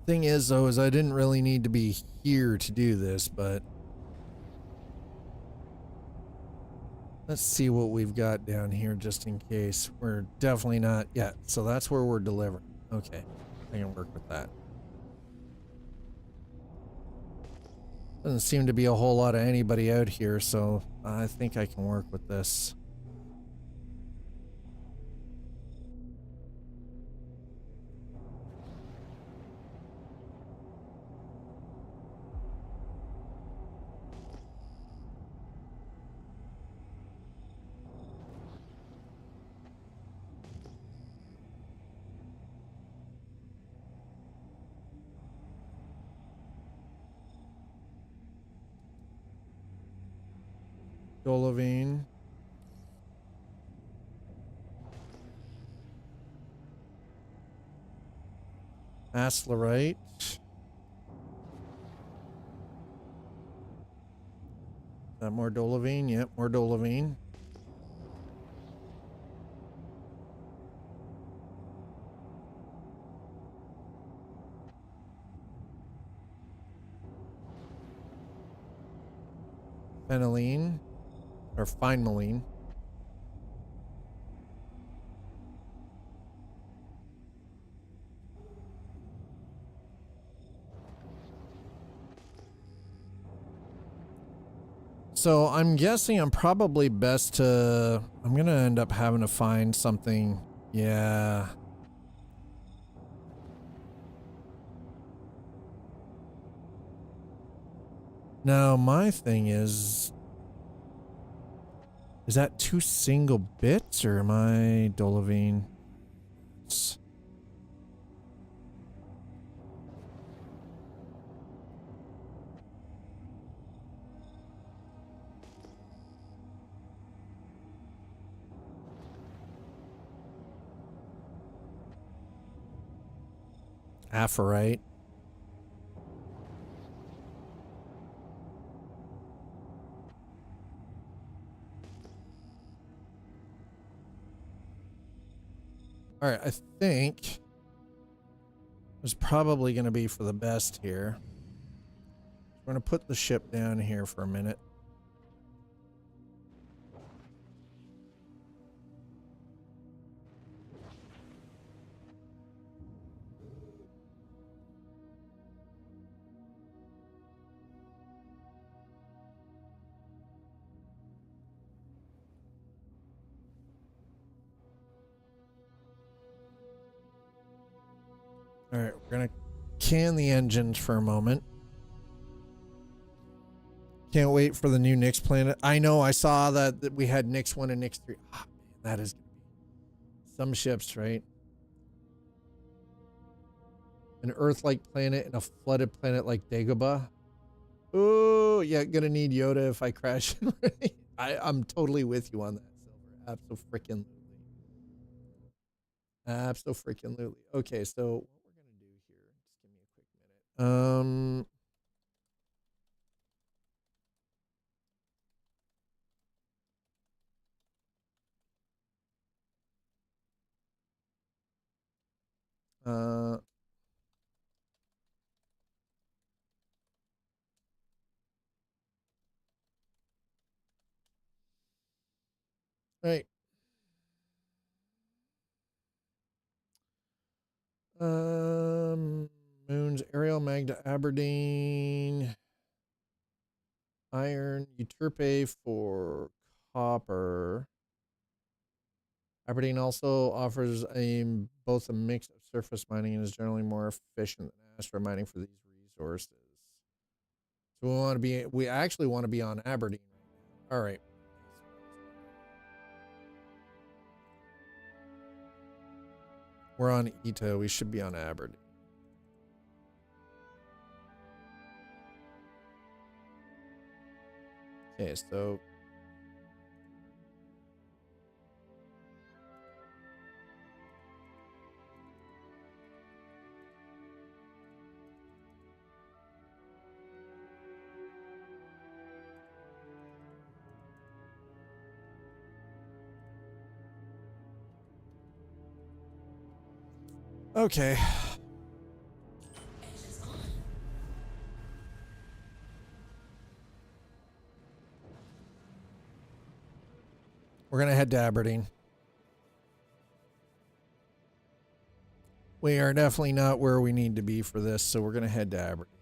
Thing is, though, is I didn't really need to be here to do this, but let's see what we've got down here just in case. We're definitely not yet. So that's where we're delivering. Okay, I can work with that. Doesn't seem to be a whole lot of anybody out here, so I think I can work with this. Dolovine. Aslerite. More Dolivine. Yep, more Dolivine. Phenylene. Or Phenylene. So I'm guessing I'm probably best to... I'm going to end up having to find something. Yeah. Now, my thing is that 2 single bits or am I Dolivine? Aphrite. All right, I think it's probably going to be for the best here. We're going to put the ship down here for a minute. All right, we're going to can the engines for a moment. Can't wait for the new Nyx planet. I know, I saw that we had Nyx 1 and Nyx 3. Ah, man, that is some ships, right? An Earth-like planet and a flooded planet like Dagobah. Oh, yeah, gonna need Yoda if I crash. I'm totally with you on that, Silver. Abso-freaking-lutely. Abso-freaking-lutely. Okay, so what we're gonna do here, just give me a quick minute. Right. Moons, Ariel, Magda, Aberdeen, iron, Euterpe for copper. Aberdeen also offers both a mix of surface mining and is generally more efficient than Astra mining for these resources. So we actually want to be on Aberdeen right now. All right. We're on Ito. We should be on Aberdeen. Okay, so okay. We're going to head to Aberdeen. We are definitely not where we need to be for this, so we're going to head to Aberdeen.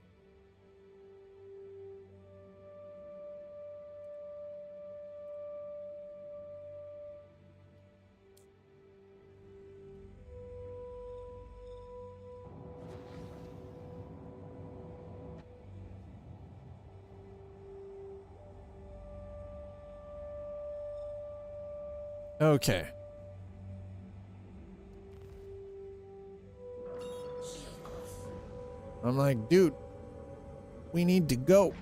Okay. I'm like, dude, we need to go.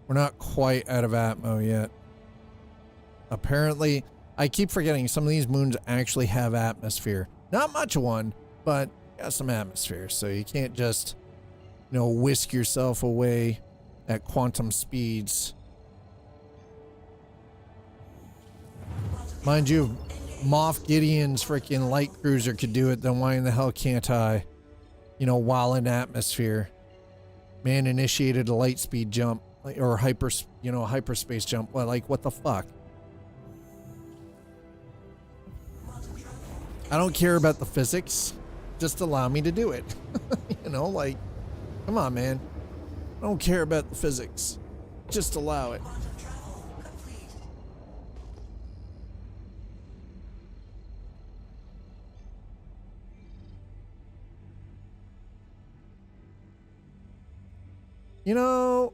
We're not quite out of Atmo yet. Apparently, I keep forgetting some of these moons actually have atmosphere. Not much of one, but got some atmosphere. So you can't just, you know, whisk yourself away at quantum speeds. Mind you, Moff Gideon's freaking light cruiser could do it, then why in the hell can't I? You know, while in atmosphere. Man initiated a light speed jump, or hyperspace jump. Well, like, what the fuck? I don't care about the physics. Just allow me to do it. You know, like, come on, man. I don't care about the physics. Just allow it. You know,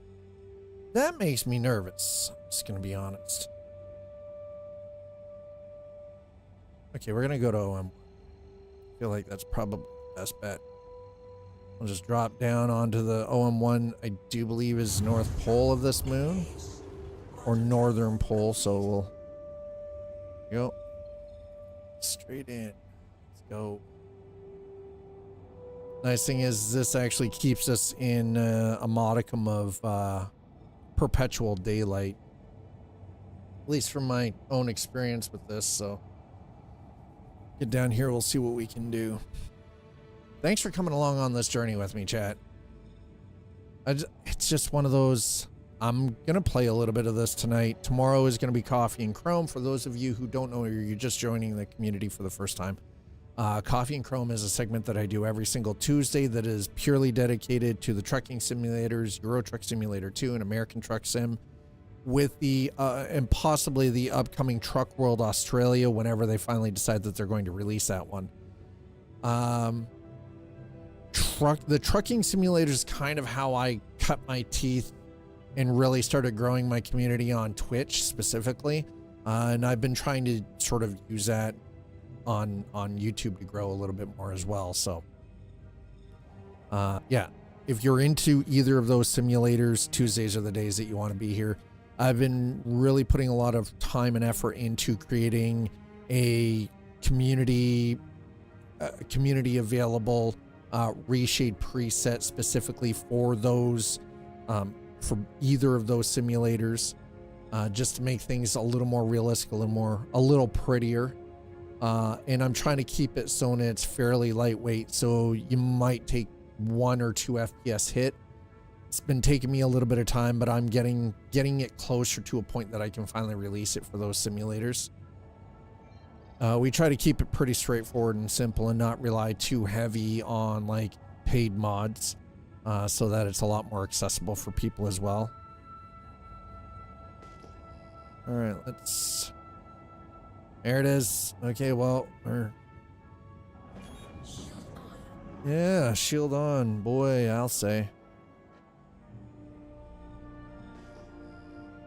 that makes me nervous. I'm just gonna be honest. Okay, we're gonna go to OM. I feel like that's probably the best bet. I'll just drop down onto the OM1, I do believe is North Pole of this moon. Or Northern Pole, so we'll go straight in. Let's go. Nice thing is this actually keeps us in a modicum of perpetual daylight. At least from my own experience with this, so. Get down here, we'll see what we can do. Thanks for coming along on this journey with me, chat. It's just one of those, I'm gonna play a little bit of this tonight. Tomorrow is gonna be Coffee and Chrome. For those of you who don't know, or you're just joining the community for the first time, Coffee and Chrome is a segment that I do every single Tuesday that is purely dedicated to the trucking simulators, Euro Truck Simulator 2 and American Truck Sim, with the and possibly the upcoming Truck World Australia whenever they finally decide that they're going to release that one. The trucking simulator is kind of how I cut my teeth and really started growing my community on Twitch specifically, and I've been trying to sort of use that on YouTube to grow a little bit more as well. So yeah, if you're into either of those simulators, Tuesdays are the days that you want to be here. I've been really putting a lot of time and effort into creating a community available reshade preset specifically for those for either of those simulators, just to make things a little more realistic, a little prettier, and I'm trying to keep it so that it's fairly lightweight, so you might take 1 or 2 FPS hit. It's been taking me a little bit of time, but I'm getting it closer to a point that I can finally release it for those simulators. We try to keep it pretty straightforward and simple and not rely too heavy on like paid mods, so that it's a lot more accessible for people as well. All right, there it is. Okay, well, yeah, shield on, boy, I'll say.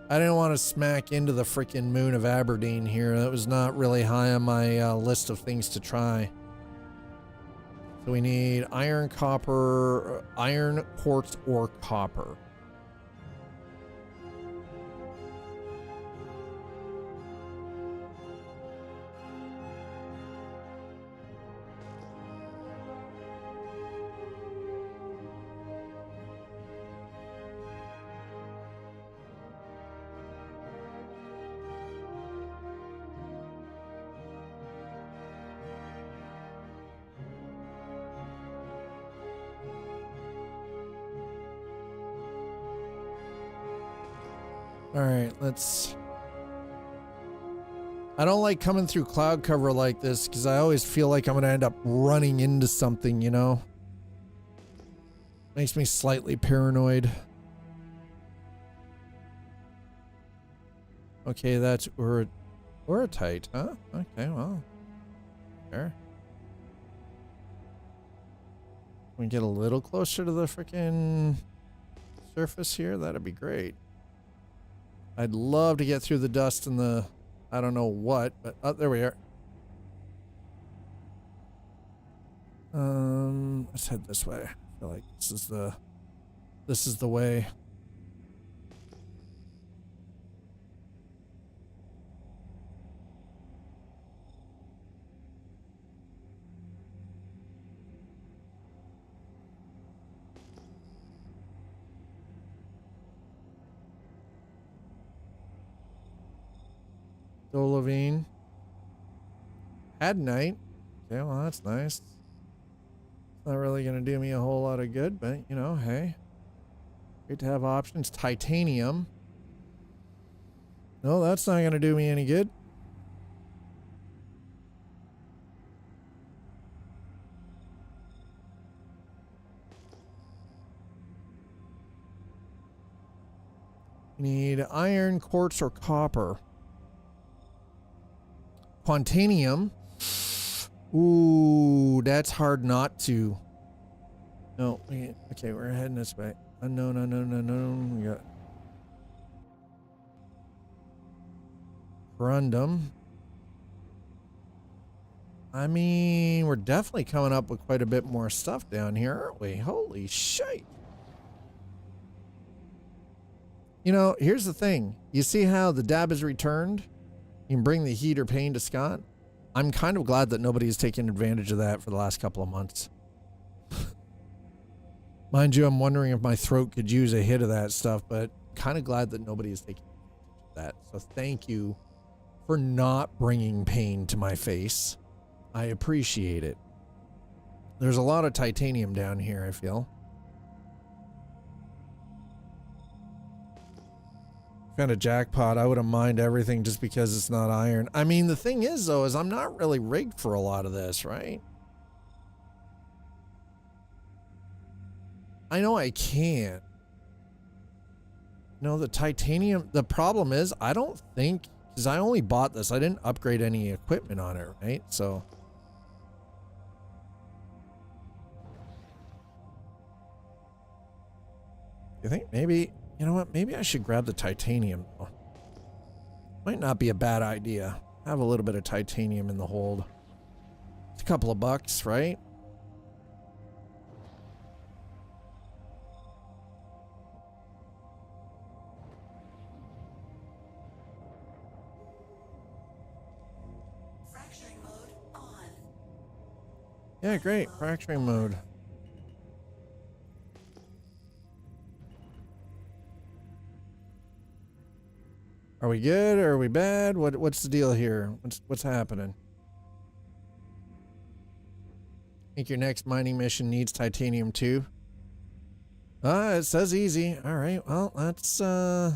I didn't want to smack into the freaking moon of Aberdeen here. That was not really high on my list of things to try. So we need iron, copper, iron, quartz, or copper. All right, I don't like coming through cloud cover like this because I always feel like I'm going to end up running into something, you know? Makes me slightly paranoid. Okay, that's Urotite, huh? Okay, well, sure. We get a little closer to the freaking surface here. That'd be great. I'd love to get through the dust and the, I don't know what, but oh, there we are. Let's head this way. I feel like this is the way. Dolovine. Adnite. Okay, well, that's nice. Not really going to do me a whole lot of good, but, you know, hey. Great to have options. Titanium. No, that's not going to do me any good. Need iron, quartz, or copper. Quantanium. Ooh, that's hard not to. No, okay, we're heading this way. Unknown, unknown, unknown. We got Corundum. I mean, we're definitely coming up with quite a bit more stuff down here, aren't we? Holy shit. You know, here's the thing. You see how the dab is returned? You can bring the heat or pain to Scott. I'm kind of glad that nobody's taken advantage of that for the last couple of months. Mind you, I'm wondering if my throat could use a hit of that stuff, but kind of glad that nobody is taking advantage of that. So thank you for not bringing pain to my face. I appreciate it. There's a lot of titanium down here, I feel. Found a jackpot. I wouldn't mind everything just because it's not iron. I mean, the thing is, though, is I'm not really rigged for a lot of this, right? I know I can. No, the titanium, the problem is, I don't think, because I only bought this, I didn't upgrade any equipment on it, right? So. You think maybe, you know what, maybe I should grab the titanium. Might not be a bad idea. Have a little bit of titanium in the hold. It's a couple of bucks, right? Fracturing mode on. Yeah, great. Fracturing mode. Are we good or are we bad? What's the deal here? What's happening? Think your next mining mission needs titanium too? It says easy. All right. Well, that's I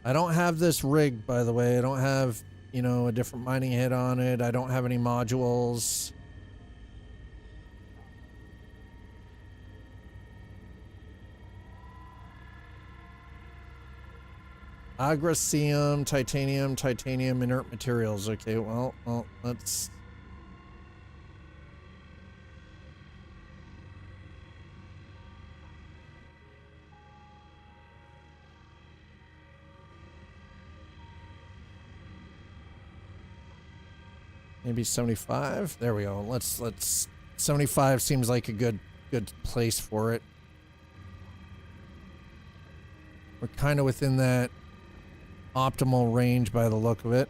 don't have this rigged, by the way. I don't have, you know, a different mining hit on it. I don't have any modules. Agrasium, titanium, inert materials. Okay, well, let's. Maybe 75. There we go. Let's 75 seems like a good place for it. We're kind of within that optimal range by the look of it.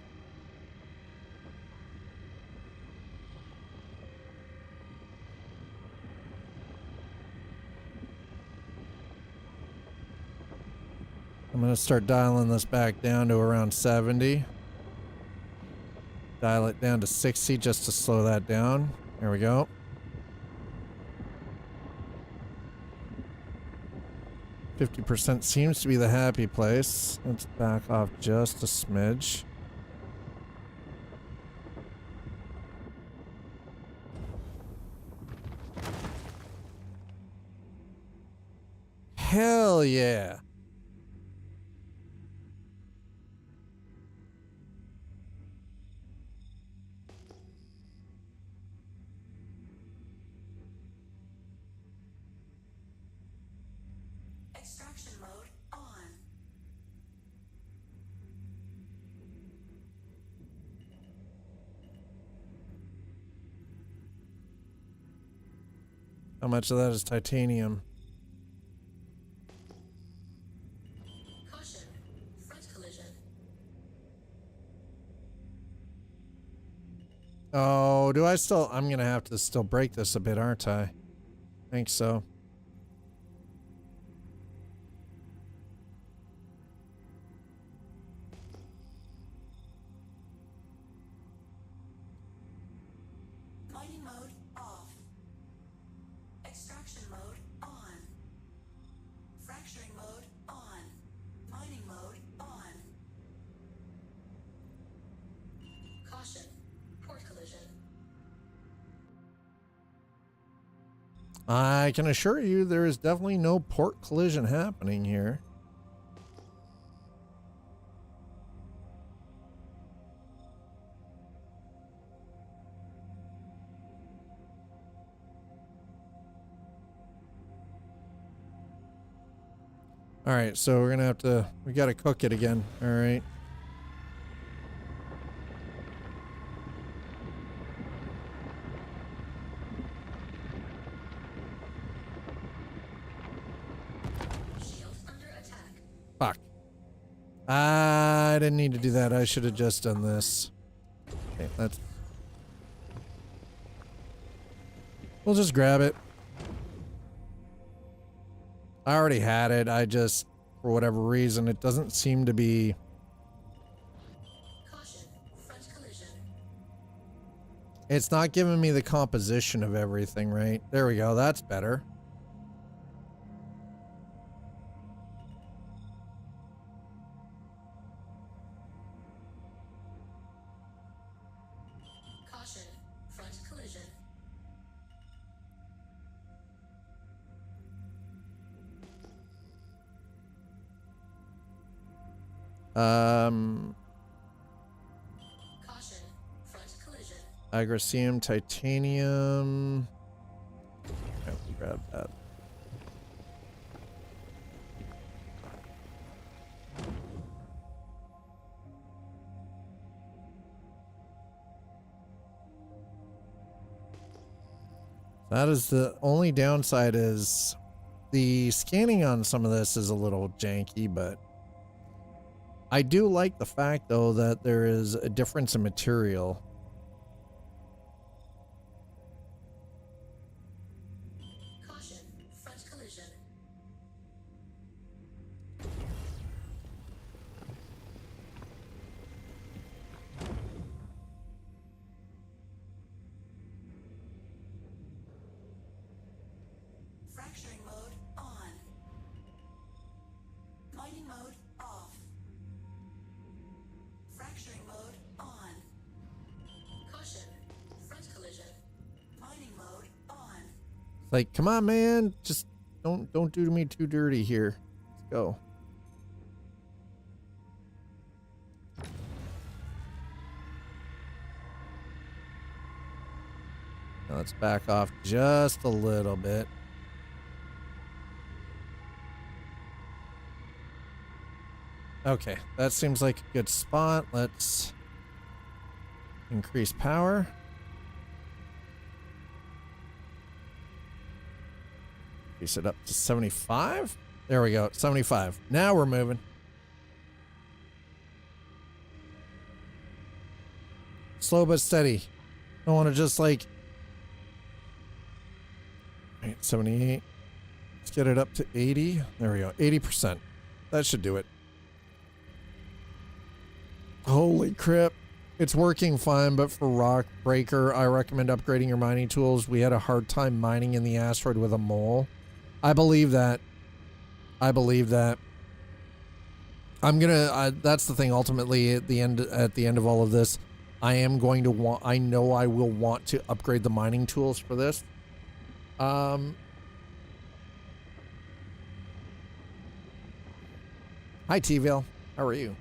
I'm going to start dialing this back down to around 70. Dial it down to 60 just to slow that down. There we go. %, seems to be the happy place. Let's back off just a smidge. Hell yeah. Extraction mode on. How much of that is titanium? Caution. Front collision. Oh, do I still? I'm gonna have to still break this a bit, aren't I? I think so. Mining mode off. Extraction mode on. Fracturing mode on. Mining mode on. Caution. Port collision. I can assure you there is definitely no port collision happening here. All right, so we're gonna have to, we gotta cook it again. All right. Shield under attack. Fuck. I didn't need to do that. I should have just done this. Okay, that's... We'll just grab it. I already had it. I just, for whatever reason, it doesn't seem to be... Caution. Front collision. It's not giving me the composition of everything, right? There we go. That's better. Caution. Front collision. Caution. Front collision. Agrasium, titanium. Okay, we'll grab that. That is the only downside, is the scanning on some of this is a little janky, but I do like the fact though that there is a difference in material. Caution. Front collision. Fracturing mode on. Mining mode off. Fracturing mode on. Caution. Front collision. Mining mode on. Like, come on, man, just don't do me too dirty here. Let's go. Now let's back off just a little bit. Okay, that seems like a good spot. Let's increase power. Increase it up to 75. There we go, 75. Now we're moving. Slow but steady. I want to just like... Right, 78. Let's get it up to 80. There we go, 80%. That should do it. Holy crap. It's working fine, but for Rock Breaker, I recommend upgrading your mining tools. We had a hard time mining in the asteroid with a mole. I believe that. I believe that. I'm gonna, that's the thing, ultimately, at the end of all of this, I am going to want, I know I will want to upgrade the mining tools for this. Hi, T-Ville. How are you?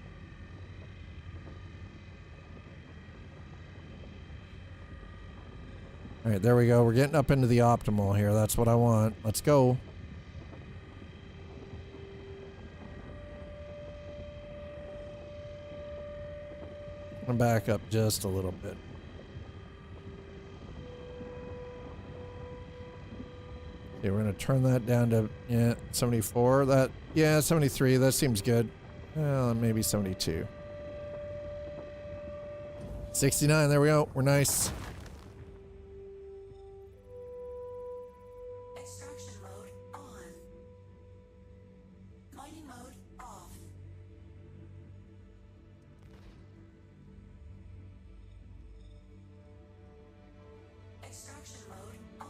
All right, there we go. We're getting up into the optimal here. That's what I want. Let's go. I'm gonna back up just a little bit. Okay, we're gonna turn that down to 74. That 73. That seems good. Maybe 72. 69. There we go. We're nice. Extraction mode on. Mining mode off. Extraction mode on.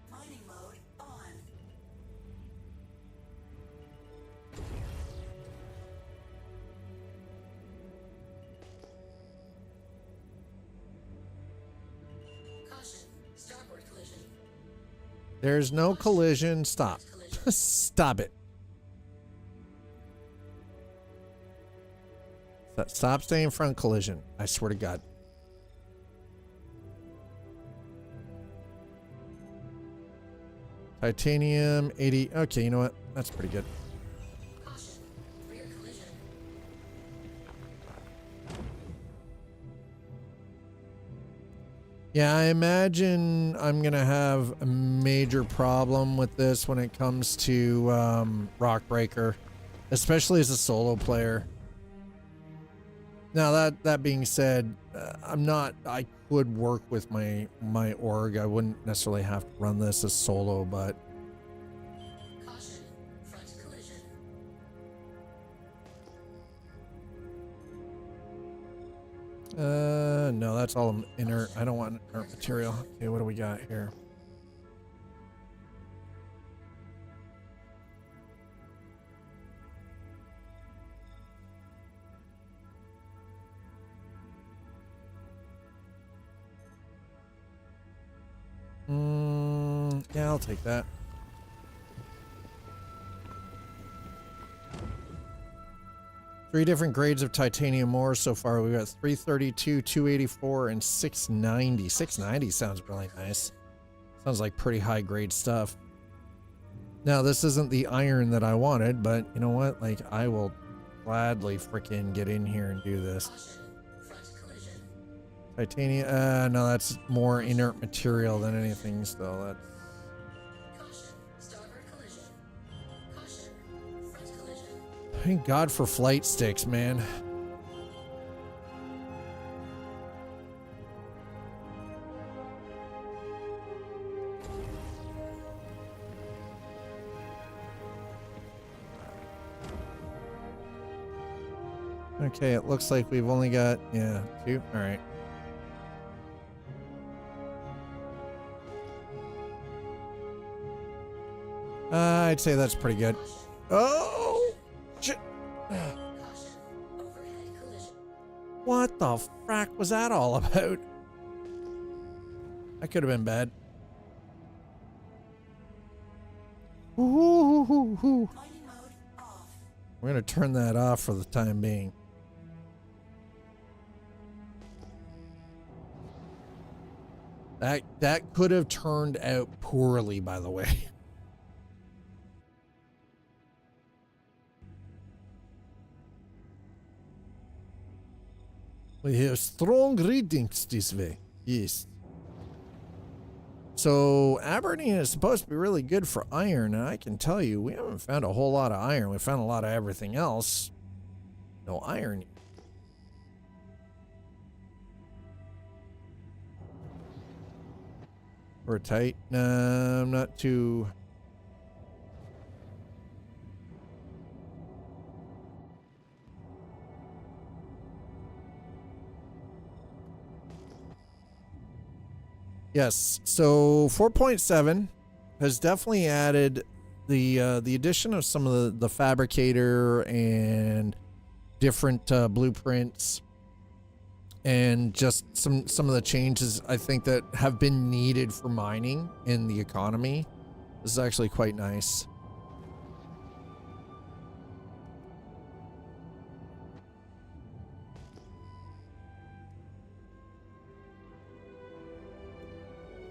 Mining mode on. Caution. Starboard collision. There's no collision. Stop. Stop it. Stop staying front collision. I swear to God. Titanium 80. Okay, you know what? That's pretty good. Caution. Rear collision. Yeah, I imagine I'm going to have a major problem with this when it comes to Rockbreaker, especially as a solo player. Now that being said, I could work with my org. I wouldn't necessarily have to run this as solo, but Caution. Front collision. no, that's all inert. I don't want inert material. Okay, what do we got here? Yeah, I'll take that. Three different grades of titanium ore so far. We've got 332, 284, and 690. 690 sounds really nice. Sounds like pretty high grade stuff. Now, this isn't the iron that I wanted, but you know what? Like, I will gladly freaking get in here and do this. Caution. Front collision. Titanium, no, that's more inert material than anything, so that's... Caution. Starboard collision. Caution. Front collision. Thank God for flight sticks, man. Okay, it looks like we've only got, yeah, 2. All right. I'd say that's pretty good. Oh, shit. Caution. Overhead collision. What the frack was that all about? That could have been bad. Ooh, Mining mode off. we're going to turn that off for the time being. That could have turned out poorly, by the way. We have strong readings this way. Yes. So Aberdeen is supposed to be really good for iron, and I can tell you, we haven't found a whole lot of iron. We found a lot of everything else. No iron. We're tight. I'm not too... Yes, so 4.7 has definitely added the addition of some of the fabricator and different blueprints, and just some of the changes I think that have been needed for mining in the economy. This is actually quite nice.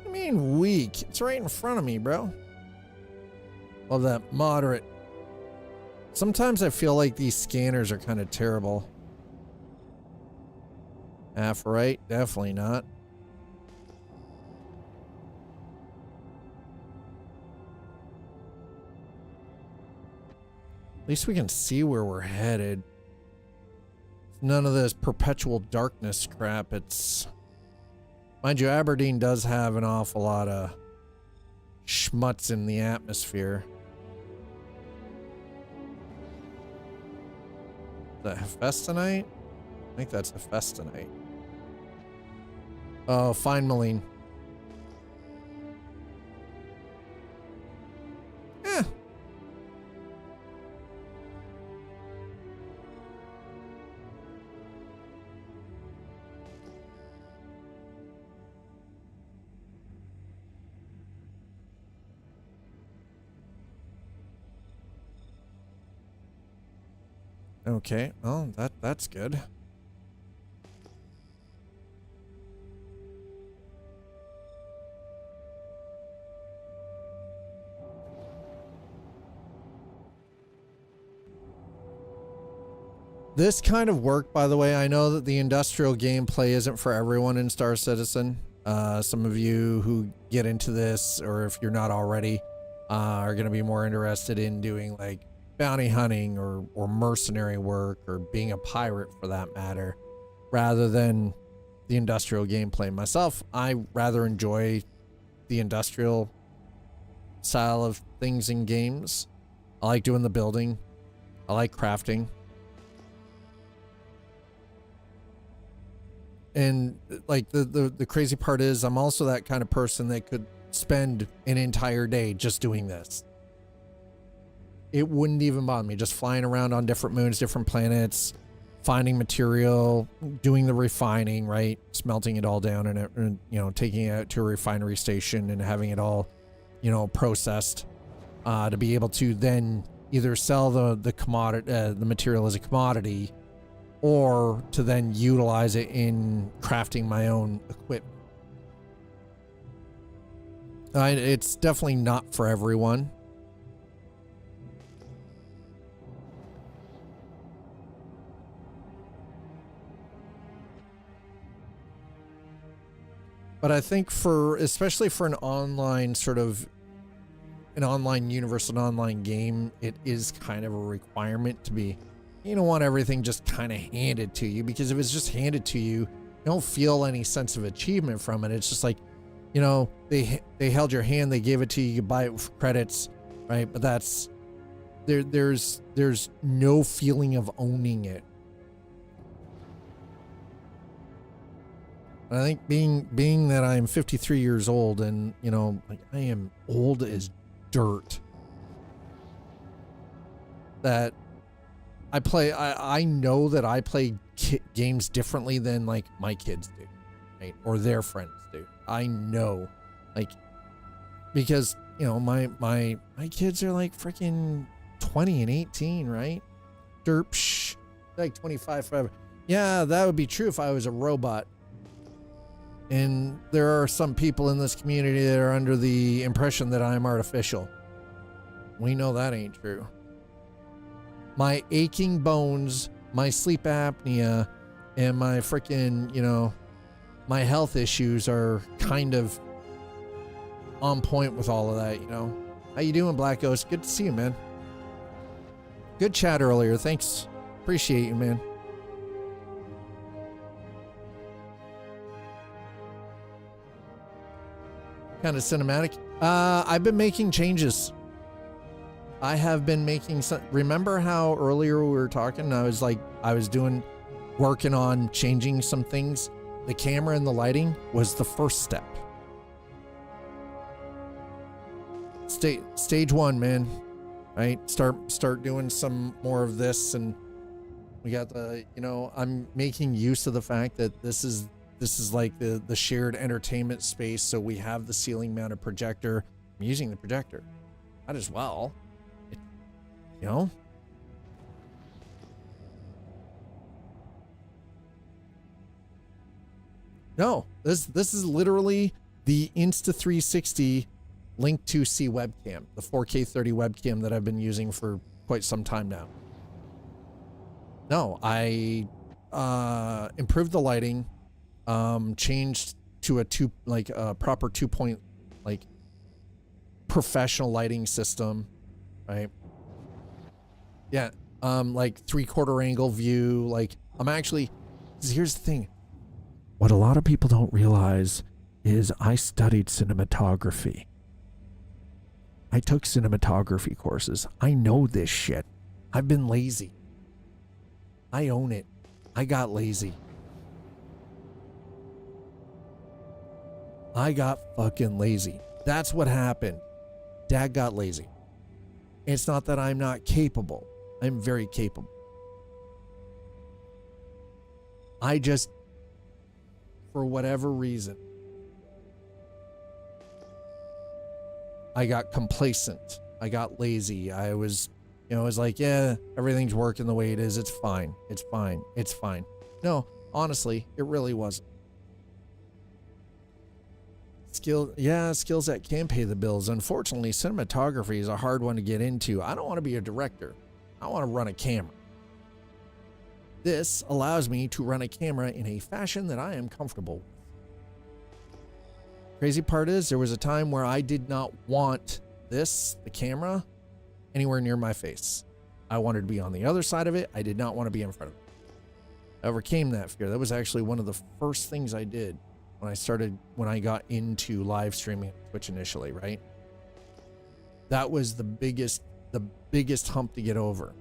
What do you mean weak? It's right in front of me, bro. Love that. Moderate. Sometimes I feel like these scanners are kind of terrible. Half right? Definitely not. At least we can see where we're headed. None of this perpetual darkness crap. It's... Mind you, Aberdeen does have an awful lot of schmutz in the atmosphere. Is that Hephaestonite? I think that's Hephaestonite. Oh, fine, Malene. Eh. Okay, well, that's good. This kind of work, by the way, I know that the industrial gameplay isn't for everyone in Star Citizen. Some of you who get into this, or if you're not already, are going to be more interested in doing like bounty hunting or mercenary work or being a pirate for that matter, rather than the industrial gameplay. Myself, I rather enjoy the industrial style of things in games. I like doing the building. I like crafting. And like the crazy part is I'm also that kind of person that could spend an entire day just doing this. It wouldn't even bother me, just flying around on different moons, different planets, finding material, doing the refining, right? Smelting it all down and you know, taking it out to a refinery station and having it all, you know, processed to be able to then either sell the commodity, the material as a commodity, or to then utilize it in crafting my own equipment. It's definitely not for everyone. But I think especially for an online sort of, an online universe, an online game, it is kind of a requirement to be, you don't want everything just kind of handed to you, because if it's just handed to you, you don't feel any sense of achievement from it. It's just like, you know, they held your hand, they gave it to you, you buy it for credits, right? But that's, there's no feeling of owning it. I think being that I am 53 years old and, you know, like I am old as dirt, that I know that I play games differently than like my kids do, right? Or their friends do. I know, like, because, you know, my kids are like freaking 20 and 18, right? Derp, like 25 forever. Yeah, that would be true if I was a robot. And there are some people in this community that are under the impression that I'm artificial. We know that ain't true. My aching bones, my sleep apnea, and my freaking, you know, my health issues are kind of on point with all of that, you know. How you doing, Black Ghost? Good to see you, man. Good chat earlier. Thanks. Appreciate you, man. Kind of cinematic. I've been making changes. I have been making some. Remember how earlier we were talking? I was working on changing some things. The camera and the lighting was the first step. Stage one, man. Right? Start doing some more of this, and we got the, you know, I'm making use of the fact that this is like the shared entertainment space. So we have the ceiling mounted projector. I'm using the projector. Might as well. You know? No, this is literally the Insta360 Link 2C webcam, the 4K 30 webcam that I've been using for quite some time now. No, I improved the lighting, changed to a proper 2-point, like, professional lighting system, right? Yeah, like 3/4 angle view. Like, I'm actually, here's the thing. What a lot of people don't realize is I studied cinematography. I took cinematography courses. I know this shit. I've been lazy. I own it. I got lazy. I got fucking lazy. That's what happened. Dad got lazy. It's not that I'm not capable. I'm very capable. I just, for whatever reason, I got complacent. I got lazy. I was, I was like, yeah, everything's working the way it is. It's fine. It's fine. It's fine. No, honestly, it really wasn't. Skills that can pay the bills. Unfortunately, cinematography is a hard one to get into. I don't want to be a director. I want to run a camera. This allows me to run a camera in a fashion that I am comfortable with. Crazy part is, there was a time where I did not want the camera, anywhere near my face. I wanted to be on the other side of it. I did not want to be in front of it. I overcame that fear. That was actually one of the first things I did when I got into live streaming on Twitch initially, right? That was the biggest hump to get over,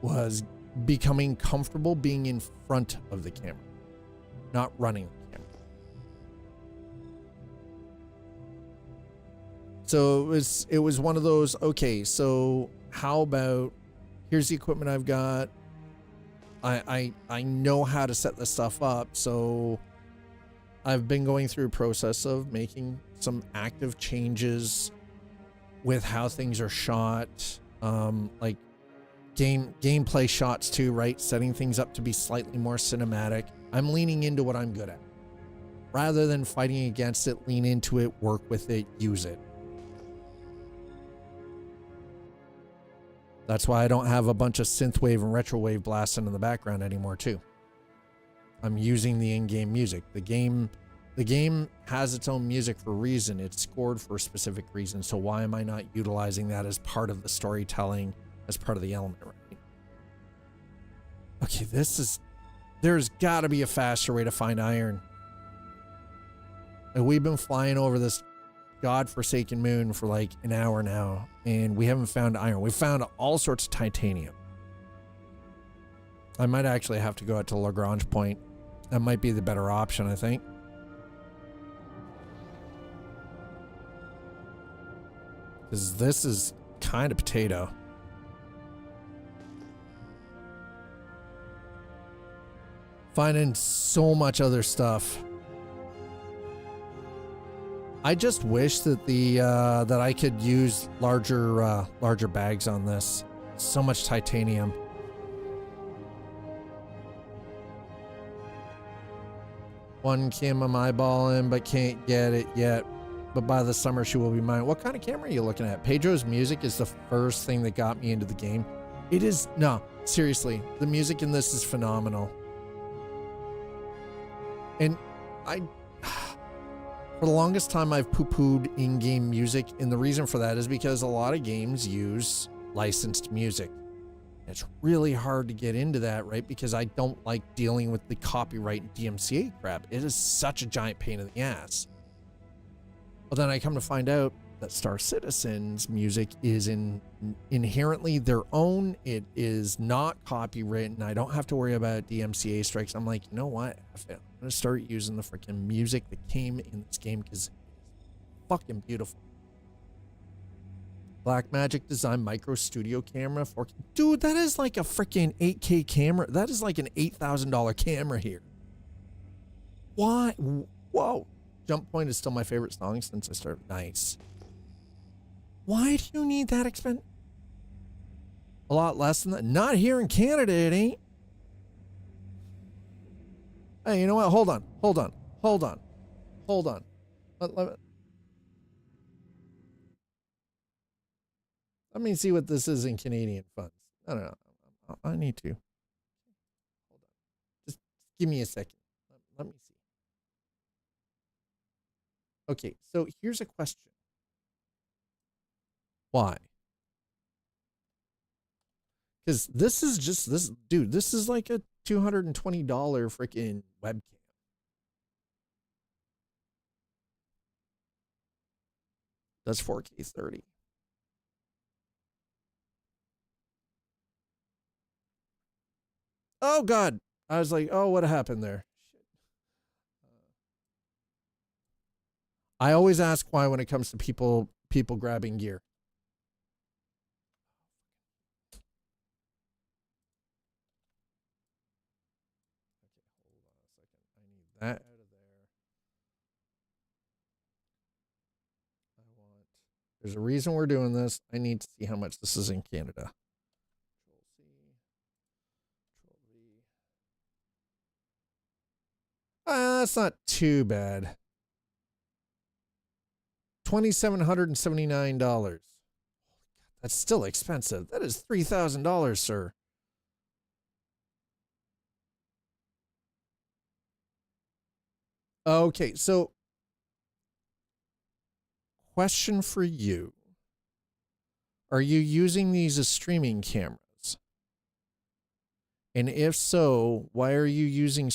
was becoming comfortable being in front of the camera, not running the camera. So it was one of those, okay, so how about, here's the equipment I've got. I know how to set this stuff up, so I've been going through a process of making some active changes with how things are shot, like gameplay shots too, right? Setting things up to be slightly more cinematic. I'm leaning into what I'm good at. Rather than fighting against it, lean into it, work with it, use it. That's why I don't have a bunch of synthwave and retrowave blasting in the background anymore too. I'm using the in-game music. The game has its own music for a reason. It's scored for a specific reason. So why am I not utilizing that as part of the storytelling, as part of the element, right? Okay, there's got to be a faster way to find iron. And we've been flying over this godforsaken moon for like an hour now, and we haven't found iron. We found all sorts of titanium. I might actually have to go out to Lagrange Point. That might be the better option, I think. Because this is kind of potato. Finding so much other stuff. I just wish that that I could use larger bags on this. So much titanium. One Kim I'm eyeballing, but can't get it yet. But by the summer, she will be mine. What kind of camera are you looking at? Pedro's music is the first thing that got me into the game. It is, no, seriously. The music in this is phenomenal. And for the longest time, I've poo-pooed in-game music. And the reason for that is because a lot of games use licensed music. It's really hard to get into that, right? Because I don't like dealing with the copyright and DMCA crap. It is such a giant pain in the ass. But then I come to find out that Star Citizen's music is inherently their own. It is not copywritten. I don't have to worry about DMCA strikes. I'm like, you know what? I'm going to start using the freaking music that came in this game because it's fucking beautiful. Blackmagic Design Micro Studio Camera. Dude, that is like a freaking 8K camera. That is like an $8,000 camera here. Why? Whoa. Jump Point is still my favorite song since I started. Nice. Why do you need that expensive? A lot less than that. Not here in Canada, it ain't. Hey, you know what? Hold on. Let me see what this is in Canadian funds. I don't know. I need to. Hold on. Just give me a second. Let me see. Okay, so here's a question. Why? Because this is just this, dude. This is like a $220 freaking webcam. That's 4K 30. Oh God! I was like, oh, what happened there? Shit. I always ask why when it comes to people grabbing gear. That out of there. There's a reason we're doing this. I need to see how much this is in Canada. Control C. Control V. That's not too bad. $2,779. That's still expensive. That is $3,000, sir. Okay, so question for you. Are you using these as streaming cameras? And if so, why are you using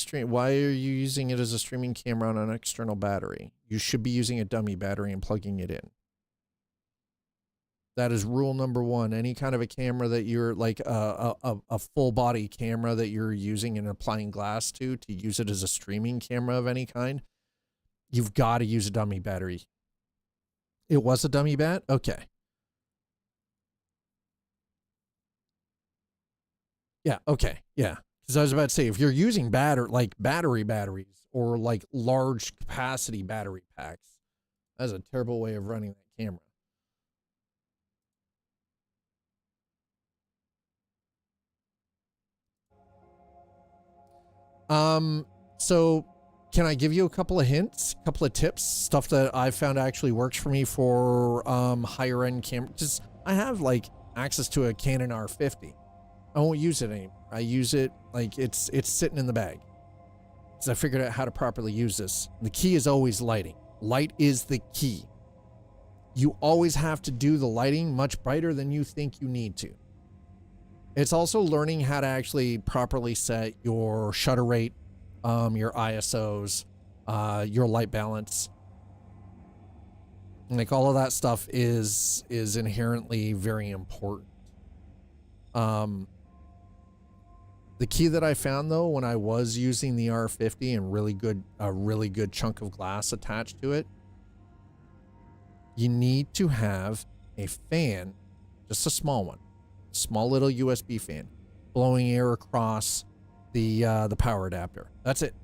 it as a streaming camera on an external battery? You should be using a dummy battery and plugging it in. That is rule number one. Any kind of a camera that you're like a full body camera that you're using and applying glass to use it as a streaming camera of any kind, you've got to use a dummy battery. It was a dummy bat? Okay. Yeah, okay. Yeah. Because I was about to say, if you're using batteries or like large capacity battery packs, that's a terrible way of running that camera. So can I give you a couple of hints, a couple of tips, stuff that I found actually works for me for higher end cameras? Just I have like access to a Canon R50. I won't use it anymore. I use it like it's sitting in the bag. Because I figured out how to properly use this. The key is always lighting. Light is the key. You always have to do the lighting much brighter than you think you need to. It's also learning how to actually properly set your shutter rate, your ISOs, your light balance. Like all of that stuff is inherently very important. The key that I found though, when I was using the R50 and a really good chunk of glass attached to it, you need to have a fan, just a small one, small little USB fan, blowing air across the power adapter. That's it.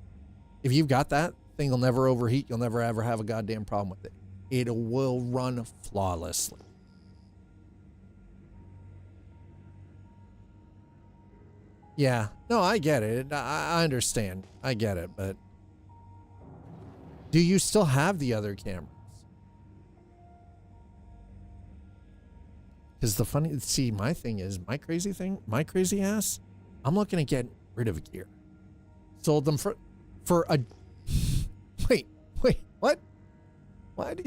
If you've got that, thing will never overheat. You'll never ever have a goddamn problem with it. It will run flawlessly. Yeah, no, I get it. I understand. I get it, but do you still have the other cameras? Because my thing is, my crazy ass, I'm looking at getting rid of gear. Sold them for a, wait, what? Why do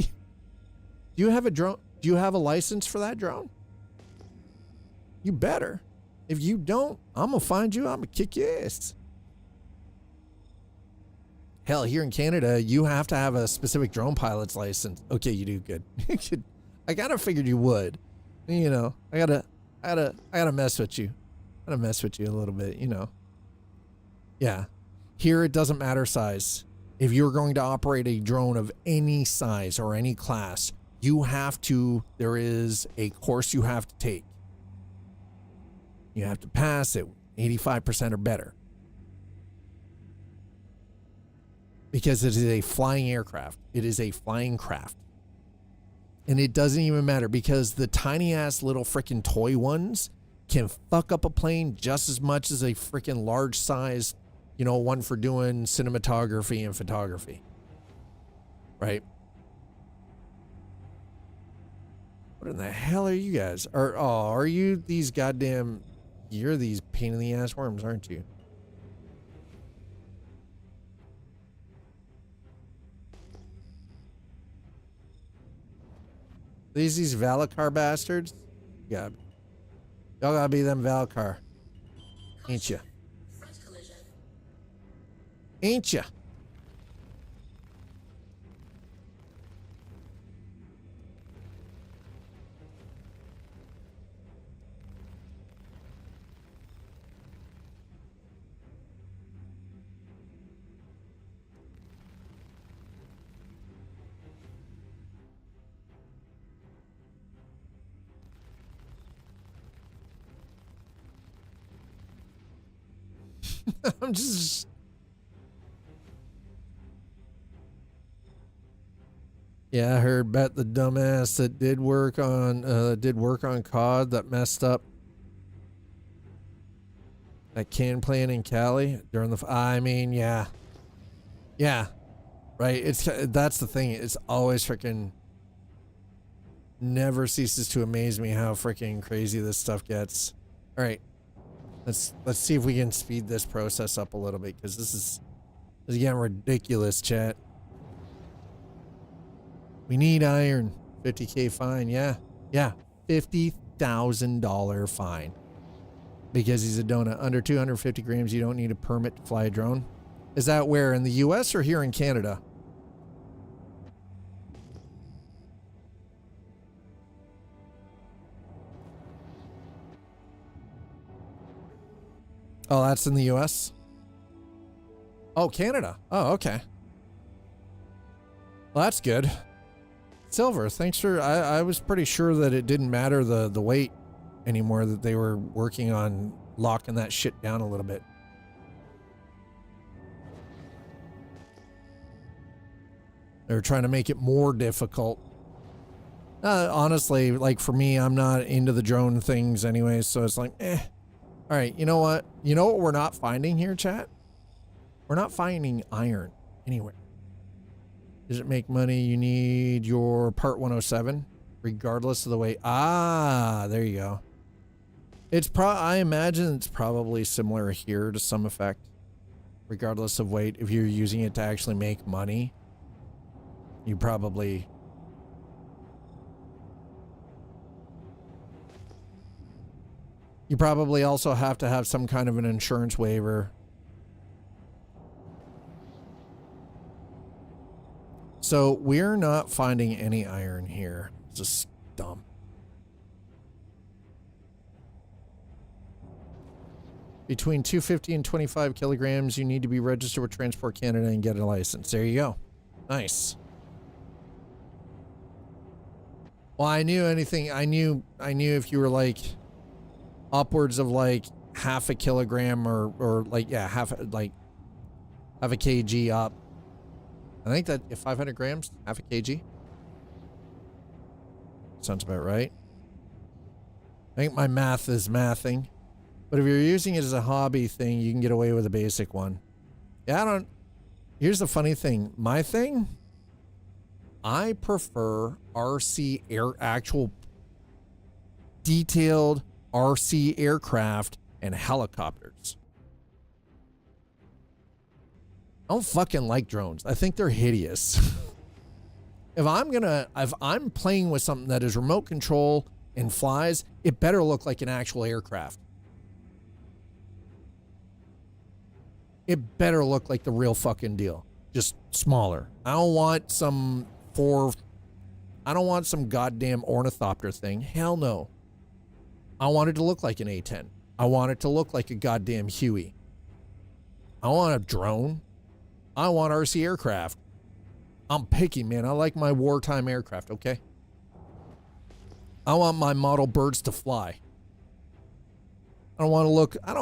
you have a drone? Do you have a license for that drone? You better. If you don't, I'm gonna find you. I'm gonna kick your ass. Hell, here in Canada, you have to have a specific drone pilot's license. Okay, you do good. I kind of figured you would. You know, I gotta mess with you. I gotta mess with you a little bit, you know. Yeah. Here it doesn't matter size. If you're going to operate a drone of any size or any class, there is a course you have to take. You have to pass it 85% or better. Because it is a flying aircraft. It is a flying craft. And it doesn't even matter because the tiny ass little freaking toy ones can fuck up a plane just as much as a freaking large size, one for doing cinematography and photography. Right? What in the hell are you guys? Are you these goddamn... You're these pain in the ass worms, aren't you? These Valakar bastards? Yeah. Y'all gotta be them Valakar. Ain't ya? Ain't ya? I'm just. Yeah, I heard bet the dumbass that did work on COD that messed up that can plan in Cali during the. I mean, yeah, right. That's the thing. It's always freaking. Never ceases to amaze me how freaking crazy this stuff gets. All right, let's see if we can speed this process up a little bit because this is getting ridiculous, chat. We need iron. 50K fine. Yeah. $50,000 fine because he's a donut. Under 250 grams, you don't need a permit to fly a drone. Is that where, in the US or here in Canada? Oh, that's in the US? Oh, Canada. Oh, okay. Well, that's good. Silver, thanks for... I was pretty sure that it didn't matter the weight anymore, that they were working on locking that shit down a little bit. They were trying to make it more difficult. Honestly, like for me, I'm not into the drone things anyway, so it's like, eh. All right, you know what? You know what we're not finding here, chat? We're not finding iron anywhere. Does it make money? You need your part 107, regardless of the weight. Ah, there you go. It's I imagine it's probably similar here to some effect, regardless of weight. If you're using it to actually make money, you probably... You probably also have to have some kind of an insurance waiver. So we're not finding any iron here. It's just dumb. Between 250 and 25 kilograms, you need to be registered with Transport Canada and get a license. There you go. Nice. Well, I knew if you were like upwards of like half a kilogram or like, yeah, half a kg up. I think that if 500 grams, half a kg. Sounds about right. I think my math is mathing. But if you're using it as a hobby thing, you can get away with a basic one. Yeah, here's the funny thing. My thing, I prefer RC actual detailed RC aircraft and helicopters. I don't fucking like drones. I think they're hideous. If I'm playing with something that is remote control and flies, it better look like an actual aircraft. It better look like the real fucking deal. Just smaller. I don't want some goddamn ornithopter thing. Hell no. I want it to look like an A-10. I want it to look like a goddamn Huey. I want a drone. I want RC aircraft. I'm picky, man. I like my wartime aircraft, okay? I want my model birds to fly. I don't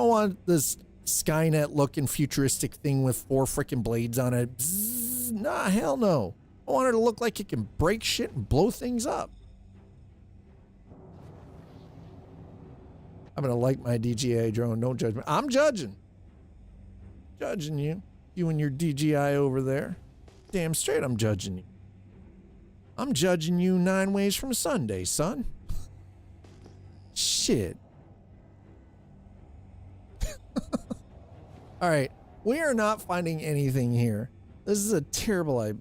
want this Skynet looking futuristic thing with 4 freaking blades on it. Bzzz, nah, hell no. I want it to look like it can break shit and blow things up. I'm gonna like my DJI drone. Don't judge me. I'm judging. Judging you. You and your DJI over there. Damn straight I'm judging you. I'm judging you 9 ways from Sunday, son. Shit. All right. We are not finding anything here. This is a terrible...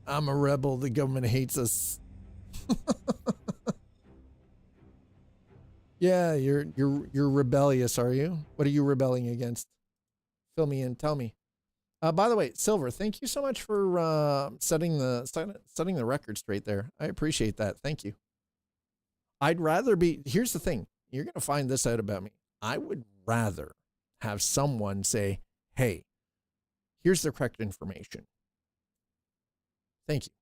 I'm a rebel. The government hates us. Yeah, you're rebellious, are you? What are you rebelling against? Fill me in. Tell me. By the way, Silver, thank you so much for setting the record straight there. I appreciate that. Thank you. I'd rather be... Here's the thing. You're going to find this out about me. I would rather have someone say, hey, here's the correct information. Thank you.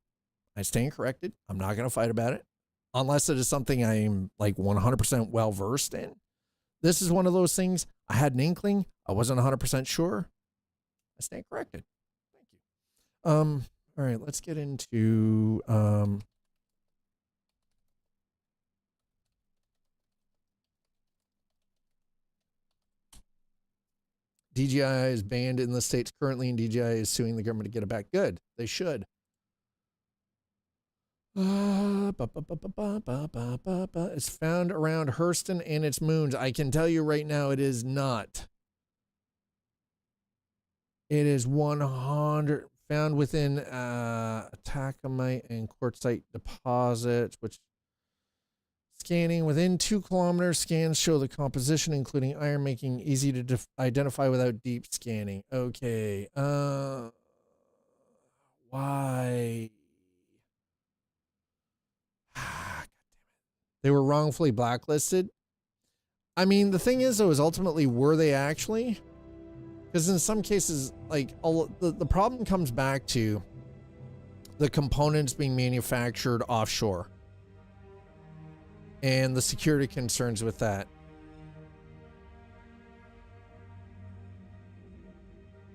I stand corrected. I'm not going to fight about it. Unless it is something I'm like 100% well-versed in. This is one of those things. I had an inkling. I wasn't 100% sure. I stand corrected. Thank you. All right, let's get into DJI is banned in the States currently, and DJI is suing the government to get it back. Good. They should. It's found around Hurston and its moons. I can tell you right now, it is not. It is 100 found within atacamite and quartzite deposits, which scanning within 2 kilometers. Scans show the composition, including iron, making easy to identify without deep scanning. Okay. Why? They were wrongfully blacklisted. I mean, the thing is, though, is ultimately, were they actually? Because in some cases, like, the problem comes back to the components being manufactured offshore and the security concerns with that.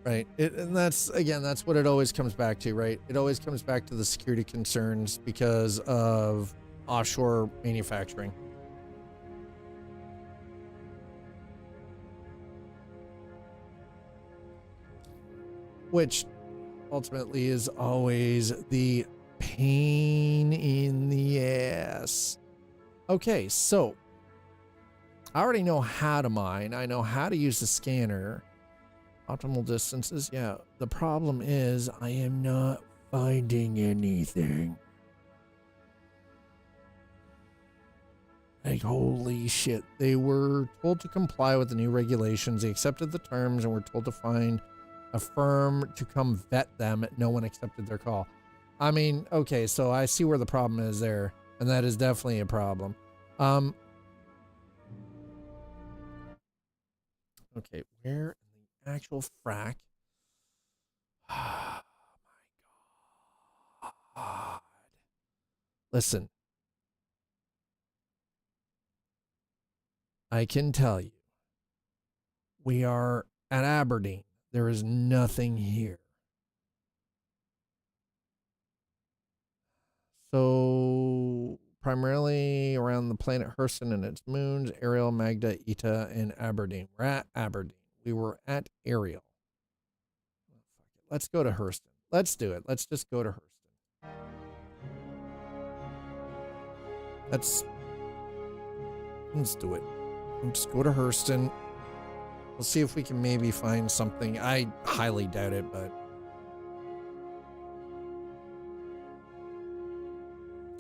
Right. And that's, again, that's what it always comes back to, right? It always comes back to the security concerns because of offshore manufacturing. Which ultimately is always the pain in the ass. Okay, so I already know how to mine. I know how to use the scanner. Optimal distances. Yeah, the problem is I am not finding anything. Like, holy shit. They were told to comply with the new regulations. They accepted the terms and were told to find a firm to come vet them. No one accepted their call. I mean, okay, so I see where the problem is there, and that is definitely a problem. Okay, where in the actual frack? Oh my God. Listen. I can tell you, we are at Aberdeen. There is nothing here. So, primarily around the planet Hurston and its moons, Ariel, Magda, Eta, and Aberdeen. We're at Aberdeen. We were at Ariel. Let's go to Hurston. Let's do it. Let's just go to Hurston. Let's do it. Let's go to Hurston. We'll see if we can maybe find something. I highly doubt it, but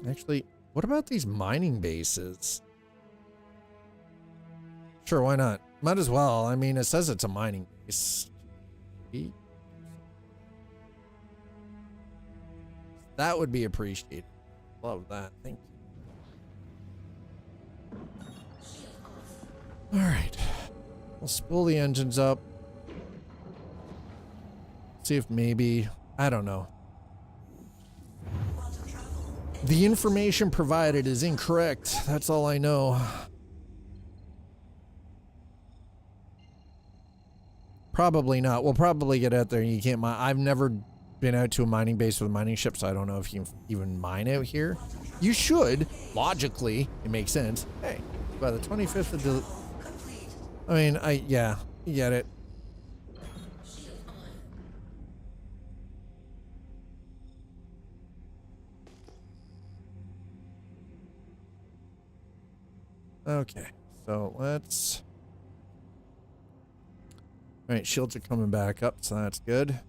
actually, what about these mining bases? Sure, why not? Might as well. I mean, it says it's a mining base. That would be appreciated. Love that. Thank you. All right. We'll spool the engines up. See if maybe, I don't know. The information provided is incorrect. That's all I know. Probably not. We'll probably get out there and you can't mine. I've never been out to a mining base with a mining ship, so I don't know if you can even mine out here. You should. Logically, it makes sense. Hey, by the 25th of the... I mean, yeah, you get it. Okay, so let's... All right, shields are coming back up, so that's good.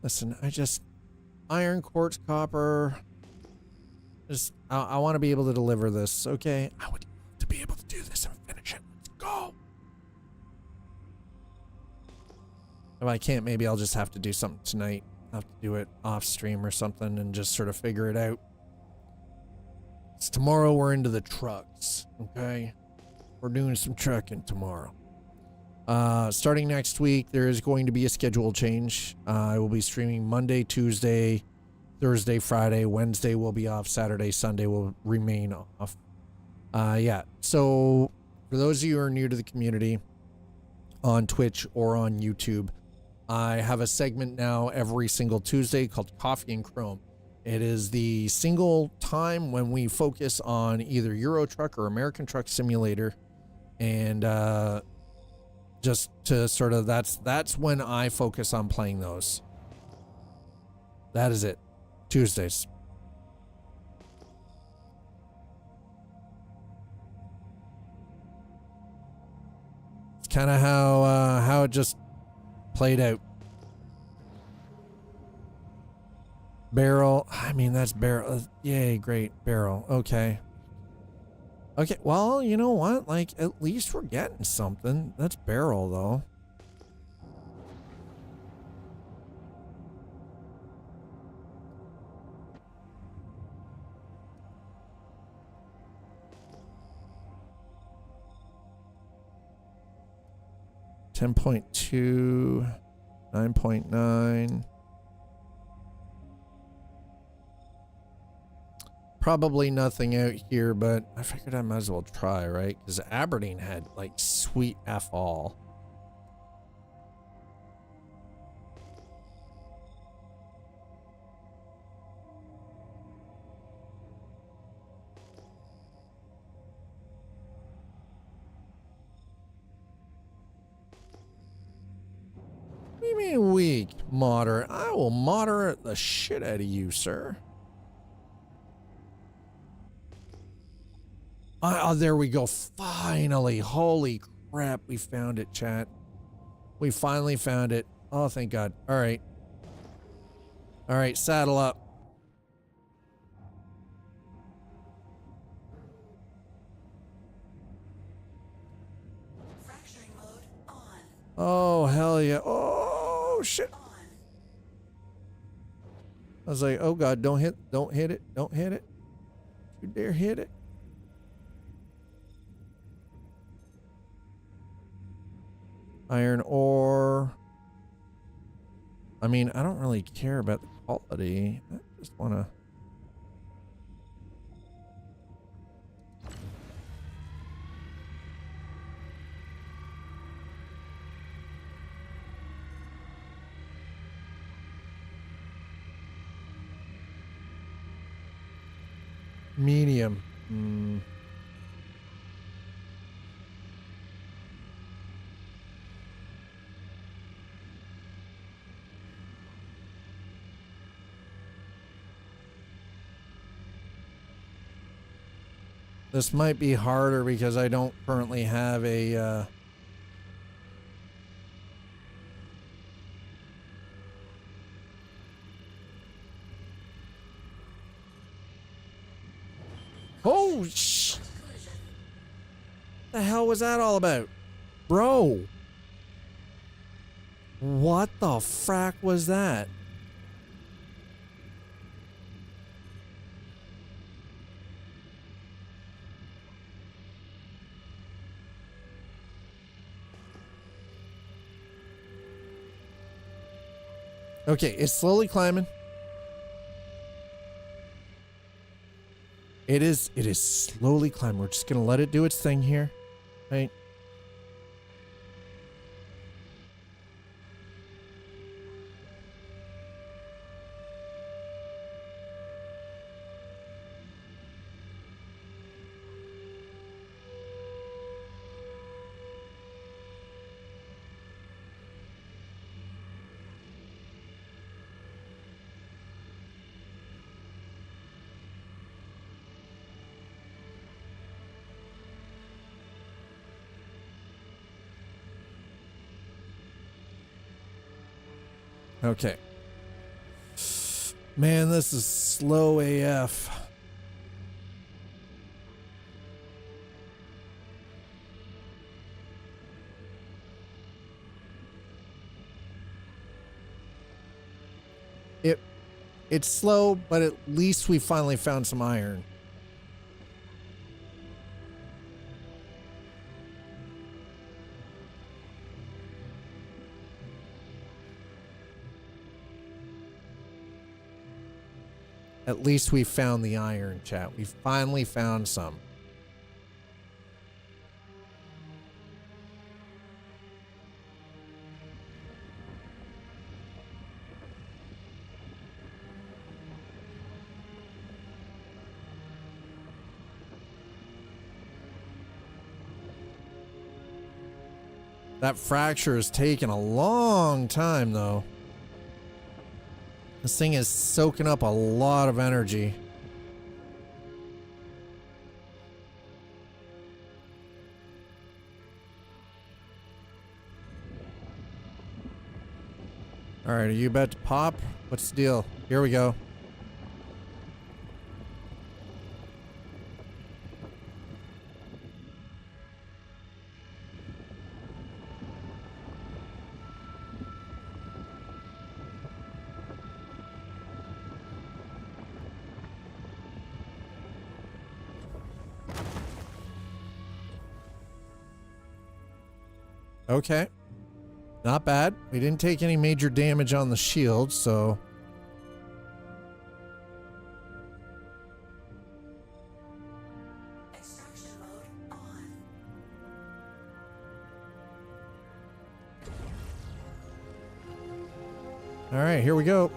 Listen, iron, quartz, copper. I want to be able to deliver this, okay? I would love to be able to do this and finish it. Let's go. If I can't, maybe I'll just have to do something tonight. I'll have to do it off stream or something and just sort of figure it out. So tomorrow we're into the trucks, okay? We're doing some trucking tomorrow. Starting next week, there is going to be a schedule change. I will be streaming Monday, Tuesday, Thursday, Friday. Wednesday will be off. Saturday, Sunday will remain off. Yeah. So for those of you who are new to the community on Twitch or on YouTube, I have a segment now every single Tuesday called Coffee and Chrome. It is the single time when we focus on either Euro Truck or American Truck Simulator. And just to sort of, that's when I focus on playing those. That is it. Tuesdays. It's kind of how it just played out. Barrel. I mean, that's barrel. Yay, great. Barrel. Okay. Okay, well, you know what? Like, at least we're getting something. That's barrel, though. $10.2, 9.9. Probably nothing out here, but I figured I might as well try, right? Because Aberdeen had like sweet F all. What do you mean weak? Moderate. I will moderate the shit out of you, sir. Oh, there we go. Finally. Holy crap. We found it, chat. We finally found it. Oh, thank God. All right. All right. Saddle up. Fracturing mode on. Oh, hell yeah. Oh, shit. On. I was like, oh God, don't hit it. Don't hit it. You dare hit it. Iron ore. I mean, I don't really care about the quality. I just want to. Medium. This might be harder because I don't currently have a oh the hell was that all about? Bro. What the frack was that? Okay, it's slowly climbing. It is slowly climbing. We're just gonna let it do its thing here. Right? Okay. Man, this is slow AF. It's slow, but at least we finally found some iron. At least we found the iron, chat. We finally found some. That fracture is taking a long time, though. This thing is soaking up a lot of energy. All right, are you about to pop? What's the deal? Here we go. Okay. Not bad. We didn't take any major damage on the shield, so... Extraction mode on. All right, here we go.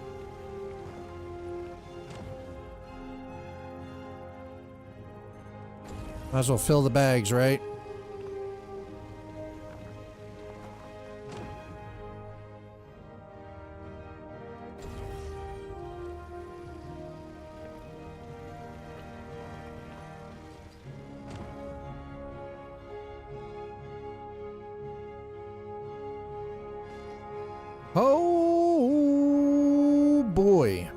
Might as well fill the bags, right? Oh boy.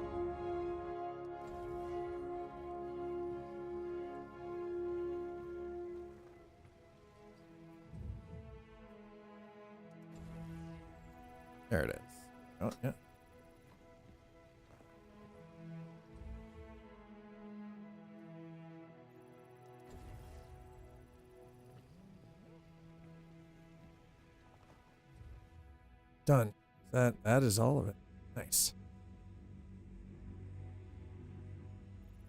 There it is. Oh, yeah. Done. That is all of it. Nice.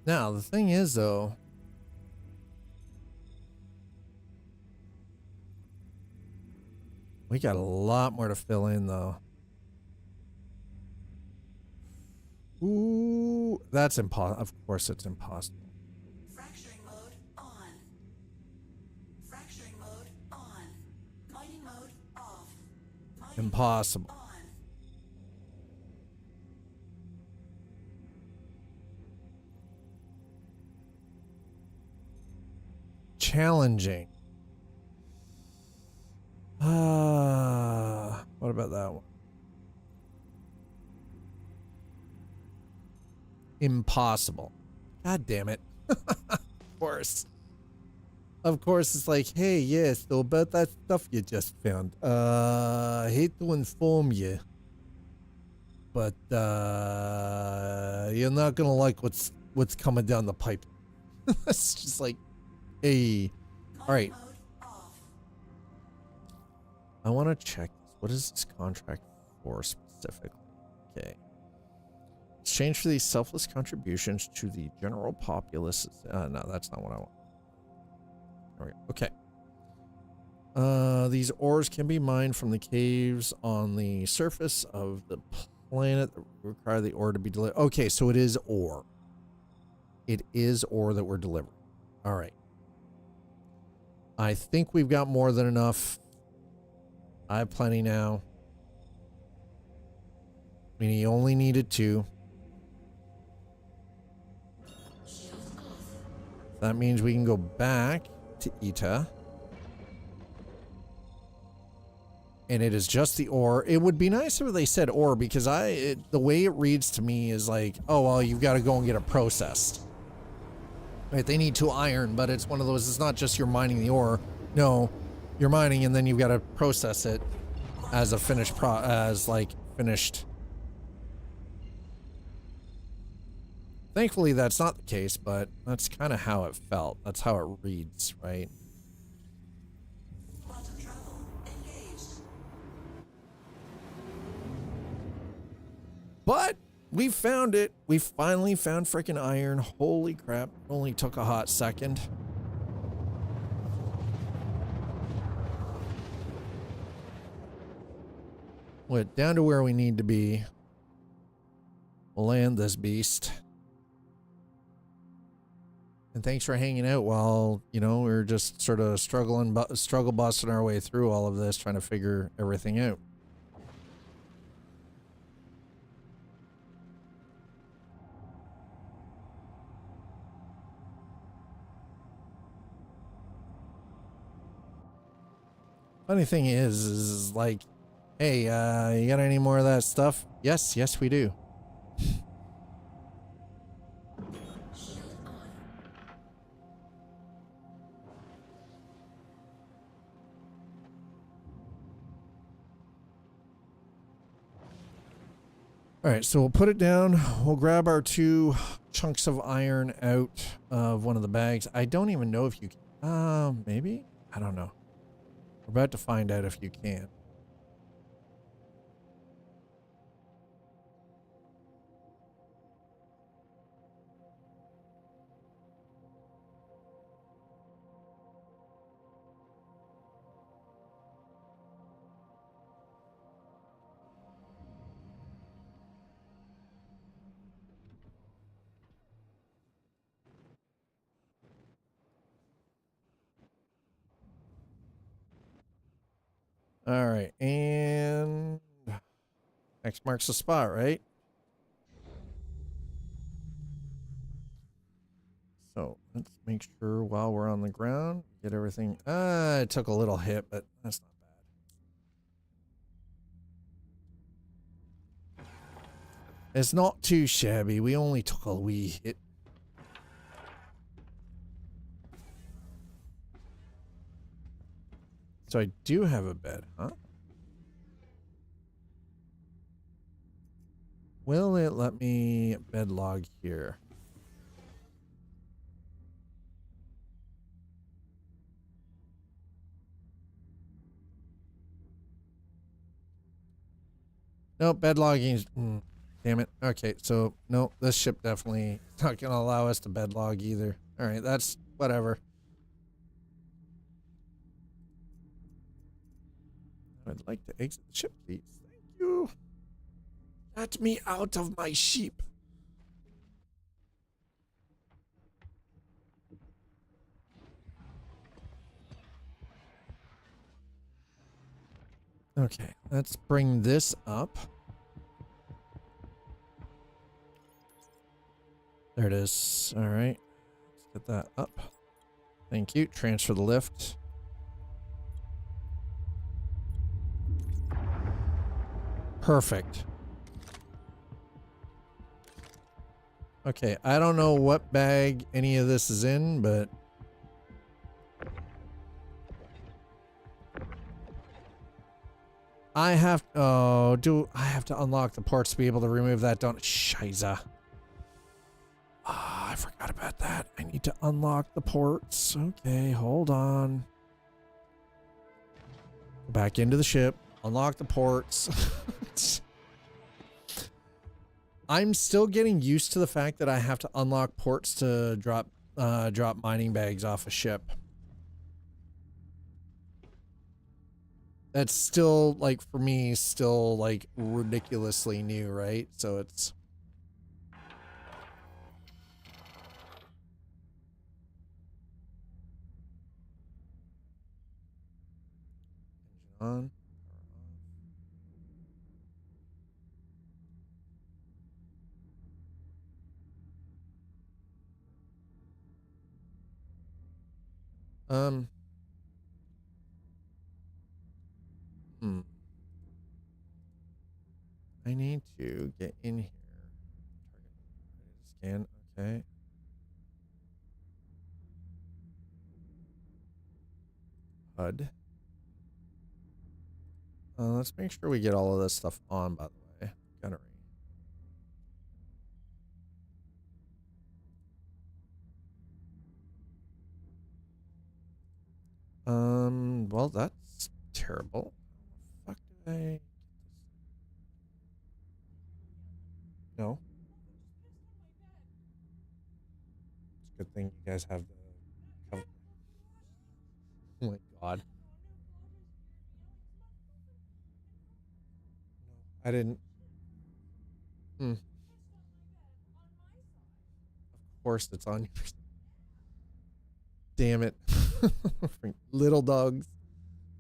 Now, the thing is, though, we got a lot more to fill in, though. Ooh, that's impossible. Of course, it's impossible. Fracturing mode on. Fracturing mode on. Mining mode off. Mining Impossible. on. Challenging. What about that one? Impossible. God damn it. Of course. Of course, it's like, hey, yes, so about that stuff you just found. I hate to inform you, but you're not gonna like what's coming down the pipe. It's just like, hey, all right. Mode off. I want to check this. What is this contract for specifically? Okay. Exchange for these selfless contributions to the general populace. No, that's not what I want. There we go. Okay. These ores can be mined from the caves on the surface of the planet that require the ore to be delivered. Okay, so it is ore. It is ore that we're delivering. All right. I think we've got more than enough. I have plenty now. I mean, he only needed 2. That means we can go back to Ita. And it is just the ore. It would be nice if they said ore, because the way it reads to me is like, oh, well, you've got to go and get it processed. Right? They need 2 iron, but it's one of those, it's not just you're mining the ore. No, you're mining and then you've got to process it as a finished finished. Thankfully, that's not the case, but that's kind of how it felt. That's how it reads, right? Quantum travel engaged. But We found it. We finally found freaking iron. Holy crap. Only took a hot second. Went down to where we need to be. We'll land this beast. And thanks for hanging out while, you know, we're just sort of struggle busting our way through all of this, trying to figure everything out. Funny thing is like, hey, you got any more of that stuff? Yes, yes, we do. All right, so we'll put it down. We'll grab our 2 chunks of iron out of one of the bags. I don't even know if you can. Maybe? I don't know. We're about to find out if you can. All right, and X marks the spot, right? So let's make sure while we're on the ground, get everything. It took a little hit, but that's not bad. It's not too shabby. We only took a wee hit. So I do have a bed, huh? Will it let me bed log here? Nope, bed logging is... damn it. Okay, so, no, this ship definitely not going to allow us to bed log either. All right, that's whatever. I'd like to exit the ship, please. Thank you. Let me out of my sheep. Okay, let's bring this up. There it is. All right. Let's get that up. Thank you. Transfer the lift. Perfect. Okay, I don't know what bag any of this is in, but I have I have to unlock the ports to be able to remove that don't Shiza. Ah, I forgot about that. I need to unlock the ports. Okay, hold on. Go back into the ship. Unlock the ports. I'm still getting used to the fact that I have to unlock ports to drop mining bags off a ship. That's still, like, for me, still, like, ridiculously new, right? So it's... Engine on. I need to get in here. Target. Scan. Okay. HUD. Let's make sure we get all of this stuff on, by the way. Gunnery. Well, that's terrible. How the fuck did I... No. It's a good thing you guys have the cover. Oh my god. No, I didn't. Of course it's on yours. Damn it. Little dogs.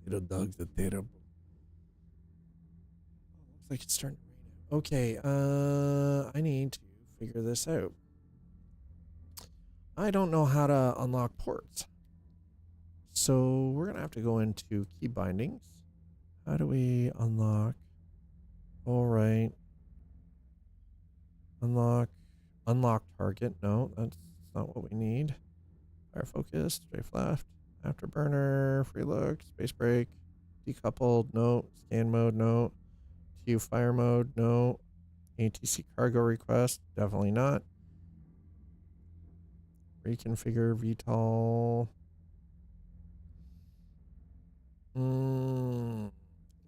Little dogs are terrible. Looks like it's starting to rain out. Okay, I need to figure this out. I don't know how to unlock ports. So we're gonna have to go into key bindings. How do we unlock? All right. Unlock target. No, that's not what we need. Fire focus, strafe left, afterburner, free look, space brake, decoupled, no, scan mode, no, TU fire mode, no, ATC cargo request, definitely not. Reconfigure VTOL.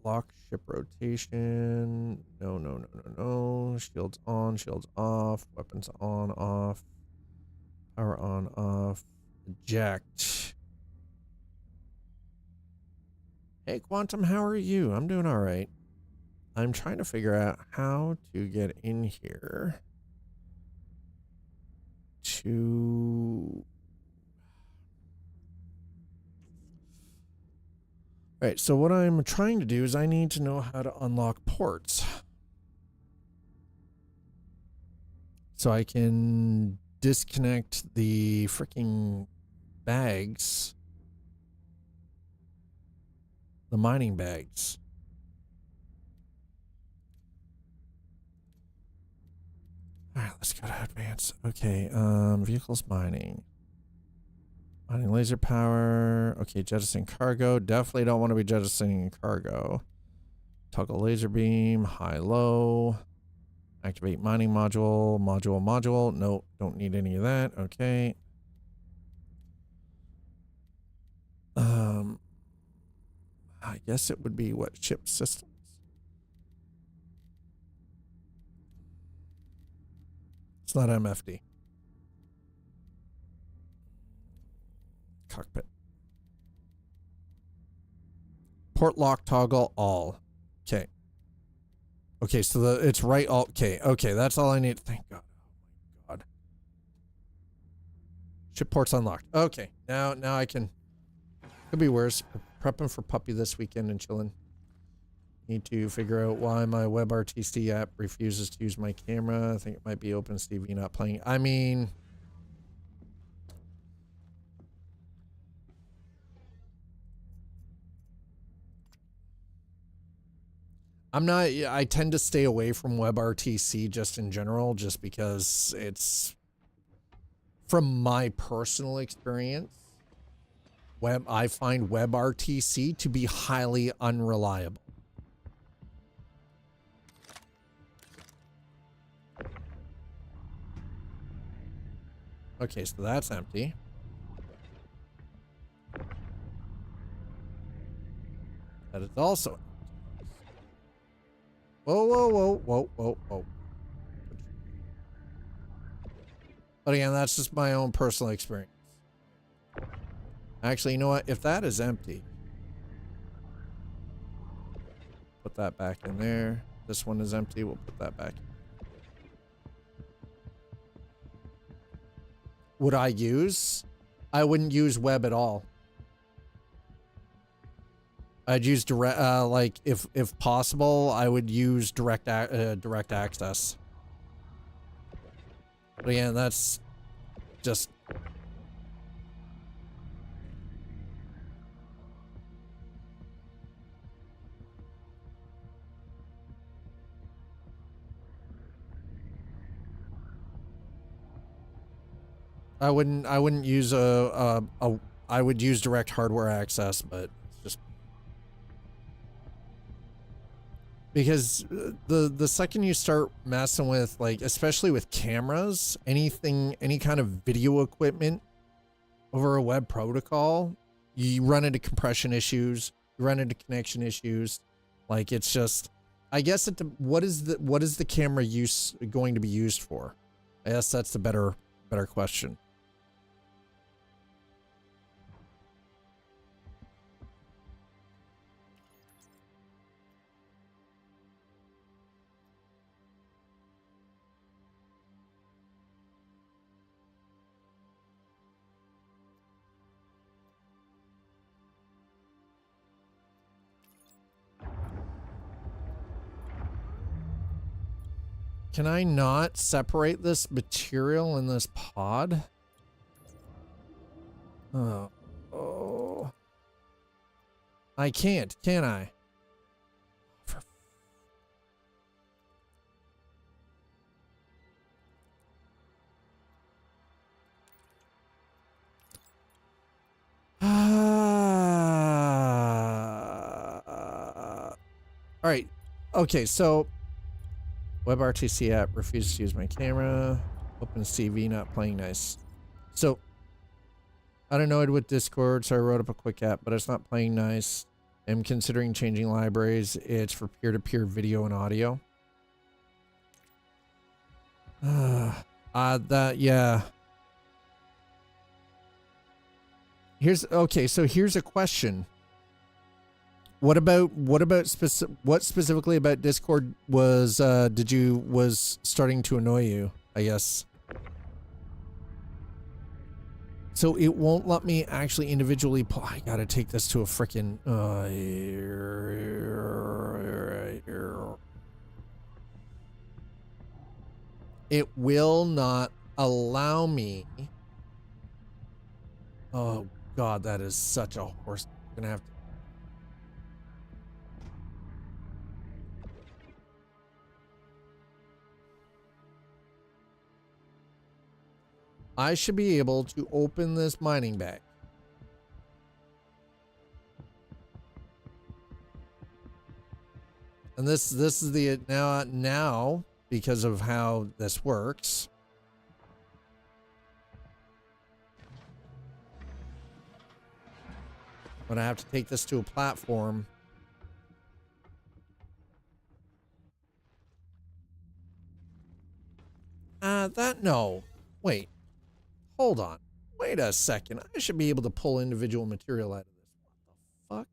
Lock ship rotation. No. Shields on, shields off, weapons on, off, power on, off. Eject. Hey, Quantum, how are you? I'm doing all right. I'm trying to figure out how to get in here to... All right, so what I'm trying to do is I need to know how to unlock ports. So I can disconnect the freaking bags, the mining bags. All right, let's go to advance. Okay, vehicles mining laser power. Okay, jettison cargo. Definitely don't want to be jettisoning cargo. Toggle laser beam, high low. Activate mining module, module. No, don't need any of that. Okay. I guess it would be what, ship systems? It's not MFD. Cockpit. Port lock toggle all. Okay. Okay, so it's right all. Okay, that's all I need. Thank God. Oh my God. Ship ports unlocked. Okay, now I can. Could be worse. Prepping for puppy this weekend and chilling. Need to figure out why my WebRTC app refuses to use my camera. I think it might be OpenCV not playing. I mean, I tend to stay away from WebRTC just in general, just because it's, from my personal experience, I find WebRTC to be highly unreliable. Okay, so that's empty. That is also. Whoa. But again, that's just my own personal experience. Actually, you know what? If that is empty, put that back in there. This one is empty. We'll put that back. Would I use? I wouldn't use web at all. I'd use direct, like if possible, I would use direct access. But again, that's just. I wouldn't use I would use direct hardware access, but it's just because the second you start messing with, like, especially with cameras, any kind of video equipment over a web protocol, you run into compression issues, you run into connection issues. Like, it's just, I guess what is the camera going to be used for? I guess that's the better question. Can I not separate this material in this pod? Oh. I can't, can I? All right. Okay, so WebRTC app refuses to use my camera. OpenCV not playing nice. So I don't know it with Discord, so I wrote up a quick app, but it's not playing nice. I'm considering changing libraries. It's for peer-to-peer video and audio. Yeah. Here's a question. What specifically about Discord was starting to annoy you, I guess? So it won't let me actually individually pull. I gotta take this to a frickin' it will not allow me. Oh God, that is such a horse. I'm gonna have to. I should be able to open this mining bag. And this is the now because of how this works. But I have to take this to a platform. No. Wait. Hold on. Wait a second. I should be able to pull individual material out of this. What the fuck?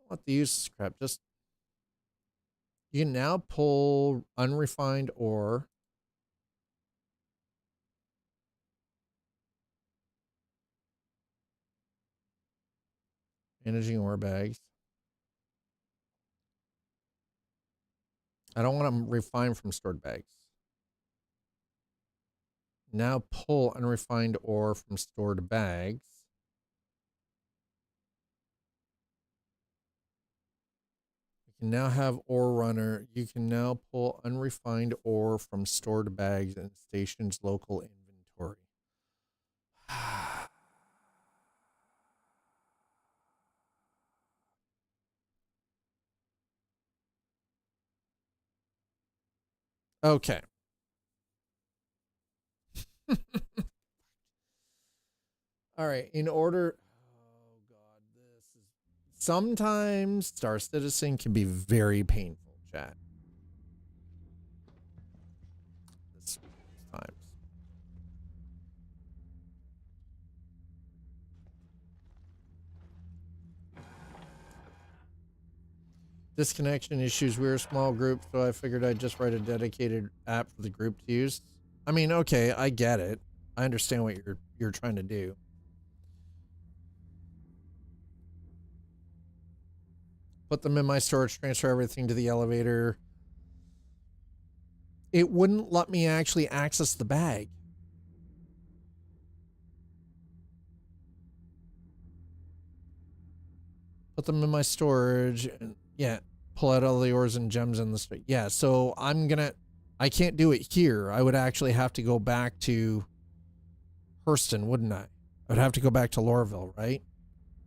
What the use scrap? Just you can now pull unrefined ore. Managing ore bags. I don't want them refined from stored bags. Now pull unrefined ore from stored bags. You can now have ore runner. You can now pull unrefined ore from stored bags in station's local inventory. Okay. All right. In order. Oh, God. This is. Sometimes Star Citizen can be very painful, chat. This times. Disconnection issues. We're a small group, so I figured I'd just write a dedicated app for the group to use. I mean, okay, I get it. I understand what you're trying to do. Put them in my storage, transfer everything to the elevator. It wouldn't let me actually access the bag. Put them in my storage and yeah, pull out all the ores and gems in the street. Yeah, so I can't do it here. I would actually have to go back to Hurston, wouldn't I? I'd have to go back to Lorville, right?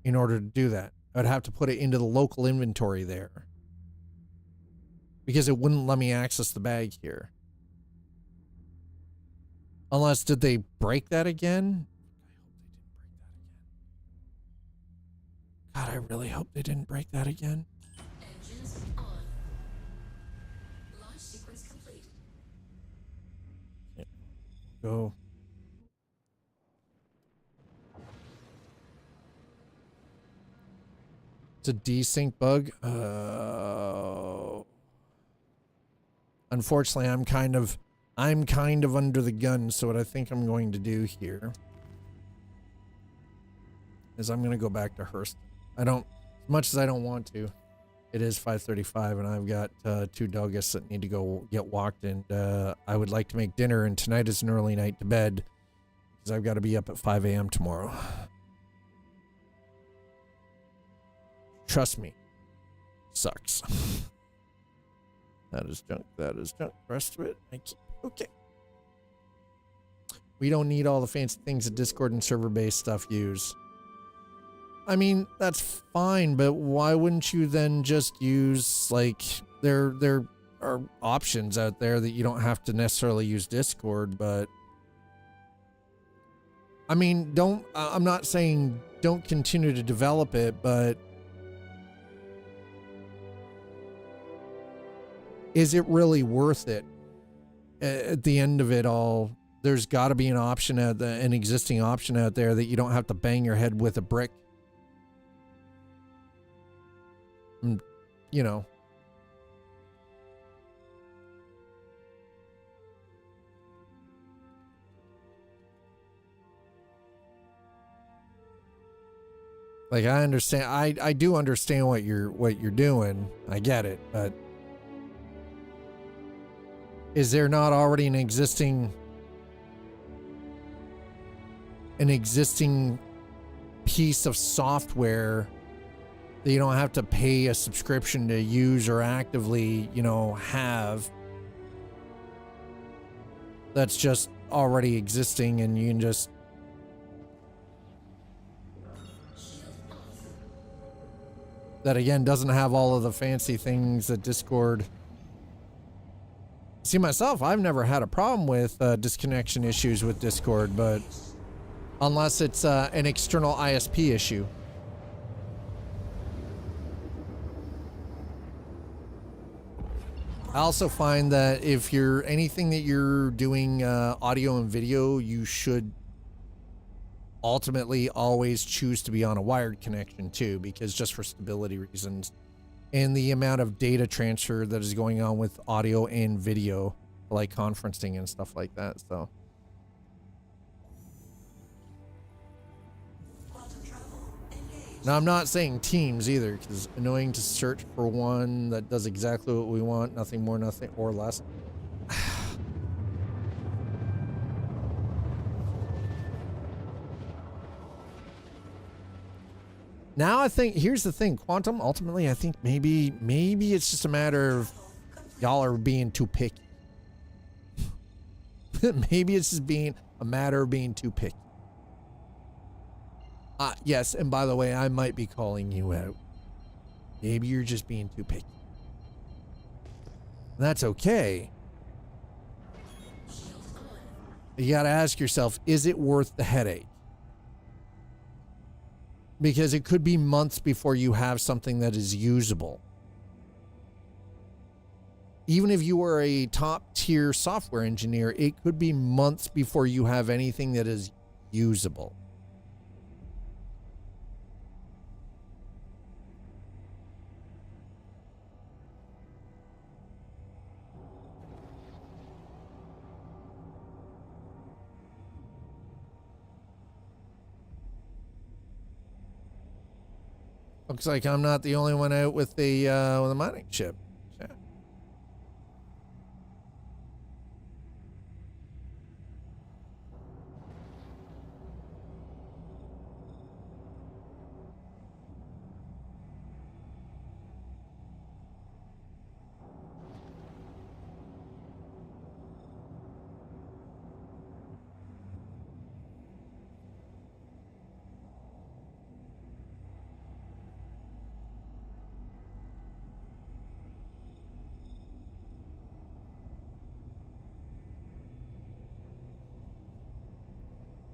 In order to do that. I'd have to put it into the local inventory there. Because it wouldn't let me access the bag here. Unless, did they break that again? God, I really hope they didn't break that again. Engines on. Launch sequence complete. Go. It's a desync bug. Unfortunately, I'm kind of under the gun. So what I think I'm going to do here is I'm going to go back to Hearst. As much as I don't want to, it is 5:35 and I've got 2 doggies that need to go get walked, and I would like to make dinner, and tonight is an early night to bed because I've got to be up at 5 a.m. tomorrow. Trust me. Sucks. That is junk. That is junk. The rest of it, I keep. Okay. We don't need all the fancy things that Discord and server-based stuff use. I mean, that's fine, but why wouldn't you then just use, like, there are options out there that you don't have to necessarily use Discord, but I mean, I'm not saying don't continue to develop it, but is it really worth it at the end of it all? There's got to be an option an existing option out there that you don't have to bang your head with a brick. You know. Like, I understand. I do understand what you're doing. I get it, but is there not already an existing piece of software that you don't have to pay a subscription to use or actively, have, that's just already existing and you can just that again doesn't have all of the fancy things that Discord. See, myself, I've never had a problem with disconnection issues with Discord, but unless it's an external ISP issue. I also find that if you're anything that you're doing audio and video, you should ultimately always choose to be on a wired connection too, because just for stability reasons and the amount of data transfer that is going on with audio and video, like conferencing and stuff like that. So now I'm not saying Teams either, because it's annoying to search for one that does exactly what we want, nothing more, nothing or less. Now I think, here's the thing, Quantum, ultimately I think maybe it's just a matter of y'all are being too picky. Maybe it's just being a matter of being too picky. Yes, and by the way, I might be calling you out. Maybe you're just being too picky. That's okay. You gotta ask yourself, is it worth the headache? Because it could be months before you have something that is usable. Even if you are a top tier software engineer, it could be months before you have anything that is usable. Looks like I'm not the only one out with the mining ship. Yeah.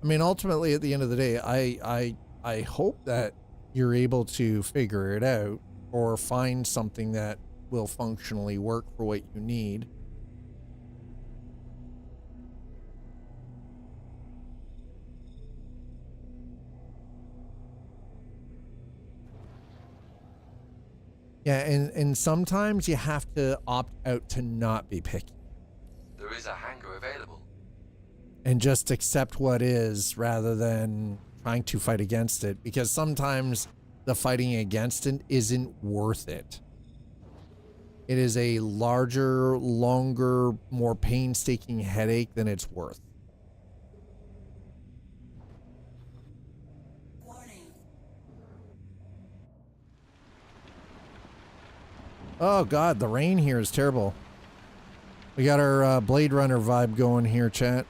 I mean, ultimately, at the end of the day, I hope that you're able to figure it out or find something that will functionally work for what you need. Yeah, and sometimes you have to opt out to not be picky There is a hangar available. and just accept what is rather than trying to fight against it, because sometimes the fighting against it isn't worth it. It is a larger, longer, more painstaking headache than it's worth. Warning. Oh God, the rain here is terrible. We got our Blade Runner vibe going here, chat.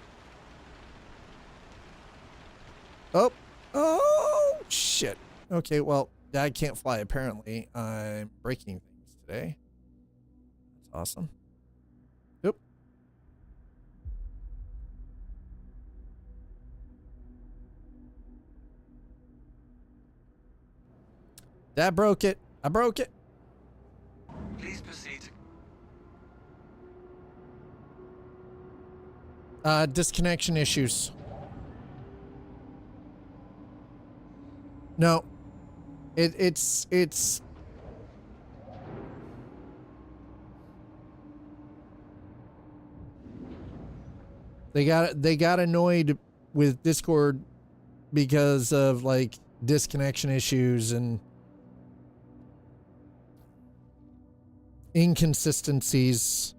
Oh, shit. Okay, well, I can't fly apparently. I'm breaking things today. That's awesome. Yep. That broke it. I broke it. Please proceed to... Disconnection issues. No. It's they got annoyed with Discord because of like disconnection issues and inconsistencies.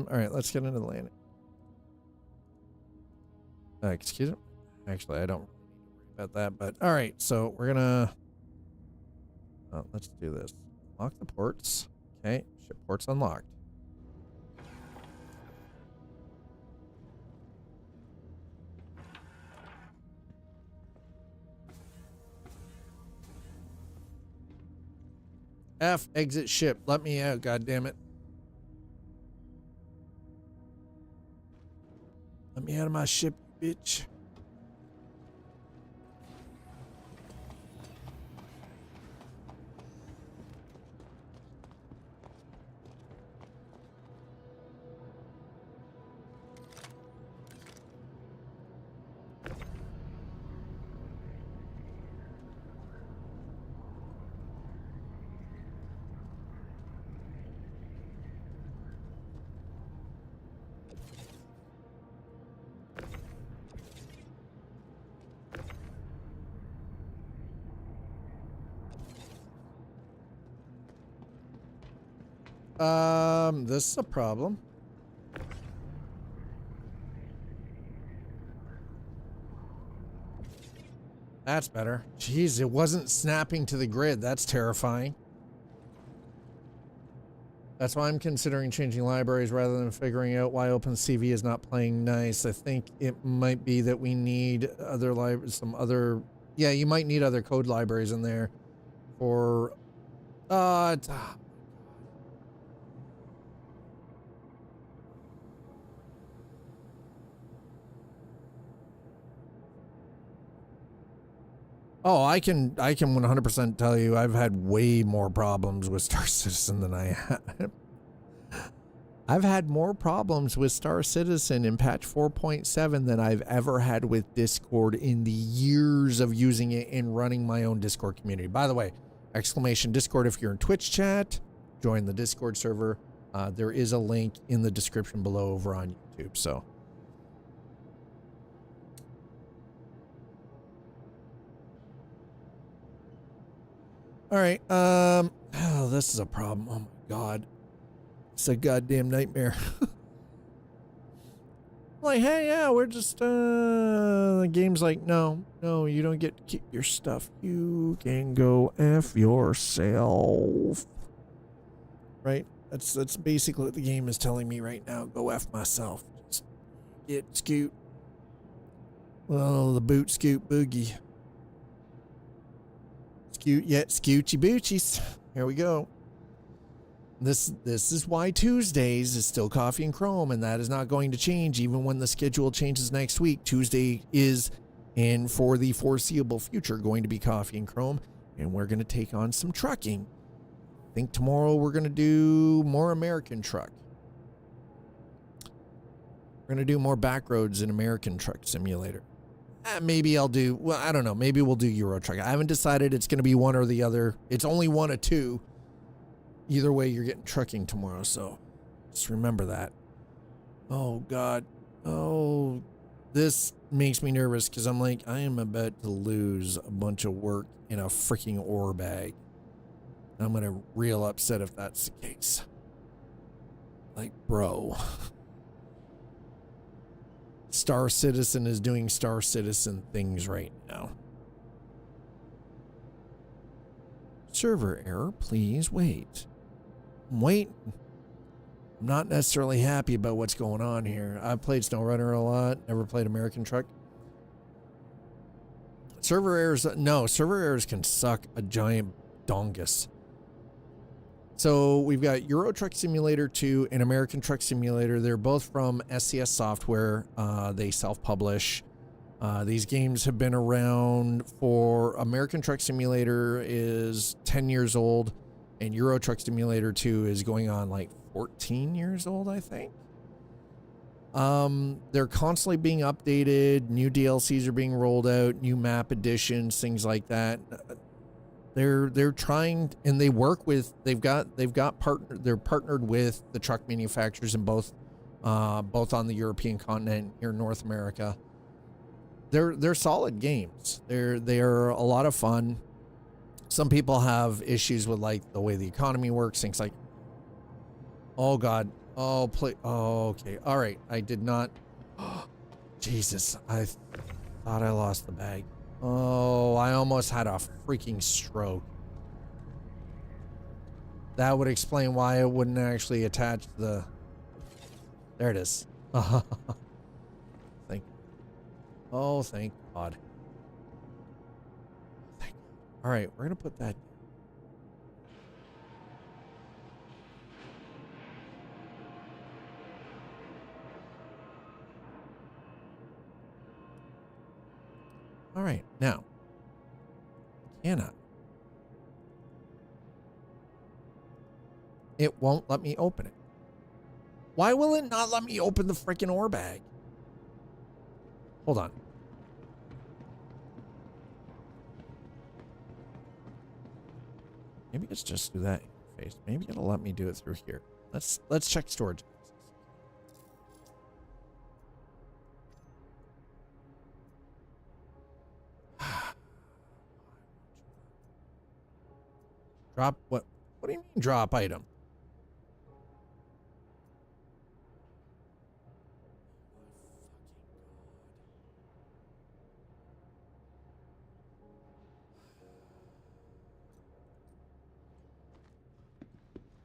All right, let's get into the landing. Excuse me. Actually, I don't really need to worry about that, but all right, so we're gonna let's do this. Lock the ports. Okay, ship ports unlocked. F, exit ship. Let me out, god damn it. Let me out of my ship, bitch. This is a problem. That's better. Jeez, it wasn't snapping to the grid. That's terrifying. That's why I'm considering changing libraries rather than figuring out why OpenCV is not playing nice. I think it might be that we need other yeah, you might need other code libraries in there for oh, I can 100% tell you I've had way more problems with Star Citizen than I have. I've had more problems with Star Citizen in patch 4.7 than I've ever had with Discord in the years of using it and running my own Discord community. By the way, exclamation Discord if you're in Twitch chat, join the Discord server. There is a link in the description below over on YouTube, so. All right, oh, this is a problem. Oh my God. It's a goddamn nightmare. Like, hey, yeah, we're just, the game's like, no, you don't get to keep your stuff. You can go F yourself. Right? That's basically what the game is telling me right now. Go F myself. Just get scoot. Well, the boot scoot boogie. Scoot yet scoochy boochies. Here we go. This is why Tuesdays is still Coffee and Chrome, and that is not going to change even when the schedule changes next week. Tuesday is, and for the foreseeable future, going to be Coffee and Chrome, and we're going to take on some trucking. I think tomorrow we're going to do more American Truck. We're going to do more Backroads in American Truck Simulator. Maybe I'll do, well, I don't know. Maybe we'll do Euro Truck. I haven't decided it's going to be one or the other. It's only one of two. Either way, you're getting trucking tomorrow, so just remember that. Oh, God. Oh, this makes me nervous because I'm like, I am about to lose a bunch of work in a freaking ore bag. I'm going to real upset if that's the case. Like, bro. Star Citizen is doing Star Citizen things right now. Server error, please wait. I'm waiting. I'm not necessarily happy about what's going on here. I've played SnowRunner a lot, never played American Truck. Server errors, no, server errors can suck a giant dongus. So we've got Euro Truck Simulator 2 and American Truck Simulator. They're both from SCS Software. They self-publish. These games have been around for, American Truck Simulator is 10 years old, and Euro Truck Simulator 2 is going on like 14 years old, I think. They're constantly being updated. New DLCs are being rolled out, new map additions, things like that. They're trying, and they work with, they're partnered with the truck manufacturers in both on the European continent, here in North America. They're solid games. They're a lot of fun. Some people have issues with like the way the economy works, things like, oh God, oh play, oh okay, all right. I did not. Jesus, I thought I lost the bag. Oh, I almost had a freaking stroke. That would explain why it wouldn't actually attach the. There it is. Thank God. All right, we're gonna put that. All right, now, cannot. It won't let me open it. Why will it not let me open the freaking ore bag? Hold on. Maybe it's just through that interface. Maybe it'll let me do it through here. Let's check storage. Drop what? What do you mean drop item?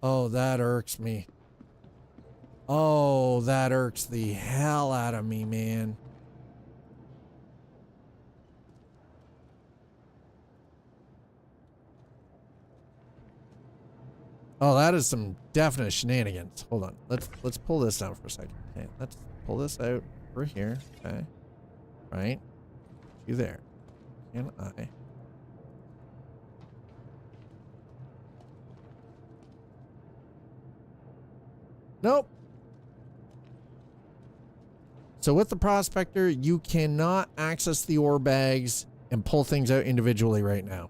Oh, that irks me. Oh, that irks the hell out of me, man. Oh, that is some definite shenanigans. Hold on. Let's pull this out for a second. Okay, let's pull this out over here. Okay. Right. You there. Can I? Nope. So with the prospector, you cannot access the ore bags and pull things out individually right now.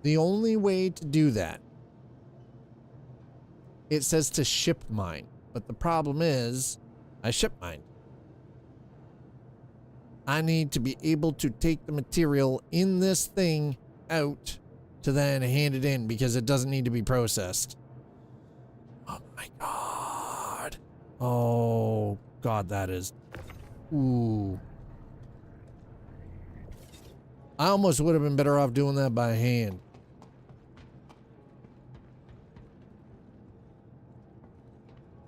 The only way to do that, it says to ship mine, but the problem is I ship mine. I need to be able to take the material in this thing out to then hand it in because it doesn't need to be processed. Oh my God. Oh God, that is. Ooh. I almost would have been better off doing that by hand.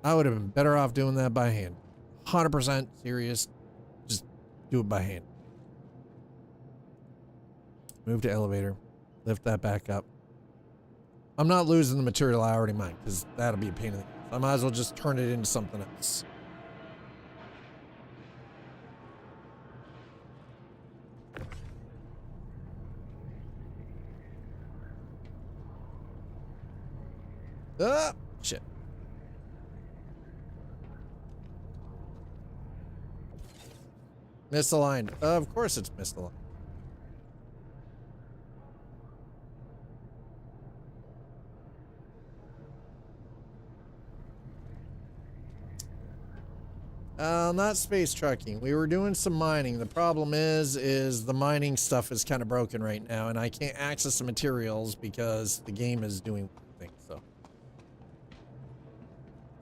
I would have been better off doing that by hand. 100% serious. Just do it by hand. Move to elevator. Lift that back up. I'm not losing the material I already mined, because that'll be a pain in the ass. I might as well just turn it into something else. Ah, shit. Misaligned. Of course it's misaligned. Not space trucking. We were doing some mining. The problem is the mining stuff is kind of broken right now, and I can't access the materials because the game is doing things.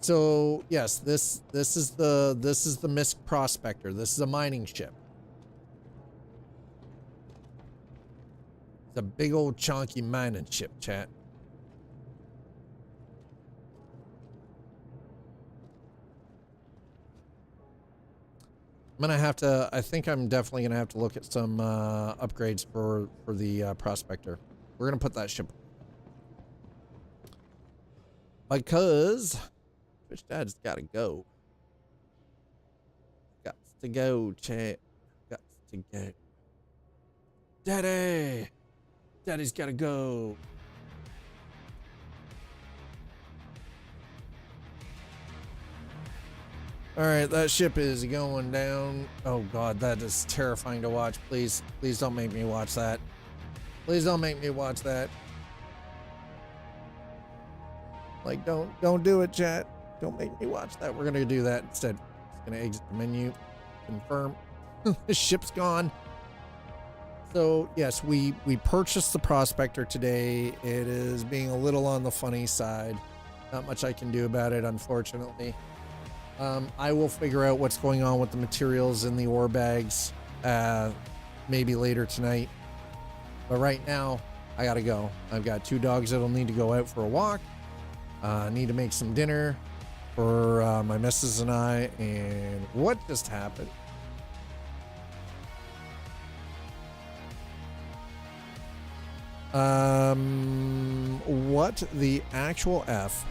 So yes, this is the MISC Prospector. This is a mining ship. It's a big old chunky mining ship, chat. I'm gonna have to, I think I'm definitely gonna have to look at some upgrades for the Prospector. We're gonna put that ship because Twitch Dad's gotta go. Got to go, chat. Got to go. Daddy! Daddy's gotta go. All right, that ship is going down. Oh God, that is terrifying to watch. Please, please don't make me watch that. Please don't make me watch that. Like, don't do it, chat. Don't make me watch that. We're gonna do that instead. Just gonna exit the menu, confirm. The ship's gone. So yes, we purchased the Prospector today. It is being a little on the funny side. Not much I can do about it, unfortunately. I will figure out what's going on with the materials in the ore bags, maybe later tonight. But right now, I gotta go. I've got 2 dogs that'll need to go out for a walk. I need to make some dinner for my missus and I. And what just happened? What the actual F?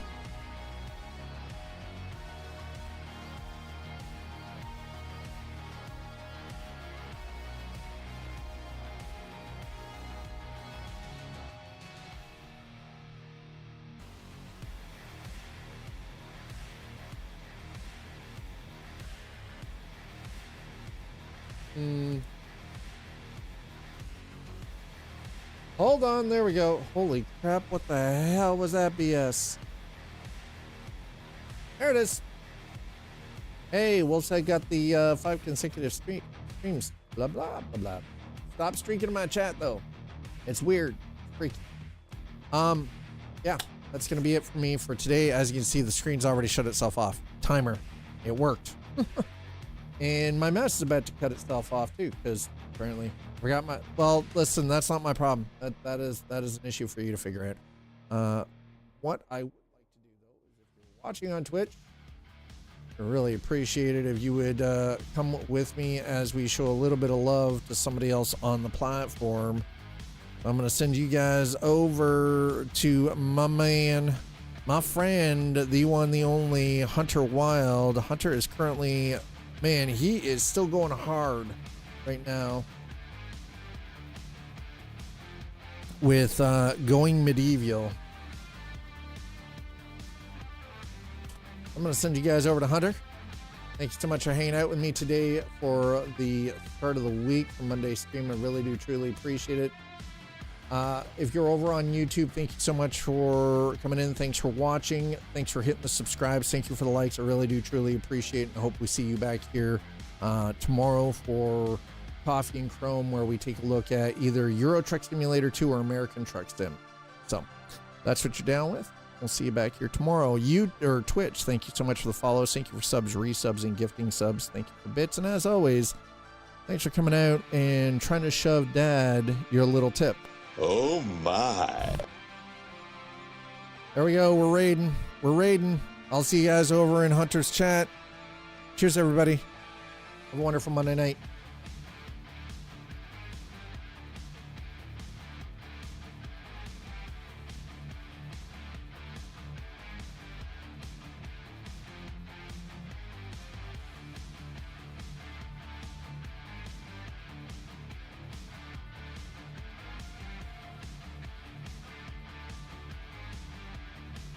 Hold on, there we go. Holy crap, what the hell was that BS? There it is. Hey, Wolf's Head got the 5 consecutive streams. Blah, blah, blah, blah. Stop streaking in my chat, though. It's weird. Freaky. Yeah, that's going to be it for me for today. As you can see, the screen's already shut itself off. Timer. It worked. And my mouse is about to cut itself off, too, because apparently I forgot my... Well, listen, that's not my problem. That is an issue for you to figure out. What I would like to do, though, is if you're watching on Twitch, I really appreciate it if you would come with me as we show a little bit of love to somebody else on the platform. I'm going to send you guys over to my man, my friend, the one, the only, Hunter Wild. Hunter is currently... Man, he is still going hard right now with going medieval. I'm going to send you guys over to Hunter. Thanks so much for hanging out with me today for the start of the week for Monday stream. I really do truly appreciate it. If you're over on YouTube, thank you so much for coming in. Thanks for watching. Thanks for hitting the subscribes. Thank you for the likes. I really do truly appreciate it. I hope we see you back here tomorrow for Coffee and Chrome, where we take a look at either Euro Truck Simulator 2 or American Truck Sim. So that's what you're down with. We'll see you back here tomorrow. Twitch, thank you so much for the follows. Thank you for subs, resubs, and gifting subs. Thank you for bits. And as always, thanks for coming out and trying to shove Dad your little tip. Oh my. There we go. We're raiding. We're raiding. I'll see you guys over in Hunter's chat. Cheers, everybody. Have a wonderful Monday night.